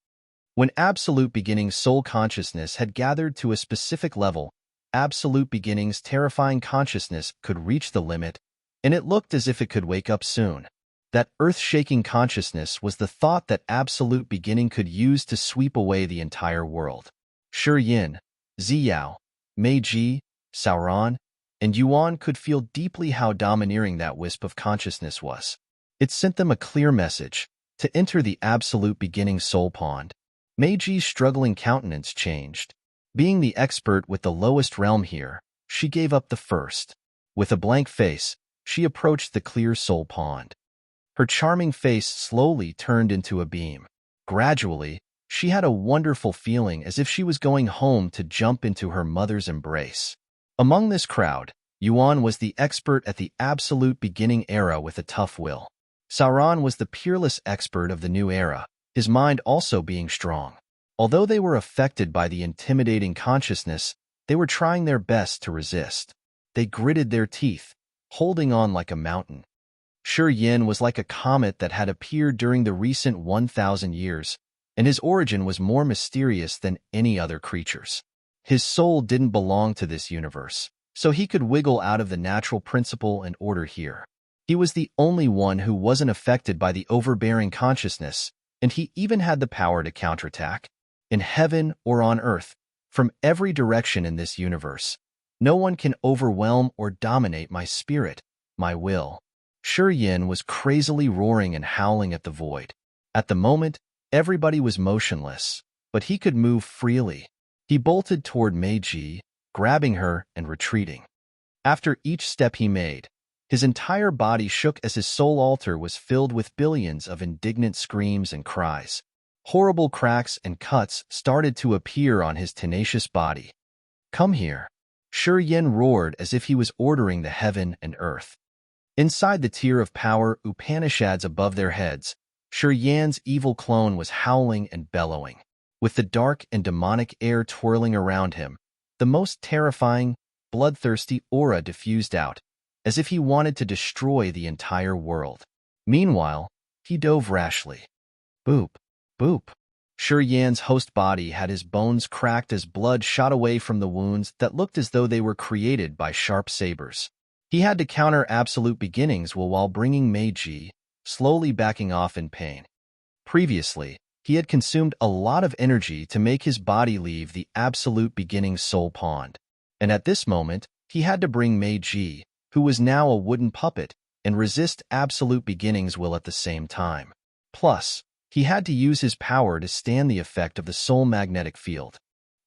When Absolute Beginning's soul consciousness had gathered to a specific level, Absolute Beginning's terrifying consciousness could reach the limit, and it looked as if it could wake up soon. That earth-shaking consciousness was the thought that Absolute Beginning could use to sweep away the entire world. Shi Yan, Ziyao, Meiji, Sauron, and Yuan could feel deeply how domineering that wisp of consciousness was. It sent them a clear message, to enter the Absolute Beginning soul pond. Meiji's struggling countenance changed. Being the expert with the lowest realm here, she gave up the first. With a blank face, she approached the clear soul pond. Her charming face slowly turned into a beam. Gradually, she had a wonderful feeling as if she was going home to jump into her mother's embrace. Among this crowd, Yuan was the expert at the Absolute Beginning era with a tough will. Sauron was the peerless expert of the new era, his mind also being strong. Although they were affected by the intimidating consciousness, they were trying their best to resist. They gritted their teeth, holding on like a mountain. Shi Yan was like a comet that had appeared during the recent 1,000 years, and his origin was more mysterious than any other creature's. His soul didn't belong to this universe, so he could wiggle out of the natural principle and order here. He was the only one who wasn't affected by the overbearing consciousness, and he even had the power to counterattack. In heaven or on earth, from every direction in this universe, no one can overwhelm or dominate my spirit, my will. Shi Yan was crazily roaring and howling at the void. At the moment, everybody was motionless, but he could move freely. He bolted toward Meiji, grabbing her and retreating. After each step he made, his entire body shook as his soul altar was filled with billions of indignant screams and cries. Horrible cracks and cuts started to appear on his tenacious body. "Come here," Shi Yan roared as if he was ordering the heaven and earth. Inside the tier of power Upanishads above their heads, Shi Yan's evil clone was howling and bellowing. With the dark and demonic air twirling around him, the most terrifying, bloodthirsty aura diffused out, as if he wanted to destroy the entire world. Meanwhile, he dove rashly. Boop, boop. Shi Yan's host body had his bones cracked as blood shot away from the wounds that looked as though they were created by sharp sabers. He had to counter absolute beginnings while bringing Meiji, slowly backing off in pain. Previously, he had consumed a lot of energy to make his body leave the absolute beginnings soul pond. And at this moment, he had to bring Meiji, who was now a wooden puppet, and resist absolute beginnings will at the same time. Plus, he had to use his power to stand the effect of the soul magnetic field.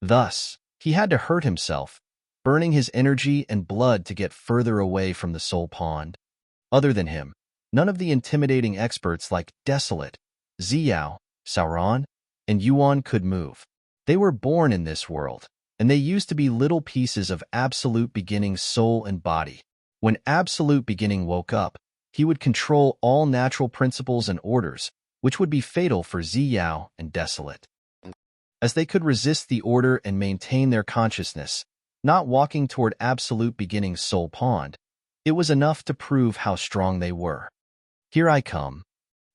Thus, he had to hurt himself, burning his energy and blood to get further away from the soul pond. Other than him, none of the intimidating experts like Desolate, Xiao, Sauron, and Yuan could move. They were born in this world, and they used to be little pieces of absolute beginning's soul and body. When absolute beginning woke up, he would control all natural principles and orders, which would be fatal for Xiao and Desolate. As they could resist the order and maintain their consciousness, not walking toward absolute beginning's soul pond, it was enough to prove how strong they were. "Here I come."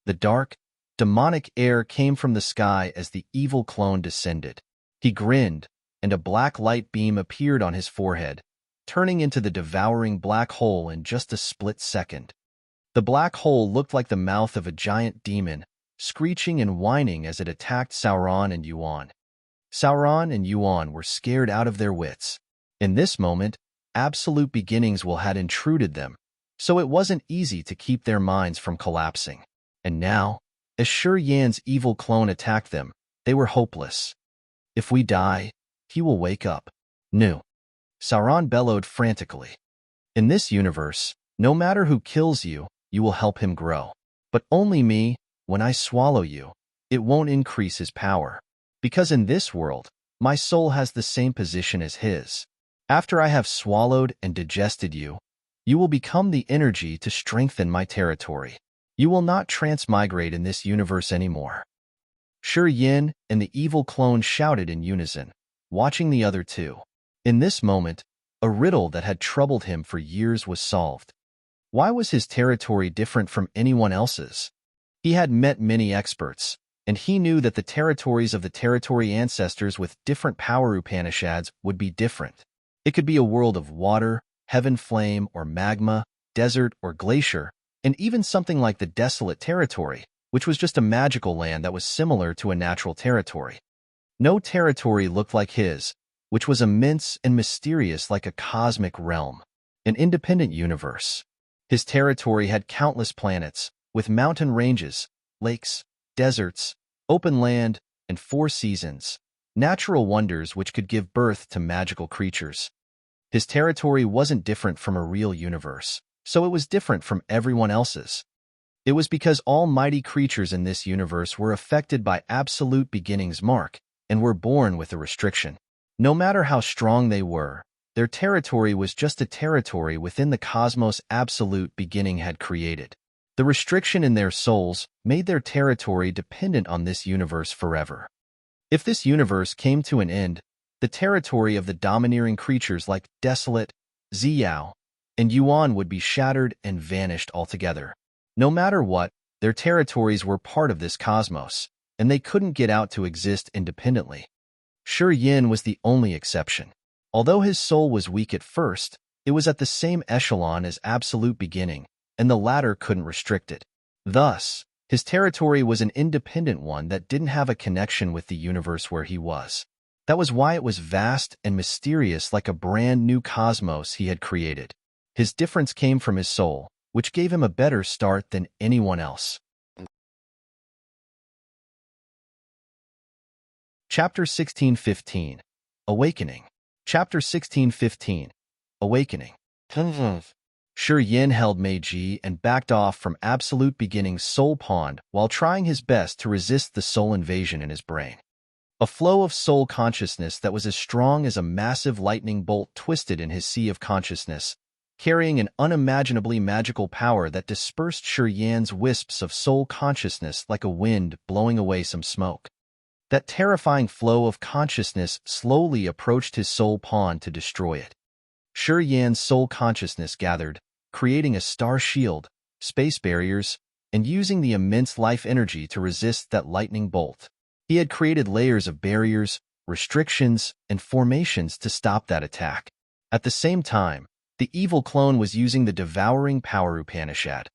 The dark, demonic air came from the sky as the evil clone descended. He grinned, and a black light beam appeared on his forehead, turning into the devouring black hole in just a split second. The black hole looked like the mouth of a giant demon, screeching and whining as it attacked Sauron and Yuan. Sauron and Yuan were scared out of their wits. In this moment, absolute beginnings will had intruded them, so it wasn't easy to keep their minds from collapsing. And now, as Shi Yan's evil clone attacked them, they were hopeless. "If we die, he will wake up." "No," Sauron bellowed frantically. "In this universe, no matter who kills you, you will help him grow. But only me, when I swallow you, it won't increase his power. Because in this world, my soul has the same position as his. After I have swallowed and digested you, you will become the energy to strengthen my territory. You will not transmigrate in this universe anymore." Shi Yan and the evil clone shouted in unison, watching the other two. In this moment, a riddle that had troubled him for years was solved. Why was his territory different from anyone else's? He had met many experts, and he knew that the territories of the territory ancestors with different power Upanishads would be different. It could be a world of water, heaven flame or magma, desert or glacier, and even something like the Desolate territory, which was just a magical land that was similar to a natural territory. No territory looked like his, which was immense and mysterious like a cosmic realm, an independent universe. His territory had countless planets, with mountain ranges, lakes, deserts, open land, and 4 seasons, natural wonders which could give birth to magical creatures. His territory wasn't different from a real universe, so it was different from everyone else's. It was because all mighty creatures in this universe were affected by absolute beginning's mark and were born with a restriction. No matter how strong they were, their territory was just a territory within the cosmos absolute beginning had created. The restriction in their souls made their territory dependent on this universe forever. If this universe came to an end, the territory of the domineering creatures like Desolate, Xiao, and Yuan would be shattered and vanished altogether. No matter what, their territories were part of this cosmos, and they couldn't get out to exist independently. Shi Yan was the only exception. Although his soul was weak at first, it was at the same echelon as absolute beginning, and the latter couldn't restrict it. Thus, his territory was an independent one that didn't have a connection with the universe where he was. That was why it was vast and mysterious like a brand new cosmos he had created. His difference came from his soul, which gave him a better start than anyone else. Chapter 16:15 Awakening. Chapter 16:15 Awakening. Shi Yan held Meiji and backed off from Absolute Beginning's soul pond while trying his best to resist the soul invasion in his brain. A flow of soul consciousness that was as strong as a massive lightning bolt twisted in his sea of consciousness, carrying an unimaginably magical power that dispersed Shi Yan's wisps of soul consciousness like a wind blowing away some smoke. That terrifying flow of consciousness slowly approached his soul pond to destroy it. Shi Yan's soul consciousness gathered, creating a star shield, space barriers, and using the immense life energy to resist that lightning bolt. He had created layers of barriers, restrictions, and formations to stop that attack. At the same time, the evil clone was using the devouring power Upanishad,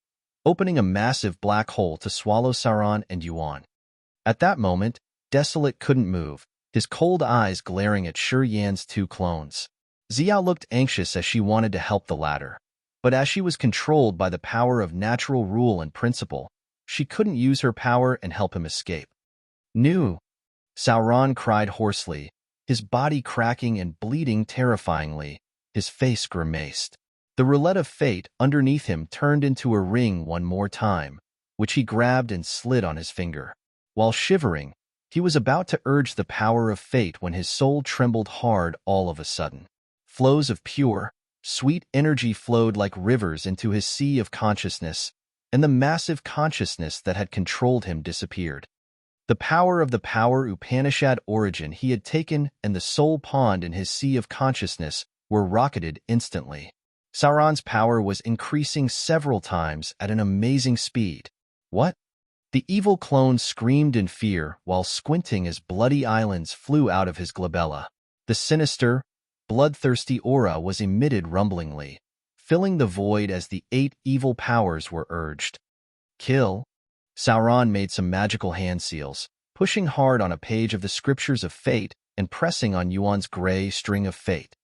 opening a massive black hole to swallow Sauron and Yuan. At that moment, Desolate couldn't move, his cold eyes glaring at Shi Yan's two clones. Xiao looked anxious as she wanted to help the latter, but as she was controlled by the power of natural rule and principle, she couldn't use her power and help him escape. "No!" Sauron cried hoarsely, his body cracking and bleeding terrifyingly, his face grimaced. The roulette of fate underneath him turned into a ring one more time, which he grabbed and slid on his finger. While shivering, he was about to urge the power of fate when his soul trembled hard all of a sudden. Flows of pure, sweet energy flowed like rivers into his sea of consciousness, and the massive consciousness that had controlled him disappeared. The power of the power Upanishad origin he had taken and the soul pond in his sea of consciousness were rocketed instantly. Sauron's power was increasing several times at an amazing speed. "What?" The evil clone screamed in fear while squinting as bloody islands flew out of his glabella. The sinister, bloodthirsty aura was emitted rumblingly, filling the void as the 8 evil powers were urged. "Kill." Sauron made some magical hand seals, pushing hard on a page of the scriptures of fate and pressing on Yuan's gray string of fate.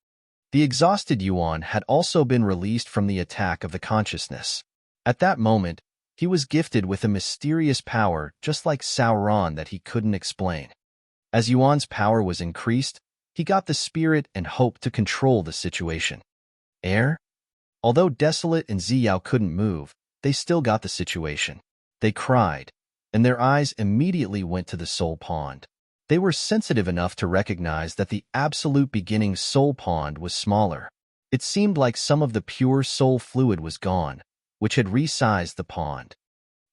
The exhausted Yuan had also been released from the attack of the consciousness. At that moment, he was gifted with a mysterious power just like Sauron that he couldn't explain. As Yuan's power was increased, he got the spirit and hope to control the situation. Air? Although Desolate and Xiao couldn't move, they still got the situation. They cried, and their eyes immediately went to the soul pond. They were sensitive enough to recognize that the Absolute Beginning soul pond was smaller. It seemed like some of the pure soul fluid was gone, which had resized the pond.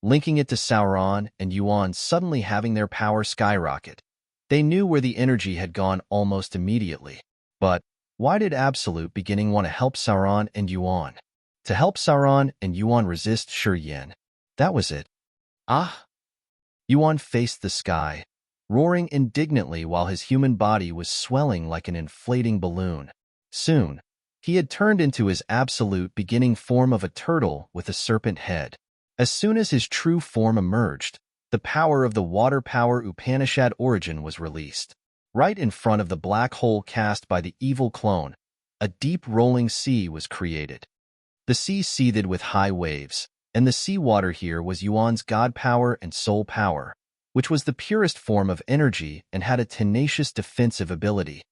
Linking it to Sauron and Yuan suddenly having their power skyrocket, they knew where the energy had gone almost immediately. But why did Absolute Beginning want to help Sauron and Yuan? To help Sauron and Yuan resist Shi Yan. That was it. Ah! Yuan faced the sky, roaring indignantly while his human body was swelling like an inflating balloon. Soon, he had turned into his Absolute Beginning form of a turtle with a serpent head. As soon as his true form emerged, the power of the water power Upanishad origin was released. Right in front of the black hole cast by the evil clone, a deep rolling sea was created. The sea seethed with high waves, and the seawater here was Yuan's god power and soul power, which was the purest form of energy and had a tenacious defensive ability.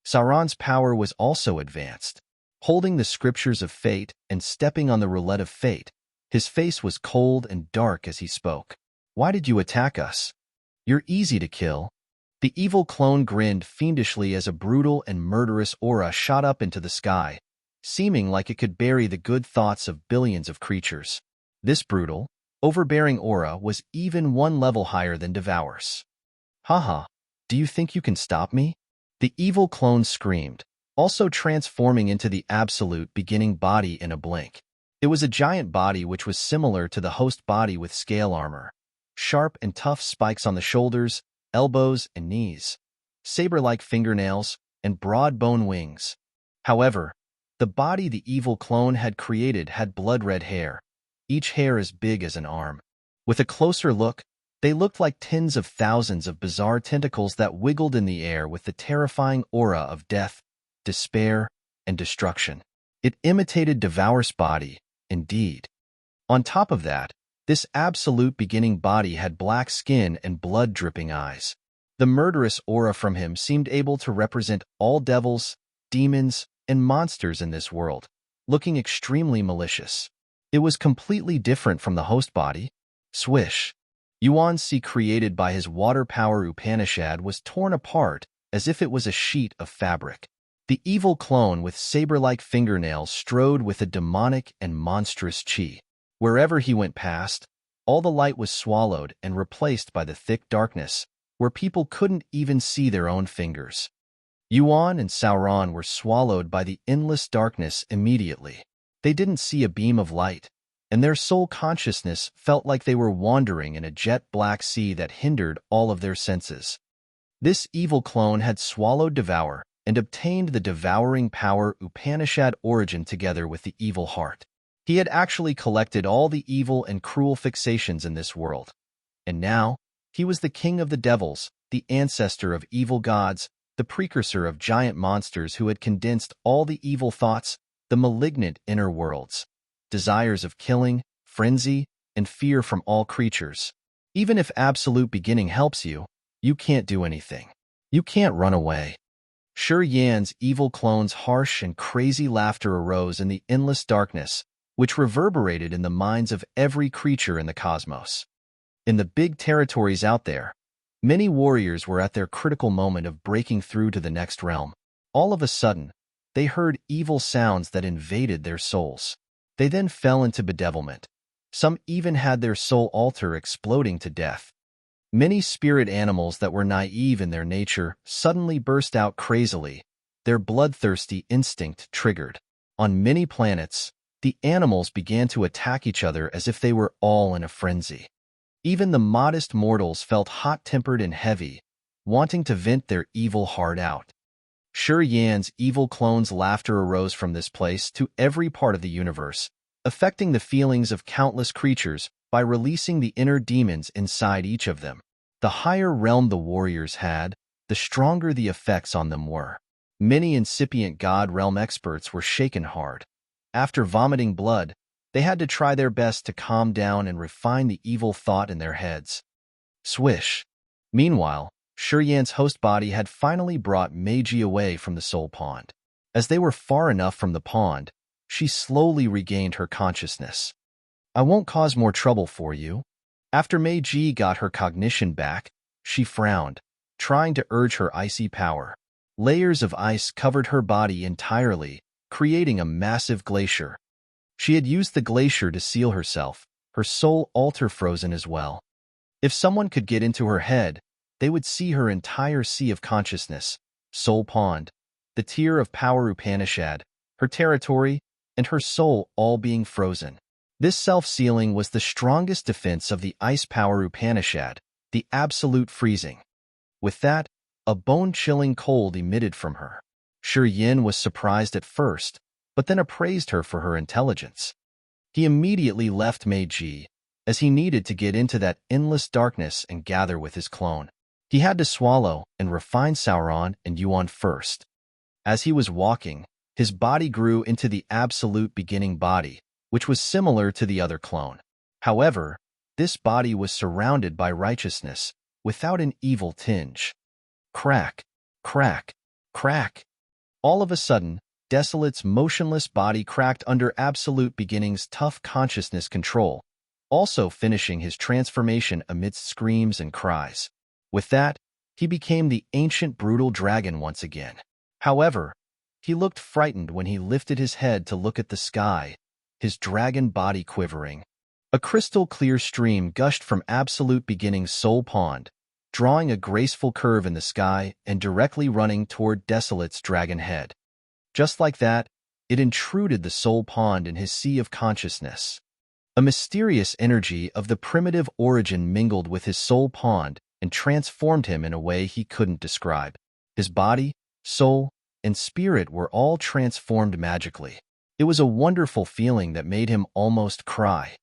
Sauron's power was also advanced. Holding the scriptures of fate and stepping on the roulette of fate, his face was cold and dark as he spoke. "Why did you attack us? You're easy to kill." The evil clone grinned fiendishly as a brutal and murderous aura shot up into the sky, seeming like it could bury the good thoughts of billions of creatures. This brutal, overbearing aura was even one level higher than Devour's. "Haha, do you think you can stop me?" The evil clone screamed, also transforming into the Absolute Beginning body in a blink. It was a giant body which was similar to the host body with scale armor, sharp and tough spikes on the shoulders, elbows, and knees, saber-like fingernails, and broad bone wings. However, the body the evil clone had created had blood-red hair, each hair as big as an arm. With a closer look, they looked like tens of thousands of bizarre tentacles that wiggled in the air with the terrifying aura of death, despair, and destruction. It imitated Devour's body, indeed. On top of that, this Absolute Beginning body had black skin and blood-dripping eyes. The murderous aura from him seemed able to represent all devils, demons, and monsters in this world, looking extremely malicious. It was completely different from the host body. Swish. Yuan's sea created by his water power Upanishad was torn apart as if it was a sheet of fabric. The evil clone with saber-like fingernails strode with a demonic and monstrous chi. Wherever he went past, all the light was swallowed and replaced by the thick darkness, where people couldn't even see their own fingers. Yuan and Sauron were swallowed by the endless darkness immediately. They didn't see a beam of light, and their sole consciousness felt like they were wandering in a jet-black sea that hindered all of their senses. This evil clone had swallowed Devour and obtained the devouring power Upanishad origin together with the evil heart. He had actually collected all the evil and cruel fixations in this world. And now, he was the king of the devils, the ancestor of evil gods, the precursor of giant monsters who had condensed all the evil thoughts, the malignant inner worlds, desires of killing, frenzy, and fear from all creatures. Even if absolute beginning helps you, you can't do anything. You can't run away. Shi Yan's evil clone's harsh and crazy laughter arose in the endless darkness, which reverberated in the minds of every creature in the cosmos. In the big territories out there, many warriors were at their critical moment of breaking through to the next realm. All of a sudden, they heard evil sounds that invaded their souls. They then fell into bedevilment. Some even had their soul altar exploding to death. Many spirit animals that were naive in their nature suddenly burst out crazily, their bloodthirsty instinct triggered. On many planets, the animals began to attack each other as if they were all in a frenzy. Even the modest mortals felt hot-tempered and heavy, wanting to vent their evil heart out. Shi Yan's evil clone's laughter arose from this place to every part of the universe, affecting the feelings of countless creatures by releasing the inner demons inside each of them. The higher realm the warriors had, the stronger the effects on them were. Many incipient God realm experts were shaken hard. After vomiting blood, they had to try their best to calm down and refine the evil thought in their heads. Swish. Meanwhile, Shi Yan's host body had finally brought Meiji away from the soul pond. As they were far enough from the pond, she slowly regained her consciousness. "I won't cause more trouble for you." After Meiji got her cognition back, she frowned, trying to urge her icy power. Layers of ice covered her body entirely, creating a massive glacier. She had used the glacier to seal herself, her soul altar frozen as well. If someone could get into her head, they would see her entire sea of consciousness, soul pond, the tier of power Upanishad, her territory, and her soul all being frozen. This self-sealing was the strongest defense of the ice power Upanishad, the absolute freezing. With that, a bone-chilling cold emitted from her. Shi Yan was surprised at first, but then appraised her for her intelligence. He immediately left Meiji, as he needed to get into that endless darkness and gather with his clone. He had to swallow and refine Sauron and Yuan first. As he was walking, his body grew into the absolute beginning body, which was similar to the other clone. However, this body was surrounded by righteousness, without an evil tinge. Crack, crack, crack. All of a sudden, Desolate's motionless body cracked under Absolute Beginning's tough consciousness control, also finishing his transformation amidst screams and cries. With that, he became the ancient brutal dragon once again. However, he looked frightened when he lifted his head to look at the sky, his dragon body quivering. A crystal-clear stream gushed from Absolute Beginning's soul pond, drawing a graceful curve in the sky and directly running toward Desolate's dragon head. Just like that, it intruded the soul pond in his sea of consciousness. A mysterious energy of the primitive origin mingled with his soul pond and transformed him in a way he couldn't describe. His body, soul, and spirit were all transformed magically. It was a wonderful feeling that made him almost cry.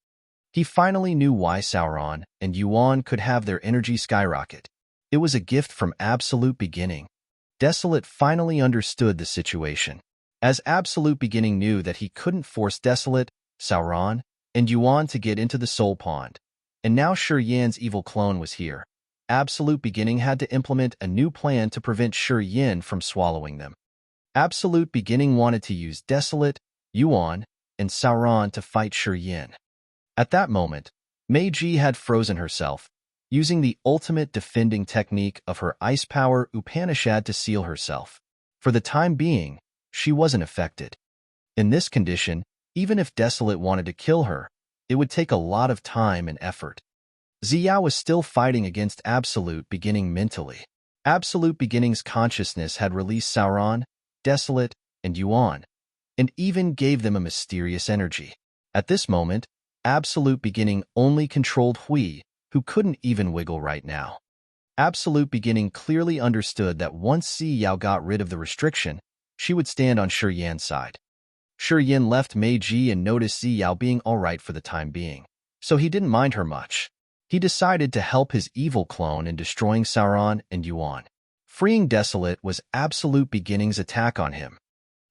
He finally knew why Sauron and Yuan could have their energy skyrocket. It was a gift from Absolute Beginning. Desolate finally understood the situation. As Absolute Beginning knew that he couldn't force Desolate, Sauron, and Yuan to get into the soul pond, and now Shi Yan's evil clone was here, Absolute Beginning had to implement a new plan to prevent Shi Yan from swallowing them. Absolute Beginning wanted to use Desolate, Yuan, and Sauron to fight Shi Yan. At that moment, Meiji had frozen herself, using the ultimate defending technique of her ice power Upanishad to seal herself. For the time being, she wasn't affected. In this condition, even if Desolate wanted to kill her, it would take a lot of time and effort. Ziyao was still fighting against Absolute Beginning mentally. Absolute Beginning's consciousness had released Sauron, Desolate, and Yuan, and even gave them a mysterious energy. At this moment, Absolute Beginning only controlled Hui, who couldn't even wiggle right now. Absolute Beginning clearly understood that once Ziyao got rid of the restriction, she would stand on Shi Yan's side. Shi Yan left Meiji and noticed Ziyao being alright for the time being, so he didn't mind her much. He decided to help his evil clone in destroying Sauron and Yuan. Freeing Desolate was Absolute Beginning's attack on him.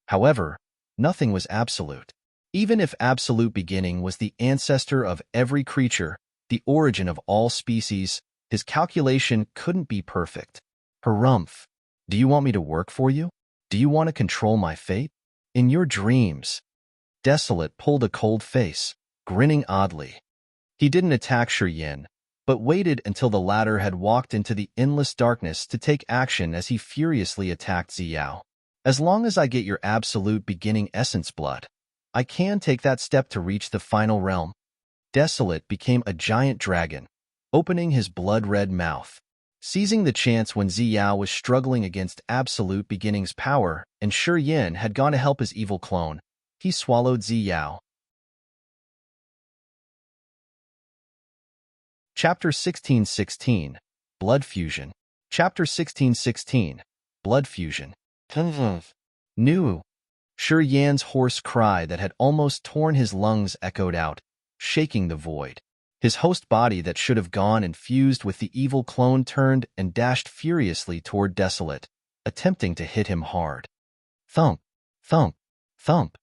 However, nothing was absolute. Even if Absolute Beginning was the ancestor of every creature, the origin of all species, his calculation couldn't be perfect. Harumph. Do you want me to work for you? Do you want to control my fate? In your dreams. Desolate pulled a cold face, grinning oddly. He didn't attack Shi Yan, but waited until the latter had walked into the endless darkness to take action as he furiously attacked Ziyao. As long as I get your Absolute Beginning essence blood, I can take that step to reach the final realm. Desolate became a giant dragon, opening his blood-red mouth. Seizing the chance when Ziyao was struggling against Absolute Beginning's power and Shi Yan had gone to help his evil clone, he swallowed Ziyao. Chapter 1616, Blood Fusion. Chapter 1616, Blood Fusion. New. Shi Yan's hoarse cry that had almost torn his lungs echoed out, shaking the void. His host body that should have gone and fused with the evil clone turned and dashed furiously toward Desolate, attempting to hit him hard. Thump, thump, thump.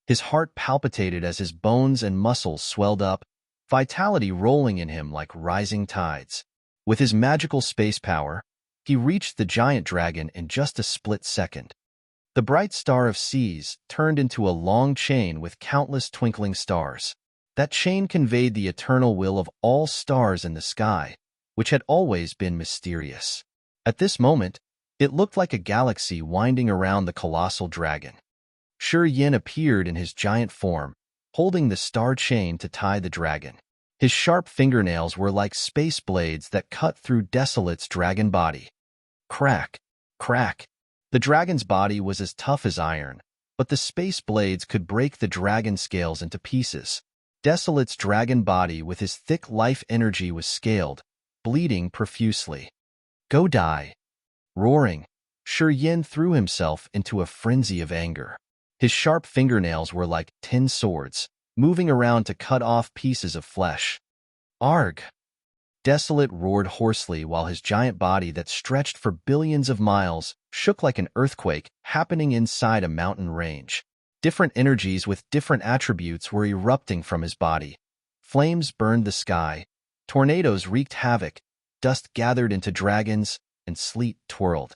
His heart palpitated as his bones and muscles swelled up, vitality rolling in him like rising tides. With his magical space power, he reached the giant dragon in just a split second. The bright star of seas turned into a long chain with countless twinkling stars. That chain conveyed the eternal will of all stars in the sky, which had always been mysterious. At this moment, it looked like a galaxy winding around the colossal dragon. Shi Yan appeared in his giant form, holding the star chain to tie the dragon. His sharp fingernails were like space blades that cut through Desolate's dragon body. Crack, crack. The dragon's body was as tough as iron, but the space blades could break the dragon scales into pieces. Desolate's dragon body with his thick life energy was scaled, bleeding profusely. Go die. Roaring, Shi Yan threw himself into a frenzy of anger. His sharp fingernails were like tin swords, moving around to cut off pieces of flesh. Arg! Desolate roared hoarsely while his giant body that stretched for billions of miles shook like an earthquake happening inside a mountain range. Different energies with different attributes were erupting from his body. Flames burned the sky, tornadoes wreaked havoc, dust gathered into dragons, and sleet twirled.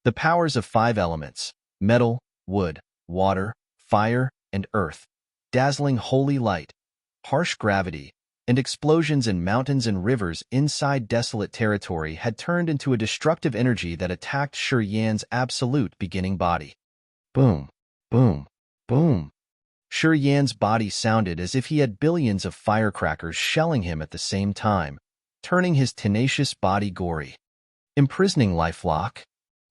The powers of 5 elements, metal, wood, water, fire, and earth, dazzling holy light, harsh gravity, and explosions in mountains and rivers inside Desolate territory had turned into a destructive energy that attacked Shi Yan's Absolute Beginning body. Boom, boom, boom. Shi Yan's body sounded as if he had billions of firecrackers shelling him at the same time, turning his tenacious body gory. Imprisoning lifelock.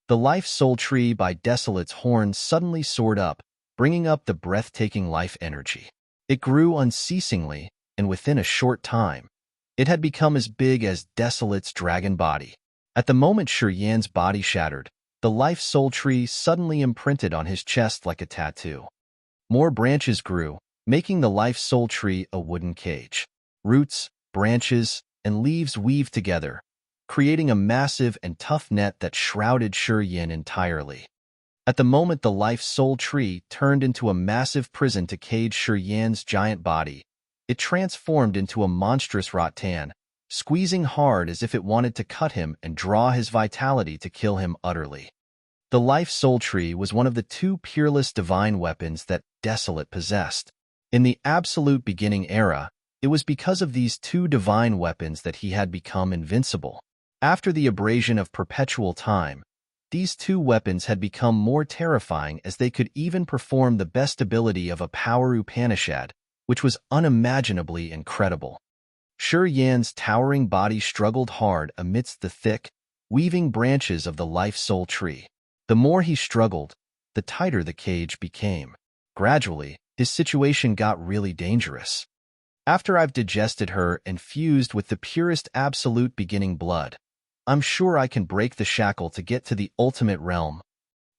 The life soul tree by Desolate's horn suddenly soared up, bringing up the breathtaking life energy. It grew unceasingly, and within a short time, it had become as big as Desolate's dragon body. At the moment Shi Yan's body shattered, the life soul tree suddenly imprinted on his chest like a tattoo. More branches grew, making the life soul tree a wooden cage. Roots, branches, and leaves weaved together, creating a massive and tough net that shrouded Shi Yan entirely. At the moment the life soul tree turned into a massive prison to cage Shi Yan's giant body, it transformed into a monstrous rattan, squeezing hard as if it wanted to cut him and draw his vitality to kill him utterly. The Life Soul Tree was one of the two peerless divine weapons that Desolate possessed. In the absolute beginning era, it was because of these two divine weapons that he had become invincible. After the abrasion of perpetual time, these two weapons had become more terrifying as they could even perform the best ability of a power Upanishad, which was unimaginably incredible. Shi Yan's towering body struggled hard amidst the thick, weaving branches of the Life Soul Tree. The more he struggled, the tighter the cage became. Gradually, his situation got really dangerous. After I've digested her and fused with the purest absolute beginning blood, I'm sure I can break the shackle to get to the ultimate realm.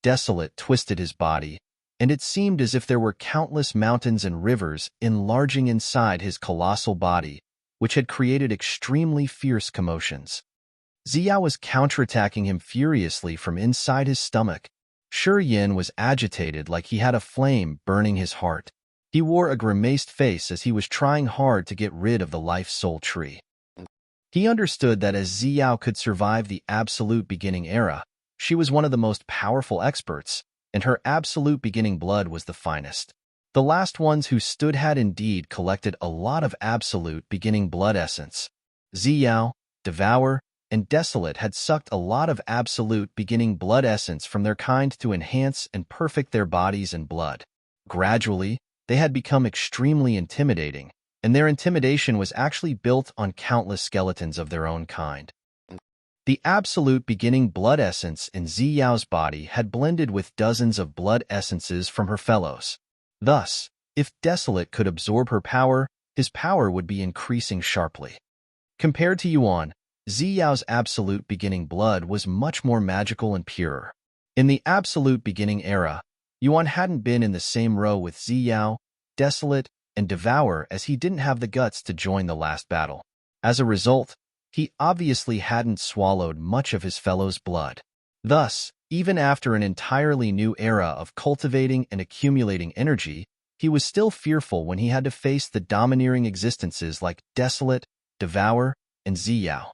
Desolate twisted his body, and it seemed as if there were countless mountains and rivers enlarging inside his colossal body, which had created extremely fierce commotions. Xiao was counterattacking him furiously from inside his stomach. Shi Yan was agitated like he had a flame burning his heart. He wore a grimaced face as he was trying hard to get rid of the Life Soul Tree. He understood that as Xiao could survive the absolute beginning era, she was one of the most powerful experts, and her absolute beginning blood was the finest. The last ones who stood had indeed collected a lot of absolute beginning blood essence. Xiao, Devour, and Desolate had sucked a lot of absolute beginning blood essence from their kind to enhance and perfect their bodies and blood. Gradually, they had become extremely intimidating, and their intimidation was actually built on countless skeletons of their own kind. The absolute beginning blood essence in Xiao's body had blended with dozens of blood essences from her fellows. Thus, if Desolate could absorb her power, his power would be increasing sharply. Compared to Yuan, Xiao's absolute beginning blood was much more magical and pure. In the absolute beginning era, Yuan hadn't been in the same row with Xiao, Desolate, and Devour as he didn't have the guts to join the last battle. As a result, he obviously hadn't swallowed much of his fellow's blood. Thus, even after an entirely new era of cultivating and accumulating energy, he was still fearful when he had to face the domineering existences like Desolate, Devour, and Xiao.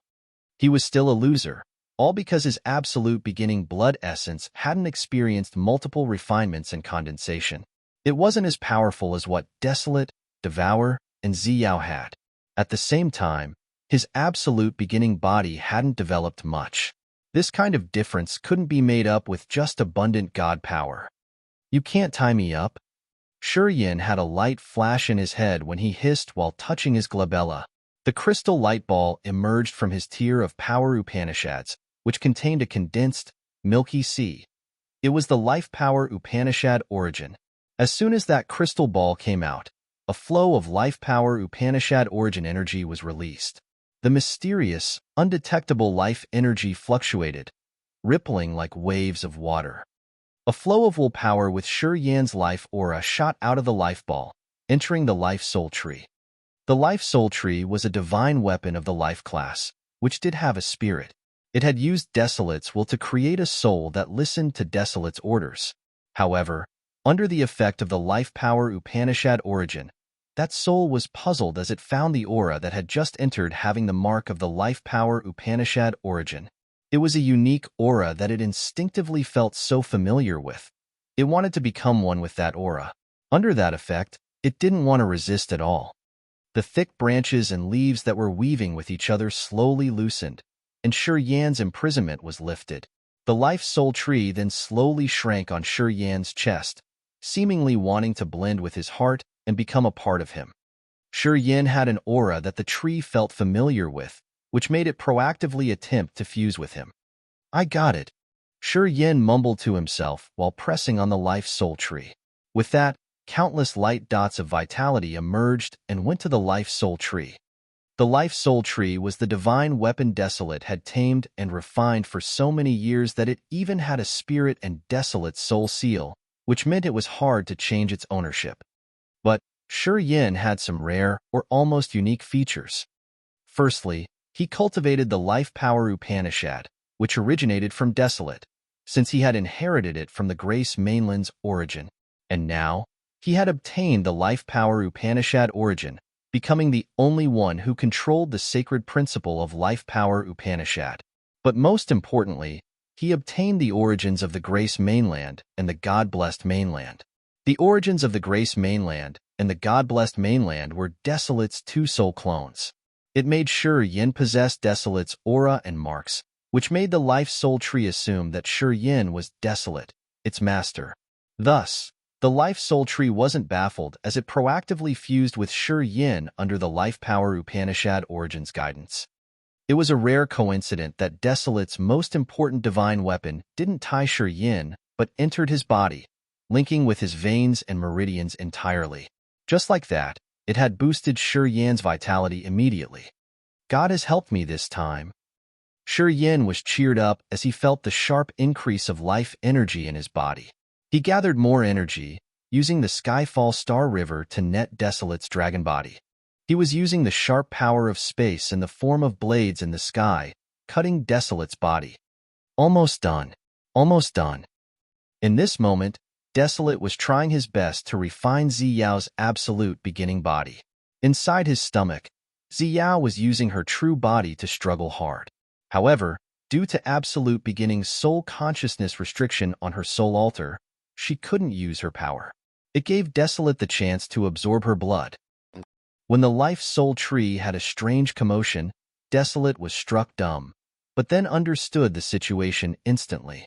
He was still a loser, all because his absolute beginning blood essence hadn't experienced multiple refinements and condensation. It wasn't as powerful as what Desolate, Devour, and Xiao had. At the same time, his absolute beginning body hadn't developed much. This kind of difference couldn't be made up with just abundant god power. "You can't tie me up?" Shi Yan had a light flash in his head when he hissed while touching his glabella. The crystal light ball emerged from his tier of power Upanishads, which contained a condensed, milky sea. It was the life power Upanishad origin. As soon as that crystal ball came out, a flow of life power Upanishad origin energy was released. The mysterious, undetectable life energy fluctuated, rippling like waves of water. A flow of willpower with Shi Yan's life aura shot out of the life ball, entering the Life Soul Tree. The Life Soul Tree was a divine weapon of the life class, which did have a spirit. It had used Desolate's will to create a soul that listened to Desolate's orders. However, under the effect of the life power Upanishad origin, that soul was puzzled as it found the aura that had just entered having the mark of the life power Upanishad origin. It was a unique aura that it instinctively felt so familiar with. It wanted to become one with that aura. Under that effect, it didn't want to resist at all. The thick branches and leaves that were weaving with each other slowly loosened, and Shi Yan's imprisonment was lifted. The Life Soul Tree then slowly shrank on Shi Yan's chest, seemingly wanting to blend with his heart and become a part of him. Shi Yan had an aura that the tree felt familiar with, which made it proactively attempt to fuse with him. "I got it," Shi Yan mumbled to himself while pressing on the Life Soul Tree. With that, countless light dots of vitality emerged and went to the Life Soul Tree. The Life Soul Tree was the divine weapon Desolate had tamed and refined for so many years that it even had a spirit and Desolate soul seal, which meant it was hard to change its ownership. But Shi Yan had some rare or almost unique features. Firstly, he cultivated the life power Upanishad, which originated from Desolate, since he had inherited it from the Grace Mainland's origin. And now, he had obtained the life power Upanishad origin, becoming the only one who controlled the sacred principle of life power Upanishad. But most importantly, he obtained the origins of the Grace Mainland and the God-blessed Mainland. The origins of the Grace Mainland and the God-blessed Mainland were Desolate's two soul clones. It made Shi Yan possessed Desolate's aura and marks, which made the life soul tree assume that Shi Yan was Desolate, its master. Thus, the life soul tree wasn't baffled as it proactively fused with Shi Yan under the life power Upanishad origins guidance. It was a rare coincidence that Desolate's most important divine weapon didn't tie Shi Yan, but entered his body, linking with his veins and meridians entirely. Just like that, it had boosted Shi Yan's vitality immediately. God has helped me this time. Shi Yan was cheered up as he felt the sharp increase of life energy in his body. He gathered more energy, using the Skyfall Star River to net Desolate's dragon body. He was using the sharp power of space in the form of blades in the sky, cutting Desolate's body. Almost done. Almost done. In this moment, Desolate was trying his best to refine Ziyao's absolute beginning body. Inside his stomach, Ziyao was using her true body to struggle hard. However, due to absolute beginning's soul consciousness restriction on her soul altar, she couldn't use her power. It gave Desolate the chance to absorb her blood. When the life soul tree had a strange commotion, Desolate was struck dumb, but then understood the situation instantly.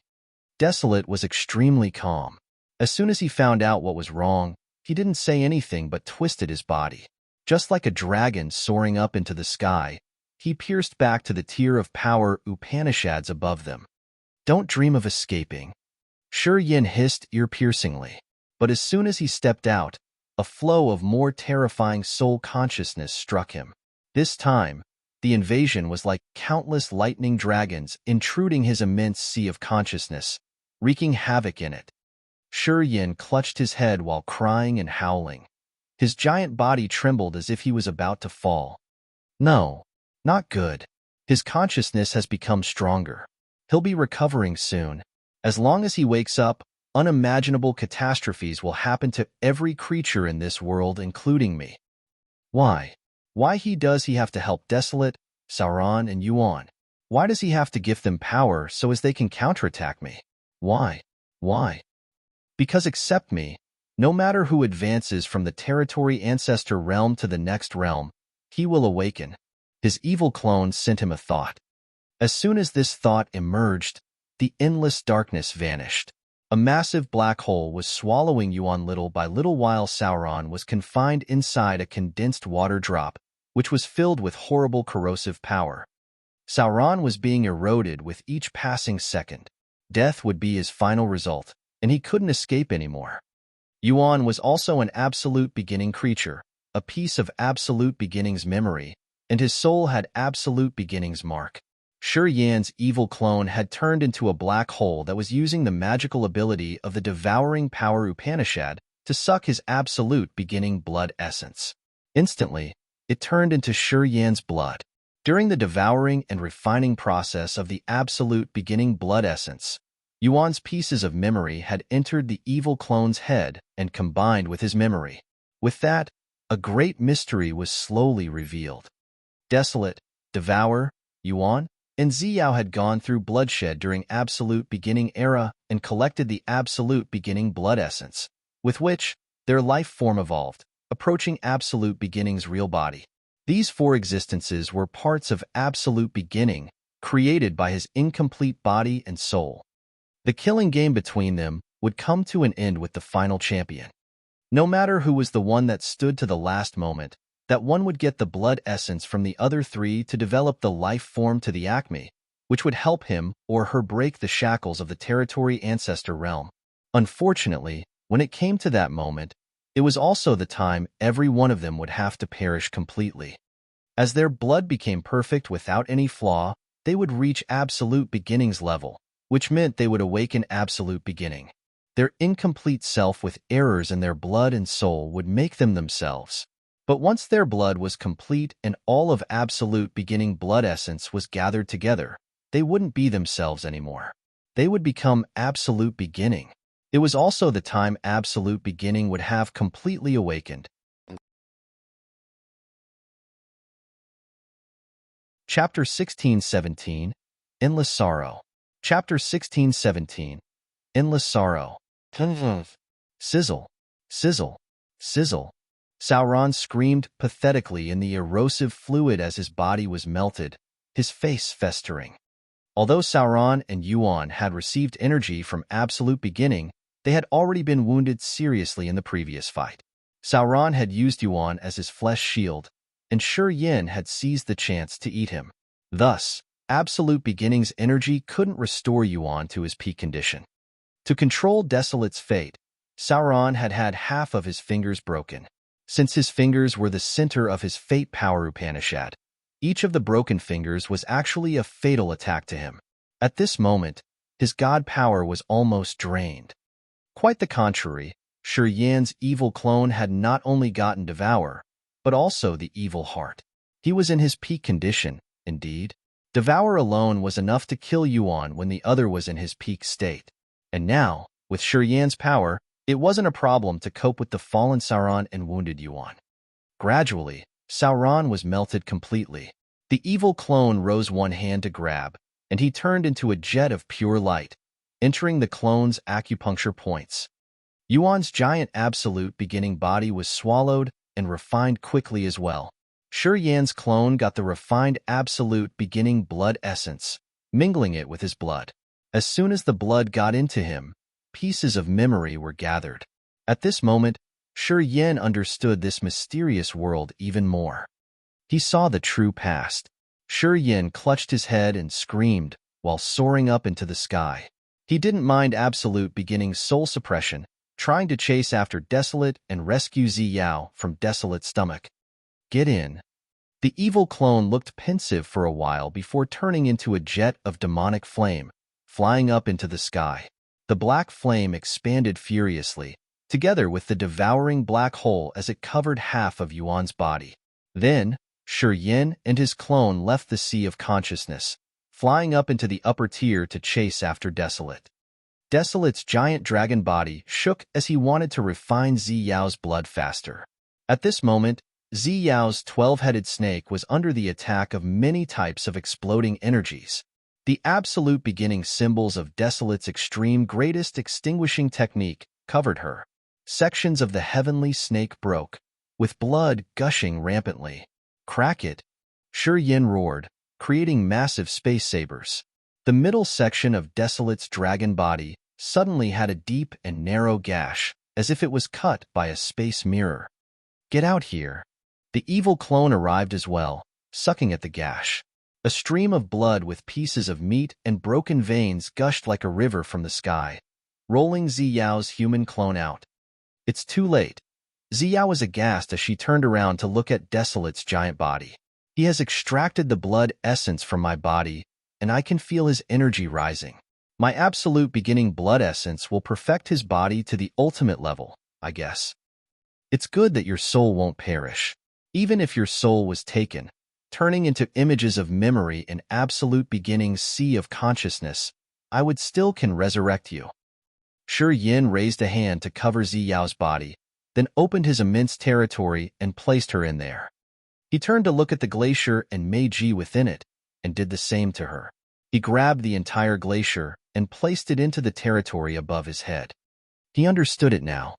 Desolate was extremely calm. As soon as he found out what was wrong, he didn't say anything but twisted his body. Just like a dragon soaring up into the sky, he pierced back to the tier of power Upanishads above them. Don't dream of escaping. Shi Yan hissed ear-piercingly. But as soon as he stepped out, a flow of more terrifying soul consciousness struck him. This time, the invasion was like countless lightning dragons intruding his immense sea of consciousness, wreaking havoc in it. Shi Yan clutched his head while crying and howling. His giant body trembled as if he was about to fall. No, not good. His consciousness has become stronger. He'll be recovering soon. As long as he wakes up, unimaginable catastrophes will happen to every creature in this world, including me. Why? Why does he have to help Desolate, Sauron, and Yuan? Why does he have to give them power so as they can counterattack me? Why? Why? Because accept me, no matter who advances from the territory ancestor realm to the next realm, he will awaken. His evil clone sent him a thought. As soon as this thought emerged, the endless darkness vanished. A massive black hole was swallowing Yuan little by little while Sauron was confined inside a condensed water drop, which was filled with horrible corrosive power. Sauron was being eroded with each passing second. Death would be his final result, and he couldn't escape anymore. Yuan was also an absolute beginning creature, a piece of absolute beginning's memory, and his soul had absolute beginning's mark. Shi Yan's evil clone had turned into a black hole that was using the magical ability of the devouring power Upanishad to suck his absolute beginning blood essence. Instantly, it turned into Shi Yan's blood. During the devouring and refining process of the absolute beginning blood essence, Yuan's pieces of memory had entered the evil clone's head and combined with his memory. With that, a great mystery was slowly revealed. Desolate, Devour, Yuan, and Ziyao had gone through bloodshed during Absolute Beginning era and collected the Absolute Beginning blood essence, with which their life form evolved, approaching Absolute Beginning's real body. These four existences were parts of Absolute Beginning, created by his incomplete body and soul. The killing game between them would come to an end with the final champion. No matter who was the one that stood to the last moment, that one would get the blood essence from the other three to develop the life form to the Acme, which would help him or her break the shackles of the territory ancestor realm. Unfortunately, when it came to that moment, it was also the time every one of them would have to perish completely. As their blood became perfect without any flaw, they would reach Absolute Beginning's level, which meant they would awaken Absolute Beginning. Their incomplete self with errors in their blood and soul would make them themselves. But once their blood was complete and all of Absolute Beginning blood essence was gathered together, they wouldn't be themselves anymore. They would become Absolute Beginning. It was also the time Absolute Beginning would have completely awakened. Chapter 16-17, Endless Sorrow. Chapter 1617. Endless Sorrow. Sizzle, sizzle, sizzle. Sauron screamed pathetically in the erosive fluid as his body was melted, his face festering. Although Sauron and Yuan had received energy from Absolute Beginning, they had already been wounded seriously in the previous fight. Sauron had used Yuan as his flesh shield, and Shi Yan had seized the chance to eat him. Thus, Absolute Beginning's energy couldn't restore Yuan to his peak condition. To control Desolate's fate, Sauron had had half of his fingers broken. Since his fingers were the center of his fate power Upanishad, each of the broken fingers was actually a fatal attack to him. At this moment, his god power was almost drained. Quite the contrary, Shi Yan's evil clone had not only gotten Devour, but also the evil heart. He was in his peak condition, indeed. Devour alone was enough to kill Yuan when the other was in his peak state. And now, with Shi Yan's power, it wasn't a problem to cope with the fallen Sauron and wounded Yuan. Gradually, Sauron was melted completely. The evil clone rose one hand to grab, and he turned into a jet of pure light, entering the clone's acupuncture points. Yuan's giant Absolute Beginning body was swallowed and refined quickly as well. Shi Yan's clone got the refined Absolute Beginning blood essence, mingling it with his blood. As soon as the blood got into him, pieces of memory were gathered. At this moment, Shi Yan understood this mysterious world even more. He saw the true past. Shi Yan clutched his head and screamed while soaring up into the sky. He didn't mind Absolute Beginning's soul suppression, trying to chase after Desolate and rescue Ziyao from Desolate's stomach. Get in. The evil clone looked pensive for a while before turning into a jet of demonic flame, flying up into the sky. The black flame expanded furiously, together with the devouring black hole as it covered half of Yuan's body. Then, Shi Yan and his clone left the sea of consciousness, flying up into the upper tier to chase after Desolate. Desolate's giant dragon body shook as he wanted to refine Ziyao's blood faster. At this moment, Ziyao's 12-headed snake was under the attack of many types of exploding energies. The Absolute Beginning symbols of Desolate's extreme greatest extinguishing technique covered her. Sections of the heavenly snake broke, with blood gushing rampantly. Crack it! Shi Yan roared, creating massive space sabers. The middle section of Desolate's dragon body suddenly had a deep and narrow gash, as if it was cut by a space mirror. Get out here! The evil clone arrived as well, sucking at the gash. A stream of blood with pieces of meat and broken veins gushed like a river from the sky, rolling Ziyao's human clone out. It's too late. Ziyao was aghast as she turned around to look at Desolate's giant body. He has extracted the blood essence from my body, and I can feel his energy rising. My Absolute Beginning blood essence will perfect his body to the ultimate level, I guess. It's good that your soul won't perish. Even if your soul was taken, turning into images of memory in Absolute Beginning's sea of consciousness, I would still can resurrect you. Shi Yan raised a hand to cover Ziyao's body, then opened his immense territory and placed her in there. He turned to look at the glacier and Meiji within it, and did the same to her. He grabbed the entire glacier and placed it into the territory above his head. He understood it now.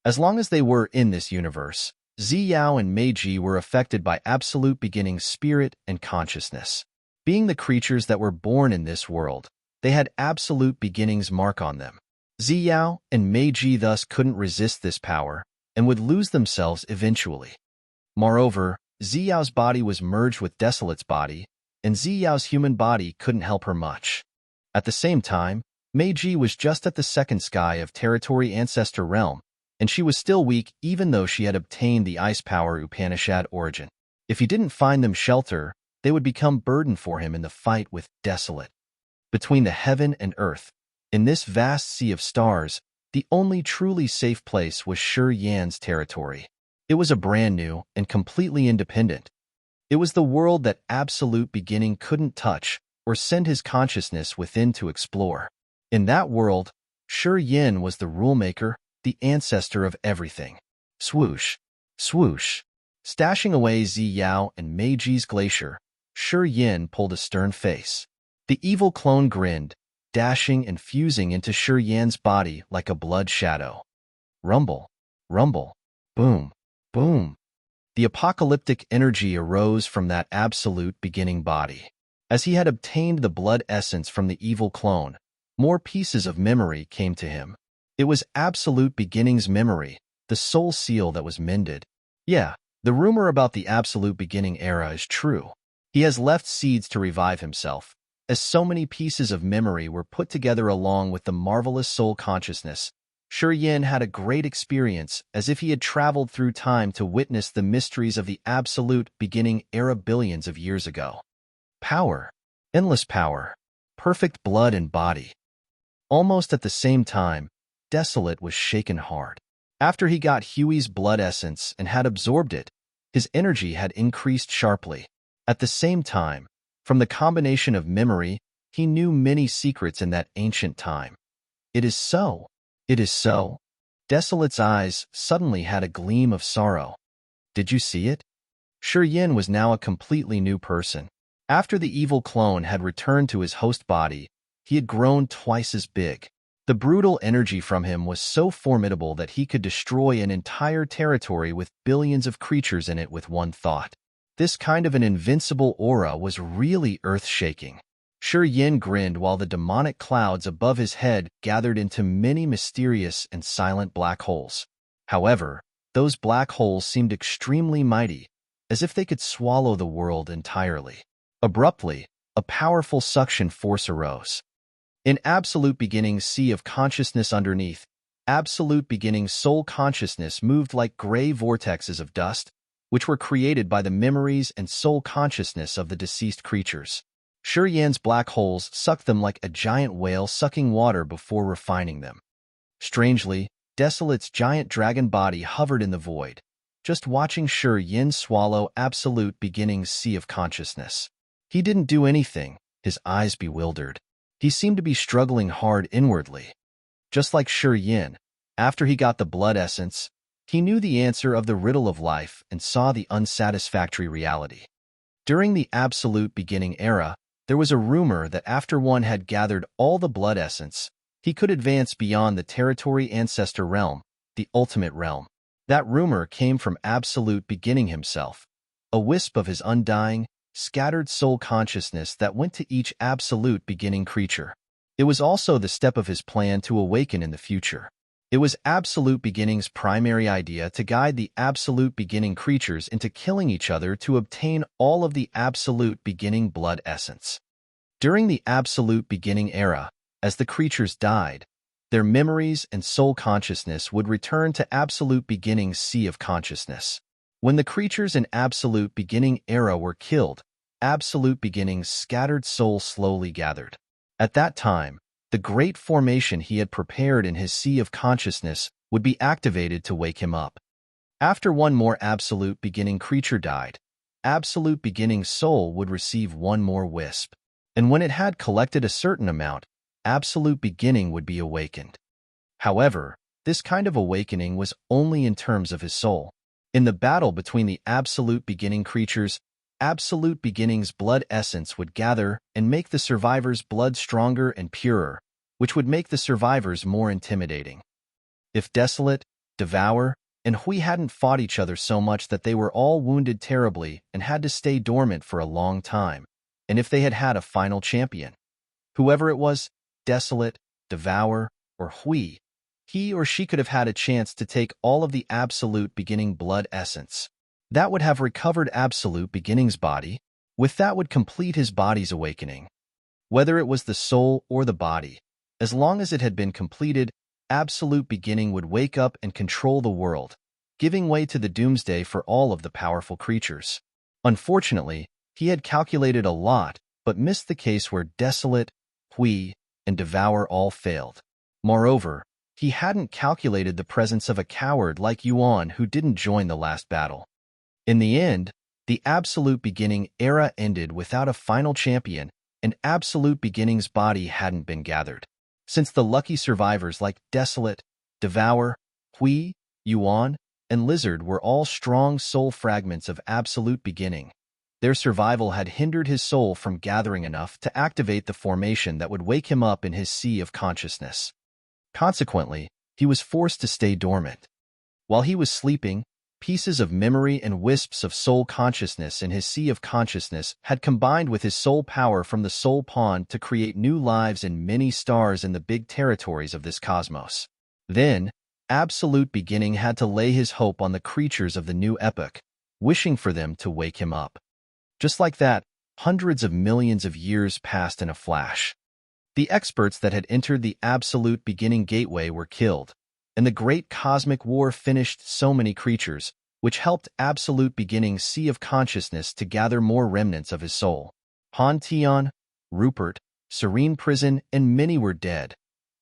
As long as they were in this universe, Ziyao and Meiji were affected by Absolute Beginning's spirit and consciousness. Being the creatures that were born in this world, they had Absolute Beginning's mark on them. Ziyao and Meiji thus couldn't resist this power and would lose themselves eventually. Moreover, Ziyao's body was merged with Desolate's body, and Ziyao's human body couldn't help her much. At the same time, Meiji was just at the second sky of Territory Ancestor Realm, and she was still weak even though she had obtained the ice power Upanishad origin. If he didn't find them shelter, they would become burden for him in the fight with Desolate. Between the heaven and earth, in this vast sea of stars, the only truly safe place was Shi Yan's territory. It was a brand new and completely independent. It was the world that Absolute Beginning couldn't touch or send his consciousness within to explore. In that world, Shi Yan was the rulemaker, the ancestor of everything. Swoosh, swoosh. Stashing away Ziyao and Meiji's glacier, Shi Yan pulled a stern face. The evil clone grinned, dashing and fusing into Shi Yan's body like a blood shadow. Rumble, rumble, boom, boom. The apocalyptic energy arose from that absolute beginning body. As he had obtained the blood essence from the evil clone, more pieces of memory came to him. It was absolute beginning's memory, the soul seal that was mended. Yeah, the rumor about the absolute beginning era is true. He has left seeds to revive himself, as so many pieces of memory were put together along with the marvelous soul consciousness. Shi Yan had a great experience, as if he had traveled through time to witness the mysteries of the absolute beginning era billions of years ago. Power, endless power, perfect blood and body. Almost at the same time, Desolate was shaken hard. After he got Huey's blood essence and had absorbed it, his energy had increased sharply. At the same time, from the combination of memory, he knew many secrets in that ancient time. It is so. It is so. Desolate's eyes suddenly had a gleam of sorrow. Did you see it? Shi Yan was now a completely new person. After the evil clone had returned to his host body, he had grown twice as big. The brutal energy from him was so formidable that he could destroy an entire territory with billions of creatures in it with one thought. This kind of an invincible aura was really earth-shaking. Shi Yan grinned while the demonic clouds above his head gathered into many mysterious and silent black holes. However, those black holes seemed extremely mighty, as if they could swallow the world entirely. Abruptly, a powerful suction force arose. In absolute beginning's sea of consciousness underneath, absolute beginning's soul consciousness moved like gray vortexes of dust, which were created by the memories and soul consciousness of the deceased creatures. Shi Yan's black holes sucked them like a giant whale sucking water before refining them. Strangely, Desolate's giant dragon body hovered in the void, just watching Shi Yan swallow absolute beginning's sea of consciousness. He didn't do anything, his eyes bewildered. He seemed to be struggling hard inwardly. Just like Shi Yan, after he got the blood essence, he knew the answer of the riddle of life and saw the unsatisfactory reality. During the absolute beginning era, there was a rumor that after one had gathered all the blood essence, he could advance beyond the territory ancestor realm, the ultimate realm. That rumor came from absolute beginning himself, a wisp of his undying, scattered soul consciousness that went to each absolute beginning creature. It was also the step of his plan to awaken in the future. It was absolute beginning's primary idea to guide the absolute beginning creatures into killing each other to obtain all of the absolute beginning blood essence. During the absolute beginning era, as the creatures died, their memories and soul consciousness would return to absolute beginning's sea of consciousness. When the creatures in absolute beginning era were killed, absolute beginning's scattered soul slowly gathered. At that time, the great formation he had prepared in his sea of consciousness would be activated to wake him up. After one more absolute beginning creature died, absolute beginning's soul would receive one more wisp, and when it had collected a certain amount, absolute beginning would be awakened. However, this kind of awakening was only in terms of his soul. In the battle between the absolute beginning creatures, absolute beginning's blood essence would gather and make the survivors' blood stronger and purer, which would make the survivors more intimidating. If Desolate, Devour, and Hui hadn't fought each other so much that they were all wounded terribly and had to stay dormant for a long time, and if they had had a final champion, whoever it was, Desolate, Devour, or Hui, he or she could have had a chance to take all of the absolute beginning blood essence. That would have recovered absolute beginning's body. With that would complete his body's awakening. Whether it was the soul or the body, as long as it had been completed, absolute beginning would wake up and control the world, giving way to the doomsday for all of the powerful creatures. Unfortunately, he had calculated a lot, but missed the case where Desolate, Hui, and Devour all failed. Moreover, he hadn't calculated the presence of a coward like Yuan who didn't join the last battle. In the end, the absolute beginning era ended without a final champion, and absolute beginning's body hadn't been gathered. Since the lucky survivors like Desolate, Devour, Hui, Yuan, and Lizard were all strong soul fragments of absolute beginning, Their survival had hindered his soul from gathering enough to activate the formation that would wake him up in his sea of consciousness. Consequently, he was forced to stay dormant. While he was sleeping, pieces of memory and wisps of soul consciousness in his sea of consciousness had combined with his soul power from the soul pond to create new lives in many stars in the big territories of this cosmos. Then, Absolute Beginning had to lay his hope on the creatures of the new epoch, wishing for them to wake him up. Just like that, hundreds of millions of years passed in a flash. The experts that had entered the Absolute Beginning gateway were killed, and the great cosmic war finished so many creatures, which helped Absolute Beginning's sea of consciousness to gather more remnants of his soul. Han Tian, Rupert, Serene Prison, and many were dead,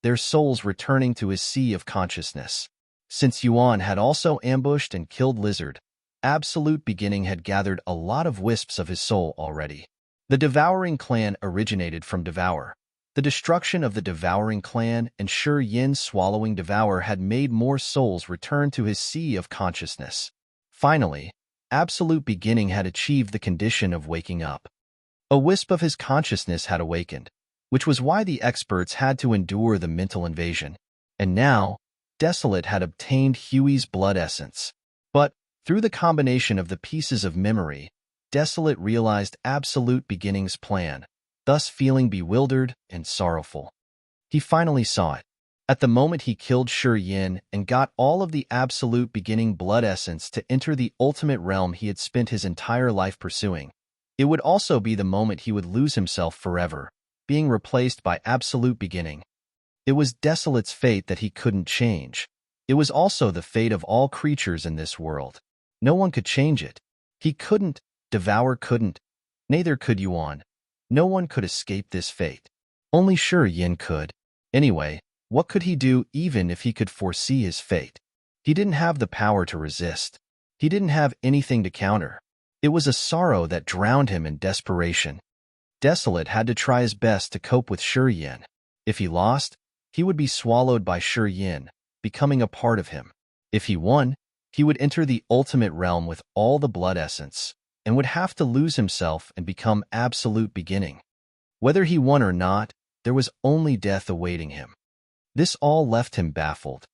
their souls returning to his sea of consciousness. Since Yuan had also ambushed and killed Lizard, Absolute Beginning had gathered a lot of wisps of his soul already. The Devouring clan originated from Devour. The destruction of the Devouring clan and Shi Yan swallowing Devour had made more souls return to his sea of consciousness. Finally, Absolute Beginning had achieved the condition of waking up. A wisp of his consciousness had awakened, which was why the experts had to endure the mental invasion. And now, Desolate had obtained Huey's blood essence. But, through the combination of the pieces of memory, Desolate realized Absolute Beginning's plan, thus feeling bewildered and sorrowful. He finally saw it. At the moment he killed Shi Yan and got all of the Absolute Beginning blood essence to enter the ultimate realm he had spent his entire life pursuing, it would also be the moment he would lose himself forever, being replaced by Absolute Beginning. It was Desolate's fate that he couldn't change. It was also the fate of all creatures in this world. No one could change it. He couldn't, Devour couldn't, neither could Yuan. No one could escape this fate. Only Shi Yan could. Anyway, what could he do even if he could foresee his fate? He didn't have the power to resist. He didn't have anything to counter. It was a sorrow that drowned him in desperation. Desolate had to try his best to cope with Shi Yan. If he lost, he would be swallowed by Shi Yan, becoming a part of him. If he won, he would enter the ultimate realm with all the blood essence, and would have to lose himself and become Absolute Beginning. Whether he won or not, there was only death awaiting him. This all left him baffled.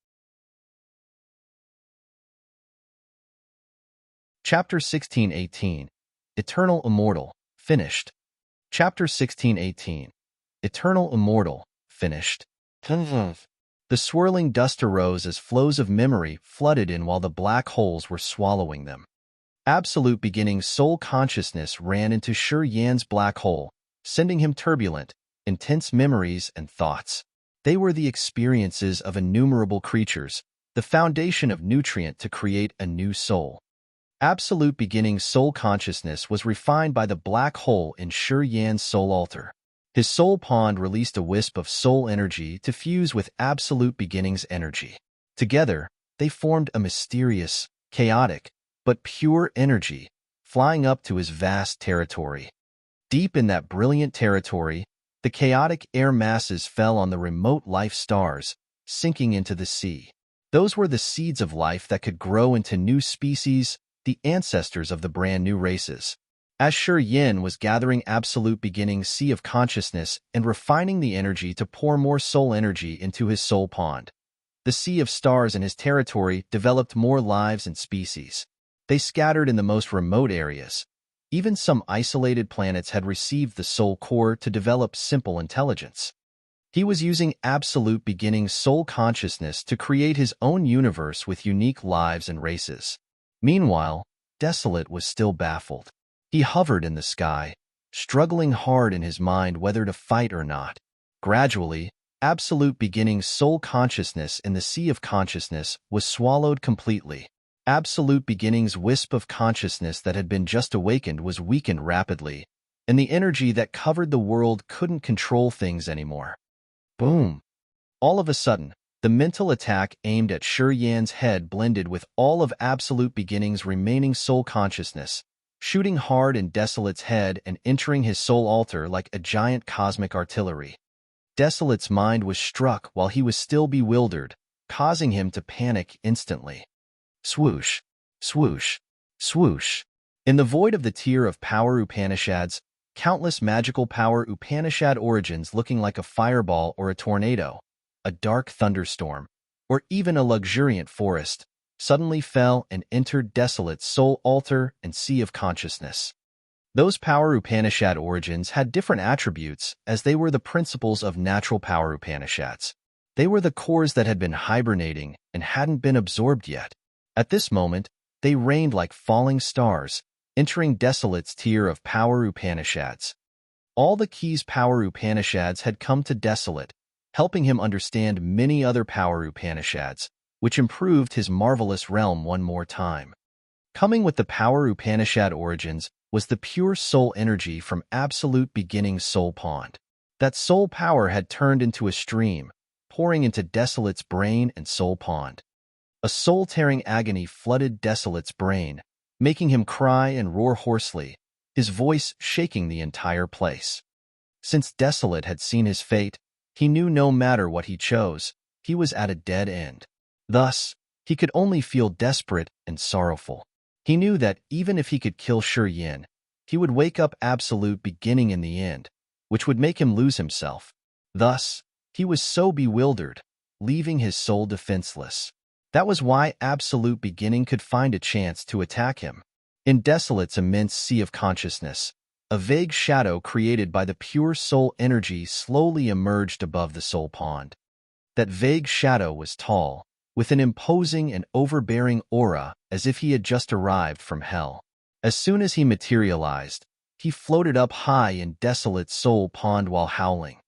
Chapter 16:18 Eternal Immortal, Finished. Chapter 16:18 Eternal Immortal, Finished. The swirling dust arose as flows of memory flooded in while the black holes were swallowing them. Absolute Beginning's soul consciousness ran into Shi Yan's black hole, sending him turbulent, intense memories and thoughts. They were the experiences of innumerable creatures, the foundation of nutrient to create a new soul. Absolute Beginning's soul consciousness was refined by the black hole in Shi Yan's soul altar. His soul pond released a wisp of soul energy to fuse with Absolute Beginning's energy. Together, they formed a mysterious, chaotic, but pure energy, flying up to his vast territory. Deep in that brilliant territory, the chaotic air masses fell on the remote life stars, sinking into the sea. Those were the seeds of life that could grow into new species, the ancestors of the brand new races. As Shi Yan was gathering Absolute Beginning's sea of consciousness and refining the energy to pour more soul energy into his soul pond, the sea of stars in his territory developed more lives and species. They scattered in the most remote areas. Even some isolated planets had received the soul core to develop simple intelligence. He was using Absolute Beginning's soul consciousness to create his own universe with unique lives and races. Meanwhile, Desolate was still baffled. He hovered in the sky, struggling hard in his mind whether to fight or not. Gradually, Absolute Beginning's soul consciousness in the sea of consciousness was swallowed completely. Absolute Beginning's wisp of consciousness that had been just awakened was weakened rapidly, and the energy that covered the world couldn't control things anymore. Boom! All of a sudden, the mental attack aimed at Shi Yan's head blended with all of Absolute Beginning's remaining soul consciousness, shooting hard in Desolate's head and entering his soul altar like a giant cosmic artillery. Desolate's mind was struck while he was still bewildered, causing him to panic instantly. Swoosh, swoosh, swoosh. In the void of the tier of power Upanishads, countless magical power Upanishad origins looking like a fireball or a tornado, a dark thunderstorm, or even a luxuriant forest, suddenly fell and entered Desolate's soul altar and sea of consciousness. Those power Upanishad origins had different attributes as they were the principles of natural power Upanishads. They were the cores that had been hibernating and hadn't been absorbed yet. At this moment, they reigned like falling stars, entering Desolate's tier of power Upanishads. All the keys power Upanishads had come to Desolate, helping him understand many other power Upanishads, which improved his marvelous realm one more time. Coming with the power Upanishad origins was the pure soul energy from absolute beginning soul pond. That soul power had turned into a stream, pouring into Desolate's brain and soul pond. A soul-tearing agony flooded Desolate's brain, making him cry and roar hoarsely, his voice shaking the entire place. Since Desolate had seen his fate, he knew no matter what he chose, he was at a dead end. Thus, he could only feel desperate and sorrowful. He knew that even if he could kill Shi Yan, he would wake up absolute beginning in the end, which would make him lose himself. Thus, he was so bewildered, leaving his soul defenseless. That was why absolute beginning could find a chance to attack him. In Desolate's immense sea of consciousness, a vague shadow created by the pure soul energy slowly emerged above the soul pond. That vague shadow was tall, with an imposing and overbearing aura as if he had just arrived from hell. As soon as he materialized, he floated up high in Desolate's soul pond while howling.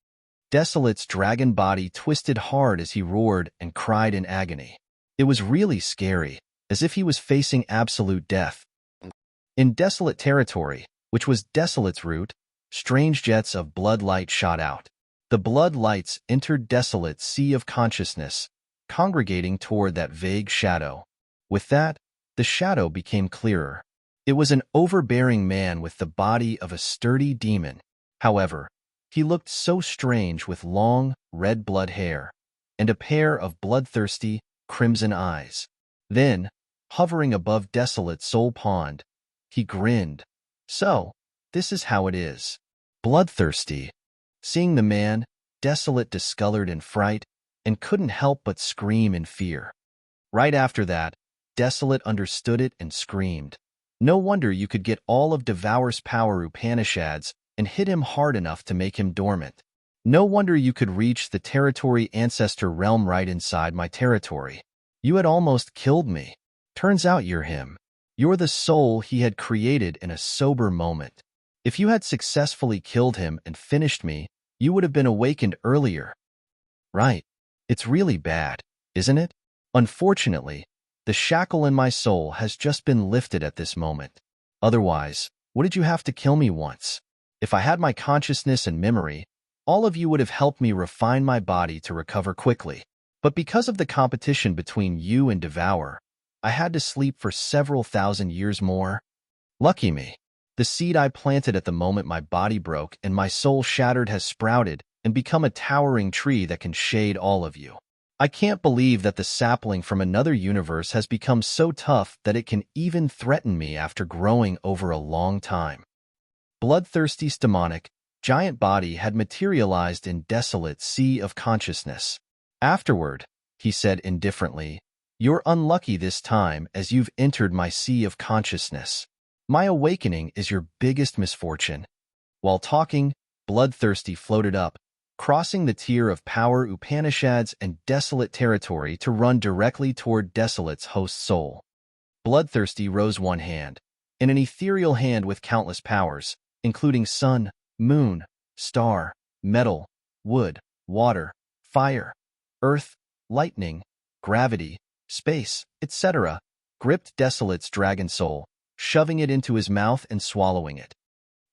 Desolate's dragon body twisted hard as he roared and cried in agony. It was really scary, as if he was facing absolute death. In Desolate territory, which was Desolate's root, strange jets of blood light shot out. The blood lights entered Desolate's sea of consciousness, congregating toward that vague shadow. With that, the shadow became clearer. It was an overbearing man with the body of a sturdy demon. However, he looked so strange with long, red blood hair and a pair of bloodthirsty, crimson eyes. Then, hovering above Desolate's soul pond, he grinned. So, this is how it is. Bloodthirsty. Seeing the man, Desolate discolored in fright and couldn't help but scream in fear. Right after that, Desolate understood it and screamed. No wonder you could get all of Devour's power Upanishads and hit him hard enough to make him dormant. No wonder you could reach the territory ancestor realm right inside my territory. You had almost killed me. Turns out you're him. You're the soul he had created in a sober moment. If you had successfully killed him and finished me, you would have been awakened earlier. Right. It's really bad, isn't it? Unfortunately, the shackle in my soul has just been lifted at this moment. Otherwise, what did you have to kill me once? If I had my consciousness and memory, all of you would have helped me refine my body to recover quickly. But because of the competition between you and Devour, I had to sleep for several thousand years more. Lucky me. The seed I planted at the moment my body broke and my soul shattered has sprouted and become a towering tree that can shade all of you. I can't believe that the sapling from another universe has become so tough that it can even threaten me after growing over a long time. Bloodthirsty demonic, giant body had materialized in Desolate sea of consciousness. Afterward, he said indifferently, "You're unlucky this time as you've entered my sea of consciousness. My awakening is your biggest misfortune." While talking, Bloodthirsty floated up, crossing the tier of power Upanishads and Desolate territory to run directly toward Desolate's host soul. Bloodthirsty rose one hand, in an ethereal hand with countless powers, including sun, moon, star, metal, wood, water, fire, earth, lightning, gravity, space, etc., gripped Desolate's dragon soul, shoving it into his mouth and swallowing it.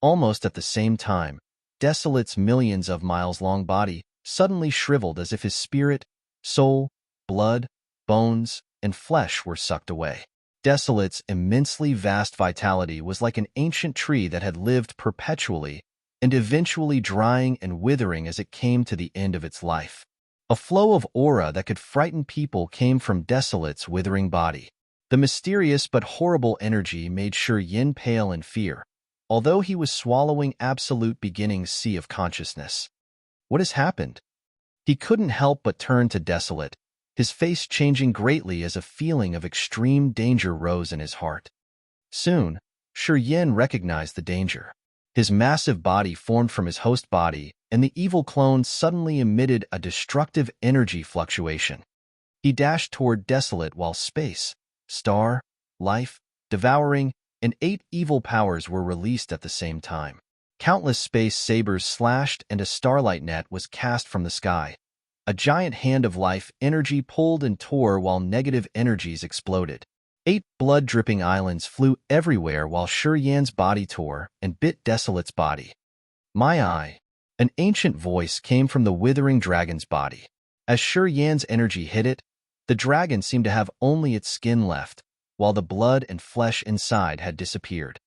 Almost at the same time, Desolate's millions of miles-long body suddenly shriveled as if his spirit, soul, blood, bones, and flesh were sucked away. Desolate's immensely vast vitality was like an ancient tree that had lived perpetually and eventually drying and withering as it came to the end of its life. A flow of aura that could frighten people came from Desolate's withering body. The mysterious but horrible energy made Shi Yan pale in fear, although he was swallowing absolute beginning's sea of consciousness. What has happened? He couldn't help but turn to Desolate, his face changing greatly as a feeling of extreme danger rose in his heart. Soon, Shi Yan recognized the danger. His massive body formed from his host body, and the evil clone suddenly emitted a destructive energy fluctuation. He dashed toward Desolate while space, star, life, devouring, and 8 evil powers were released at the same time. Countless space sabers slashed and a starlight net was cast from the sky. A giant hand of life energy pulled and tore while negative energies exploded. 8 blood-dripping islands flew everywhere while Shi Yan's body tore and bit Desolate's body. My eye! An ancient voice came from the withering dragon's body. As Shi Yan's energy hit it, the dragon seemed to have only its skin left, while the blood and flesh inside had disappeared.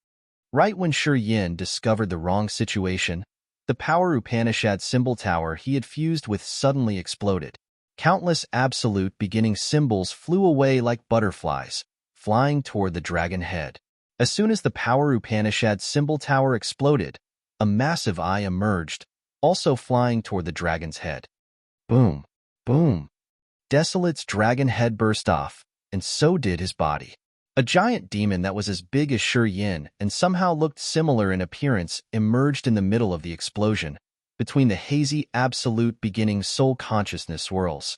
Right when Shi Yan discovered the wrong situation, the power Upanishad symbol tower he had fused with suddenly exploded. Countless absolute beginning symbols flew away like butterflies, flying toward the dragon head. As soon as the power Upanishad symbol tower exploded, a massive eye emerged, also flying toward the dragon's head. Boom! Boom! Desolate's dragon head burst off, and so did his body. A giant demon that was as big as Shi Yan and somehow looked similar in appearance emerged in the middle of the explosion, between the hazy absolute beginning soul consciousness swirls.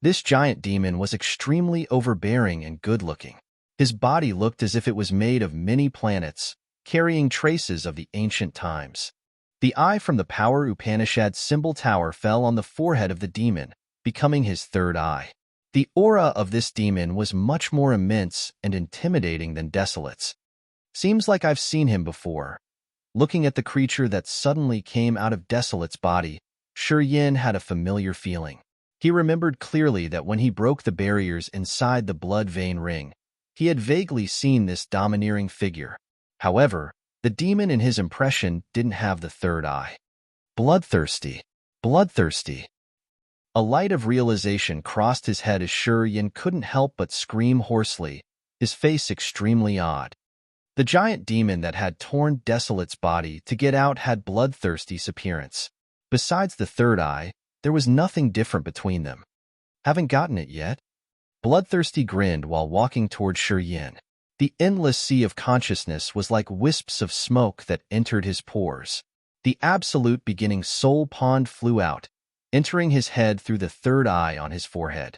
This giant demon was extremely overbearing and good-looking. His body looked as if it was made of many planets, carrying traces of the ancient times. The eye from the power Upanishad symbol tower fell on the forehead of the demon, becoming his third eye. The aura of this demon was much more immense and intimidating than Desolate's. Seems like I've seen him before. Looking at the creature that suddenly came out of Desolate's body, Shi Yan had a familiar feeling. He remembered clearly that when he broke the barriers inside the blood vein ring, he had vaguely seen this domineering figure. However, the demon in his impression didn't have the third eye. Bloodthirsty. Bloodthirsty. A light of realization crossed his head as Shi Yan couldn't help but scream hoarsely, his face extremely odd. The giant demon that had torn Desolate's body to get out had bloodthirsty's appearance. Besides the third eye, there was nothing different between them. Haven't gotten it yet? Bloodthirsty grinned while walking toward Shi Yan. The endless sea of consciousness was like wisps of smoke that entered his pores. The absolute beginning soul pond flew out, entering his head through the third eye on his forehead.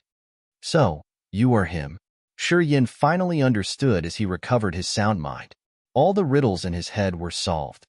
So, you are him. Shi Yan finally understood as he recovered his sound mind. All the riddles in his head were solved.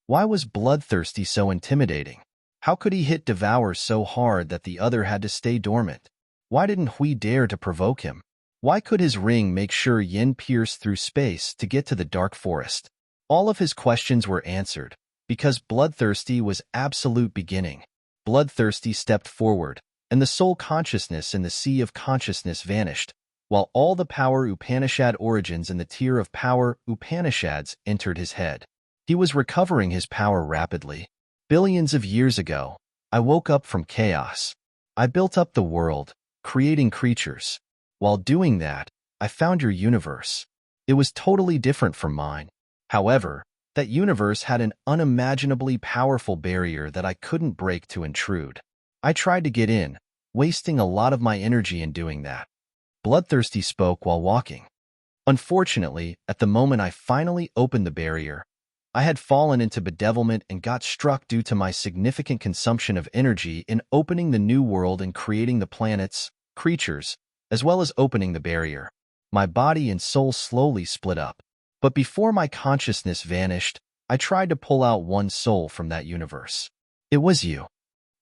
Why was Bloodthirsty so intimidating? How could he hit Devour so hard that the other had to stay dormant? Why didn't we dare to provoke him? Why could his ring make Shi Yan pierce through space to get to the dark forest? All of his questions were answered, because Bloodthirsty was absolute beginning. Bloodthirsty stepped forward, and the soul consciousness in the sea of consciousness vanished, while all the power Upanishad origins in the tier of power Upanishads entered his head. He was recovering his power rapidly. Billions of years ago, I woke up from chaos. I built up the world, creating creatures. While doing that, I found your universe. It was totally different from mine. However, that universe had an unimaginably powerful barrier that I couldn't break to intrude. I tried to get in, wasting a lot of my energy in doing that. Bloodthirsty spoke while walking. Unfortunately, at the moment I finally opened the barrier, I had fallen into bedevilment and got struck due to my significant consumption of energy in opening the new world and creating the planets, creatures, as well as opening the barrier. My body and soul slowly split up. But before my consciousness vanished, I tried to pull out one soul from that universe. It was you.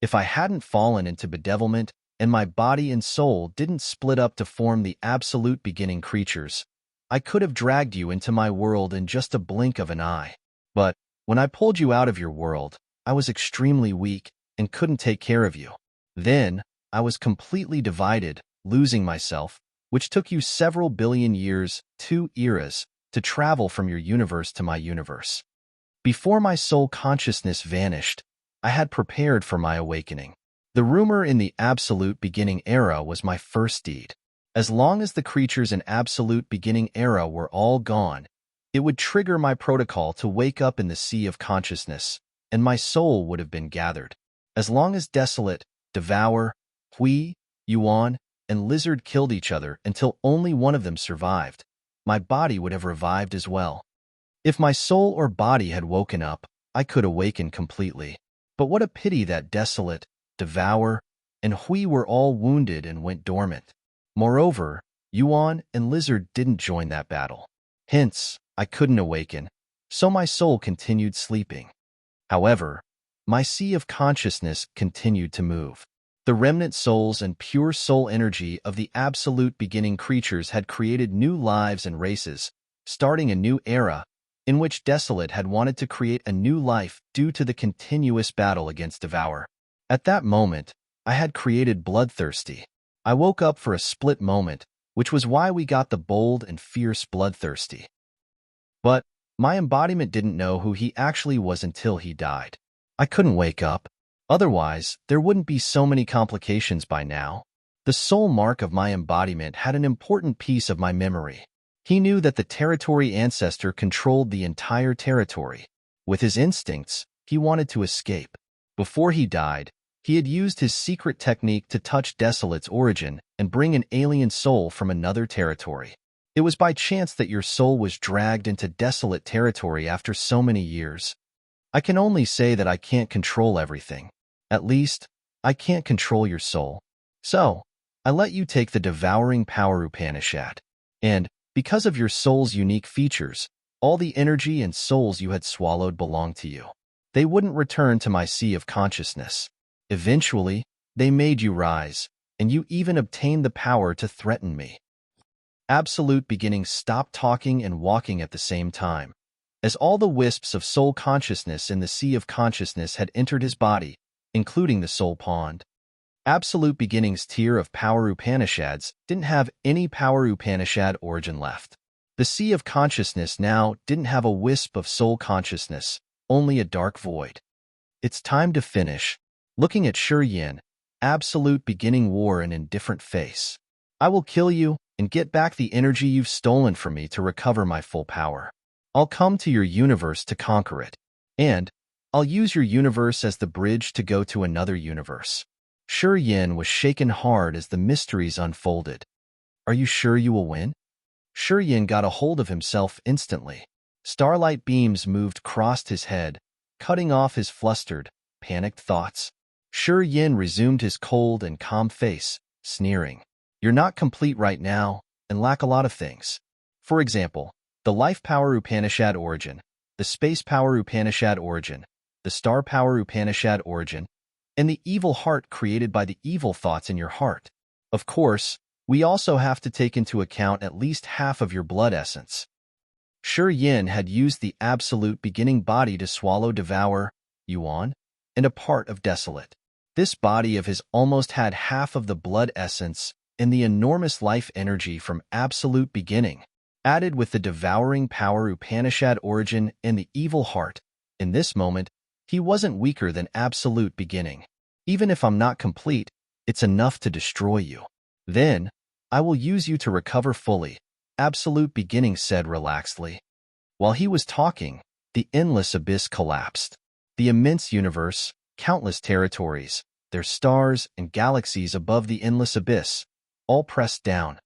If I hadn't fallen into bedevilment and my body and soul didn't split up to form the absolute beginning creatures, I could have dragged you into my world in just a blink of an eye. But when I pulled you out of your world, I was extremely weak and couldn't take care of you. Then, I was completely divided, losing myself, which took you several billion years, 2 eras, to travel from your universe to my universe. Before my soul consciousness vanished, I had prepared for my awakening. The rumor in the absolute beginning era was my first deed. As long as the creatures in absolute beginning era were all gone, it would trigger my protocol to wake up in the sea of consciousness, and my soul would have been gathered. As long as Desolate, Devour, Hui, Yuan, and Lizard killed each other until only one of them survived, my body would have revived as well. If my soul or body had woken up, I could awaken completely. But what a pity that Desolate, Devour, and Hui were all wounded and went dormant. Moreover, Yuan and Lizard didn't join that battle. Hence, I couldn't awaken, so my soul continued sleeping. However, my sea of consciousness continued to move. The remnant souls and pure soul energy of the absolute beginning creatures had created new lives and races, starting a new era, in which Desolate had wanted to create a new life due to the continuous battle against Devour. At that moment, I had created Bloodthirsty. I woke up for a split moment, which was why we got the bold and fierce Bloodthirsty. But my embodiment didn't know who he actually was until he died. I couldn't wake up. Otherwise, there wouldn't be so many complications by now. The soul mark of my embodiment had an important piece of my memory. He knew that the territory ancestor controlled the entire territory. With his instincts, he wanted to escape. Before he died, he had used his secret technique to touch Desolate's origin and bring an alien soul from another territory. It was by chance that your soul was dragged into Desolate territory after so many years. I can only say that I can't control everything. At least, I can't control your soul. So, I let you take the devouring power Upanishad. And, because of your soul's unique features, all the energy and souls you had swallowed belonged to you. They wouldn't return to my sea of consciousness. Eventually, they made you rise, and you even obtained the power to threaten me. Absolute beginning stopped talking and walking at the same time. As all the wisps of soul consciousness in the sea of consciousness had entered his body, including the soul pond, Absolute beginning's tier of power Upanishads didn't have any power Upanishad origin left. The sea of consciousness now didn't have a wisp of soul consciousness, only a dark void. It's time to finish. Looking at Shi Yan, Absolute beginning wore an indifferent face. I will kill you and get back the energy you've stolen from me to recover my full power. I'll come to your universe to conquer it. And I'll use your universe as the bridge to go to another universe. Shi Yan was shaken hard as the mysteries unfolded. Are you sure you will win? Shi Yan got a hold of himself instantly. Starlight beams moved across his head, cutting off his flustered, panicked thoughts. Shi Yan resumed his cold and calm face, sneering. You're not complete right now and lack a lot of things. For example, the life power Upanishad origin, the space power Upanishad origin, the star power Upanishad origin, and the evil heart created by the evil thoughts in your heart. Of course, we also have to take into account at least half of your blood essence. Shi Yan had used the absolute beginning body to swallow Devour, Yuan, and a part of Desolate. This body of his almost had half of the blood essence and the enormous life energy from absolute beginning, added with the devouring power Upanishad origin and the evil heart. In this moment, he wasn't weaker than absolute beginning. Even if I'm not complete, it's enough to destroy you. Then, I will use you to recover fully, Absolute beginning said relaxedly. While he was talking, the endless abyss collapsed. The immense universe, countless territories, their stars and galaxies above the endless abyss, all pressed down.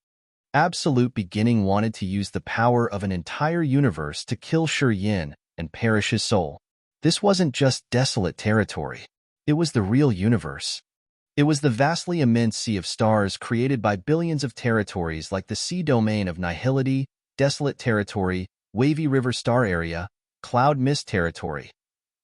Absolute beginning wanted to use the power of an entire universe to kill Shi Yan and perish his soul. This wasn't just desolate territory. It was the real universe. It was the vastly immense sea of stars created by billions of territories like the sea domain of nihility, desolate territory, wavy river star area, cloud mist territory.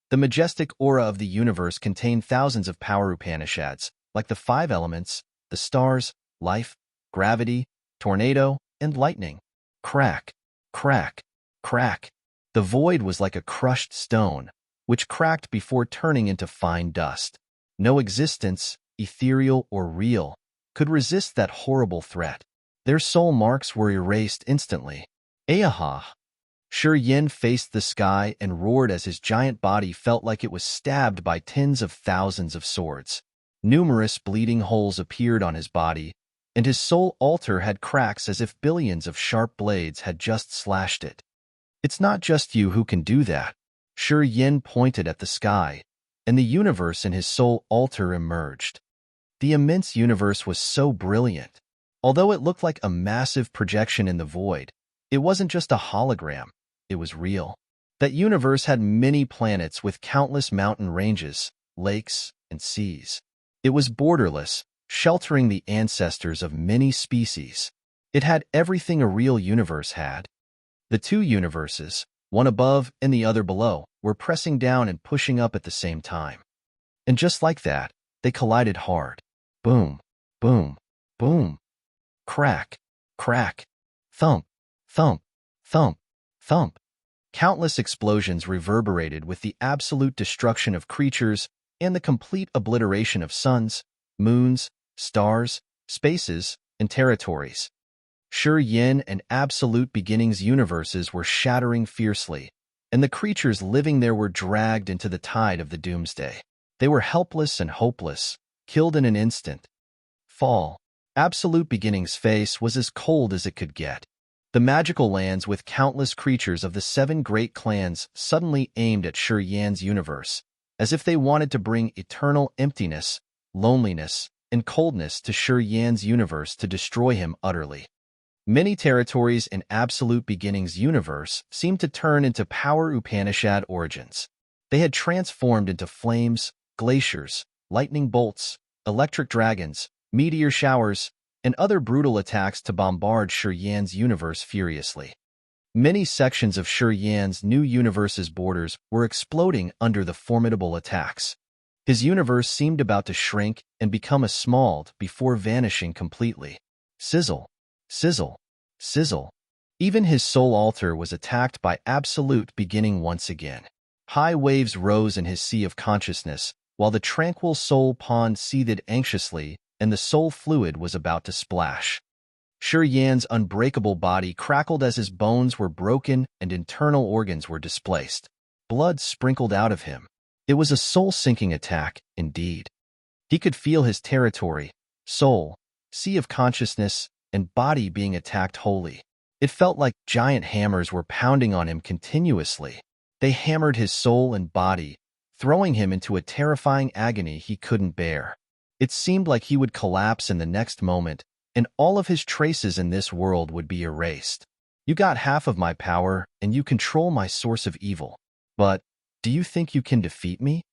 The majestic aura of the universe contained thousands of power Upanishads, like the 5 elements, the stars, life, gravity, tornado, and lightning. Crack, crack, crack. The void was like a crushed stone, which cracked before turning into fine dust. No existence, ethereal or real, could resist that horrible threat. Their soul marks were erased instantly. Ayaha! Shi Yan faced the sky and roared as his giant body felt like it was stabbed by tens of thousands of swords. Numerous bleeding holes appeared on his body, and his soul altar had cracks as if billions of sharp blades had just slashed it. It's not just you who can do that. Shi Yan pointed at the sky, and the universe in his soul altar emerged. The immense universe was so brilliant. Although it looked like a massive projection in the void, it wasn't just a hologram, it was real. That universe had many planets with countless mountain ranges, lakes, and seas. It was borderless, sheltering the ancestors of many species. It had everything a real universe had. The two universes, one above and the other below, were pressing down and pushing up at the same time. And just like that, they collided hard. Boom, boom, boom. Crack, crack, thump, thump, thump, thump. Countless explosions reverberated with the absolute destruction of creatures and the complete obliteration of suns, moons, stars, spaces, and territories. Shi Yan and Absolute Beginnings universes were shattering fiercely, and the creatures living there were dragged into the tide of the doomsday. They were helpless and hopeless, killed in an instant. Fall. Absolute Beginnings' face was as cold as it could get. The magical lands with countless creatures of the 7 great clans suddenly aimed at Shi Yan's universe, as if they wanted to bring eternal emptiness, loneliness, and coldness to Shi Yan's universe to destroy him utterly. Many territories in Absolute Beginnings' universe seemed to turn into Power Upanishad origins. They had transformed into flames, glaciers, lightning bolts, electric dragons, meteor showers, and other brutal attacks to bombard Shi Yan's universe furiously. Many sections of Shi Yan's new universe's borders were exploding under the formidable attacks. His universe seemed about to shrink and become a smalled before vanishing completely. Sizzle, sizzle, sizzle. Even his soul altar was attacked by Absolute Beginning once again. High waves rose in his sea of consciousness, while the tranquil soul pond seethed anxiously and the soul fluid was about to splash. Shi Yan's unbreakable body crackled as his bones were broken and internal organs were displaced. Blood sprinkled out of him. It was a soul-sinking attack, indeed. He could feel his territory, soul, sea of consciousness, and body being attacked wholly. It felt like giant hammers were pounding on him continuously. They hammered his soul and body, throwing him into a terrifying agony he couldn't bear. It seemed like he would collapse in the next moment, and all of his traces in this world would be erased. You got half of my power, and you control my source of evil. But, do you think you can defeat me?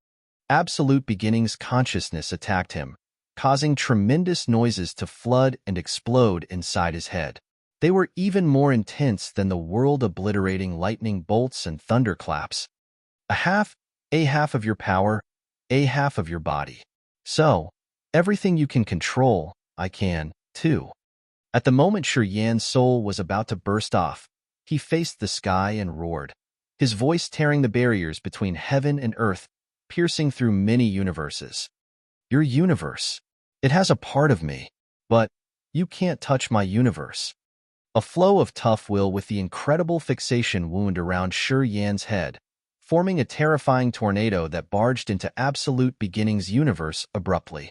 Absolute Beginnings consciousness attacked him, causing tremendous noises to flood and explode inside his head. They were even more intense than the world-obliterating lightning bolts and thunderclaps. A half of your power, a half of your body. So, everything you can control, I can, too. At the moment Shi Yan's soul was about to burst off, he faced the sky and roared, his voice tearing the barriers between heaven and earth, piercing through many universes. Your universe. It has a part of me, but you can't touch my universe. A flow of tough will with the incredible fixation wound around Shi Yan's head, forming a terrifying tornado that barged into Absolute Beginnings' universe abruptly.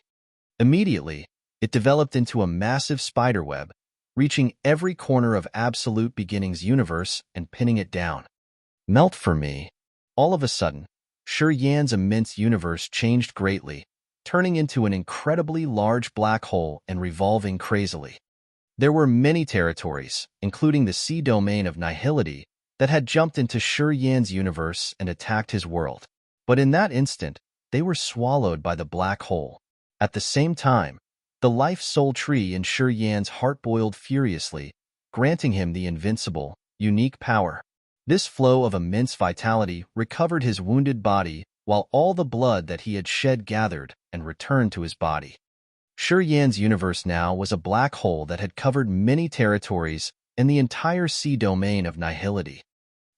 Immediately, it developed into a massive spiderweb, reaching every corner of Absolute Beginnings' universe and pinning it down. Melt for me. All of a sudden, Shi Yan's immense universe changed greatly, turning into an incredibly large black hole and revolving crazily. There were many territories, including the sea domain of nihility, that had jumped into Shi Yan's universe and attacked his world. But in that instant, they were swallowed by the black hole. At the same time, the life soul tree in Shi Yan's heart boiled furiously, granting him the invincible, unique power. This flow of immense vitality recovered his wounded body, while all the blood that he had shed gathered and returned to his body. Shi Yan's universe now was a black hole that had covered many territories and the entire sea domain of nihility.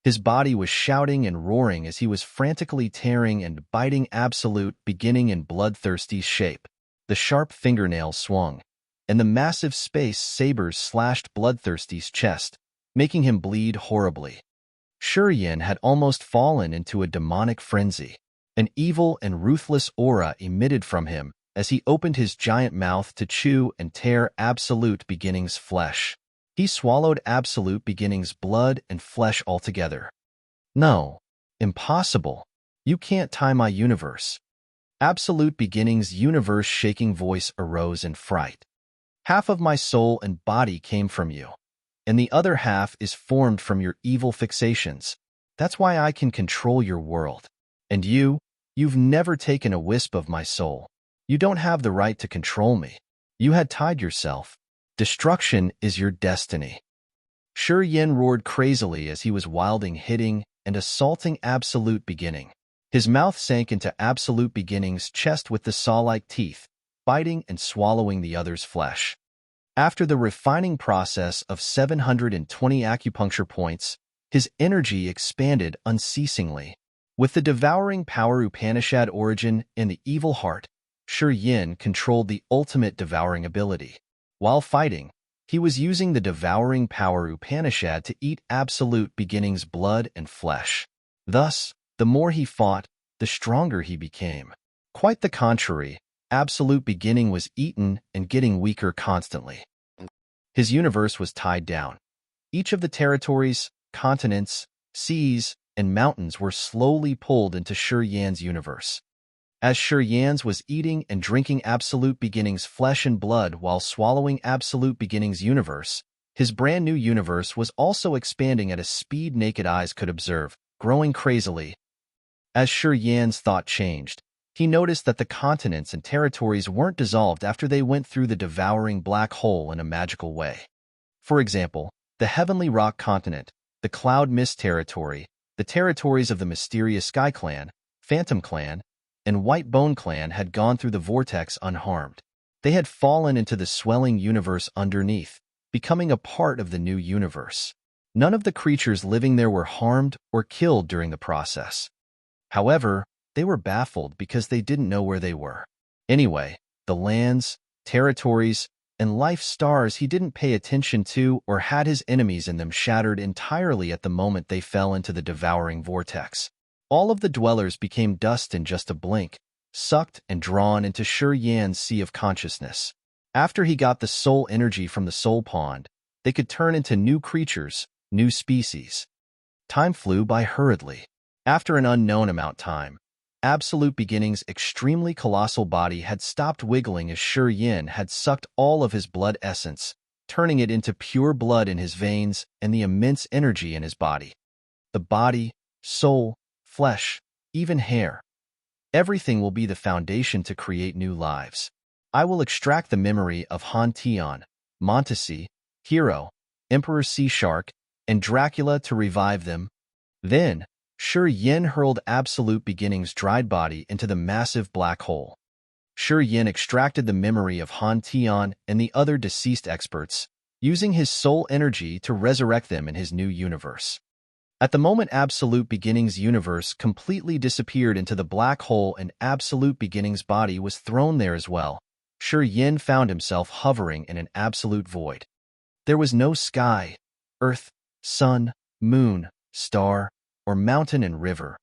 His body was shouting and roaring as he was frantically tearing and biting Absolute Beginning in bloodthirsty shape. The sharp fingernails swung, and the massive space sabers slashed Bloodthirsty's chest, making him bleed horribly. Shi Yan had almost fallen into a demonic frenzy. An evil and ruthless aura emitted from him, as he opened his giant mouth to chew and tear Absolute Beginning's flesh. He swallowed Absolute Beginning's blood and flesh altogether. No, impossible. You can't tie my universe. Absolute Beginning's universe-shaking voice arose in fright. Half of my soul and body came from you, and the other half is formed from your evil fixations. That's why I can control your world. And you've never taken a wisp of my soul. You don't have the right to control me. You had tied yourself. Destruction is your destiny. Shi Yan roared crazily as he was wilding, hitting, and assaulting Absolute Beginning. His mouth sank into Absolute Beginning's chest with the saw-like teeth, biting and swallowing the other's flesh. After the refining process of 720 acupuncture points, his energy expanded unceasingly. With the devouring power Upanishad origin in the evil heart, Shi Yan controlled the ultimate devouring ability. While fighting, he was using the devouring power Upanishad to eat Absolute Beginning's blood and flesh. Thus, the more he fought, the stronger he became. Quite the contrary, Absolute Beginning was eaten and getting weaker constantly. His universe was tied down. Each of the territories, continents, seas, and mountains were slowly pulled into Shi Yan's universe. As Shi Yan's was eating and drinking Absolute Beginning's flesh and blood while swallowing Absolute Beginning's universe, his brand new universe was also expanding at a speed naked eyes could observe, growing crazily. As Shi Yan's thought changed, he noticed that the continents and territories weren't dissolved after they went through the devouring black hole in a magical way. For example, the Heavenly Rock continent, the Cloud Mist territory, the territories of the mysterious Sky Clan, Phantom Clan, and White Bone Clan had gone through the vortex unharmed. They had fallen into the swelling universe underneath, becoming a part of the new universe. None of the creatures living there were harmed or killed during the process. However, they were baffled because they didn't know where they were. Anyway, the lands, territories, and life stars he didn't pay attention to or had his enemies in them shattered entirely at the moment they fell into the devouring vortex. All of the dwellers became dust in just a blink, sucked and drawn into Shi Yan's sea of consciousness. After he got the soul energy from the soul pond, they could turn into new creatures, new species. Time flew by hurriedly. After an unknown amount of time, Absolute Beginning's extremely colossal body had stopped wiggling as Shi Yan had sucked all of his blood essence, turning it into pure blood in his veins and the immense energy in his body. The body, soul, flesh, even hair. Everything will be the foundation to create new lives. I will extract the memory of Han Tian, Montesi, Hero, Emperor Sea Shark, and Dracula to revive them. Then, Shi Yan hurled Absolute Beginning's dried body into the massive black hole. Shi Yan extracted the memory of Han Tian and the other deceased experts, using his soul energy to resurrect them in his new universe. At the moment Absolute Beginning's universe completely disappeared into the black hole and Absolute Beginning's body was thrown there as well, Shi Yan found himself hovering in an absolute void. There was no sky, earth, sun, moon, star, or mountain and river.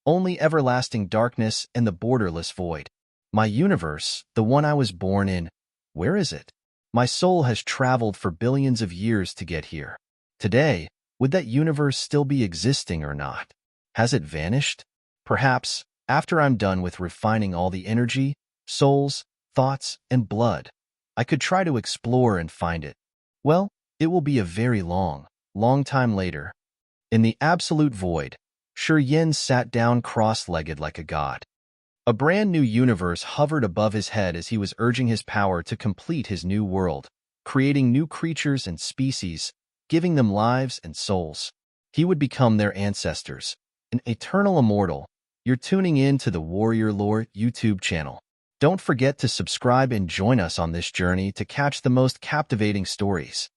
Only everlasting darkness and the borderless void. My universe, the one I was born in, where is it? My soul has traveled for billions of years to get here. Today, would that universe still be existing or not? Has it vanished? Perhaps, after I'm done with refining all the energy, souls, thoughts, and blood, I could try to explore and find it. Well, it will be a very long time later. In the absolute void, Shi Yan sat down cross-legged like a god. A brand new universe hovered above his head as he was urging his power to complete his new world, creating new creatures and species, giving them lives and souls. He would become their ancestors, an eternal immortal. You're tuning in to the Warrior Lore YouTube channel. Don't forget to subscribe and join us on this journey to catch the most captivating stories.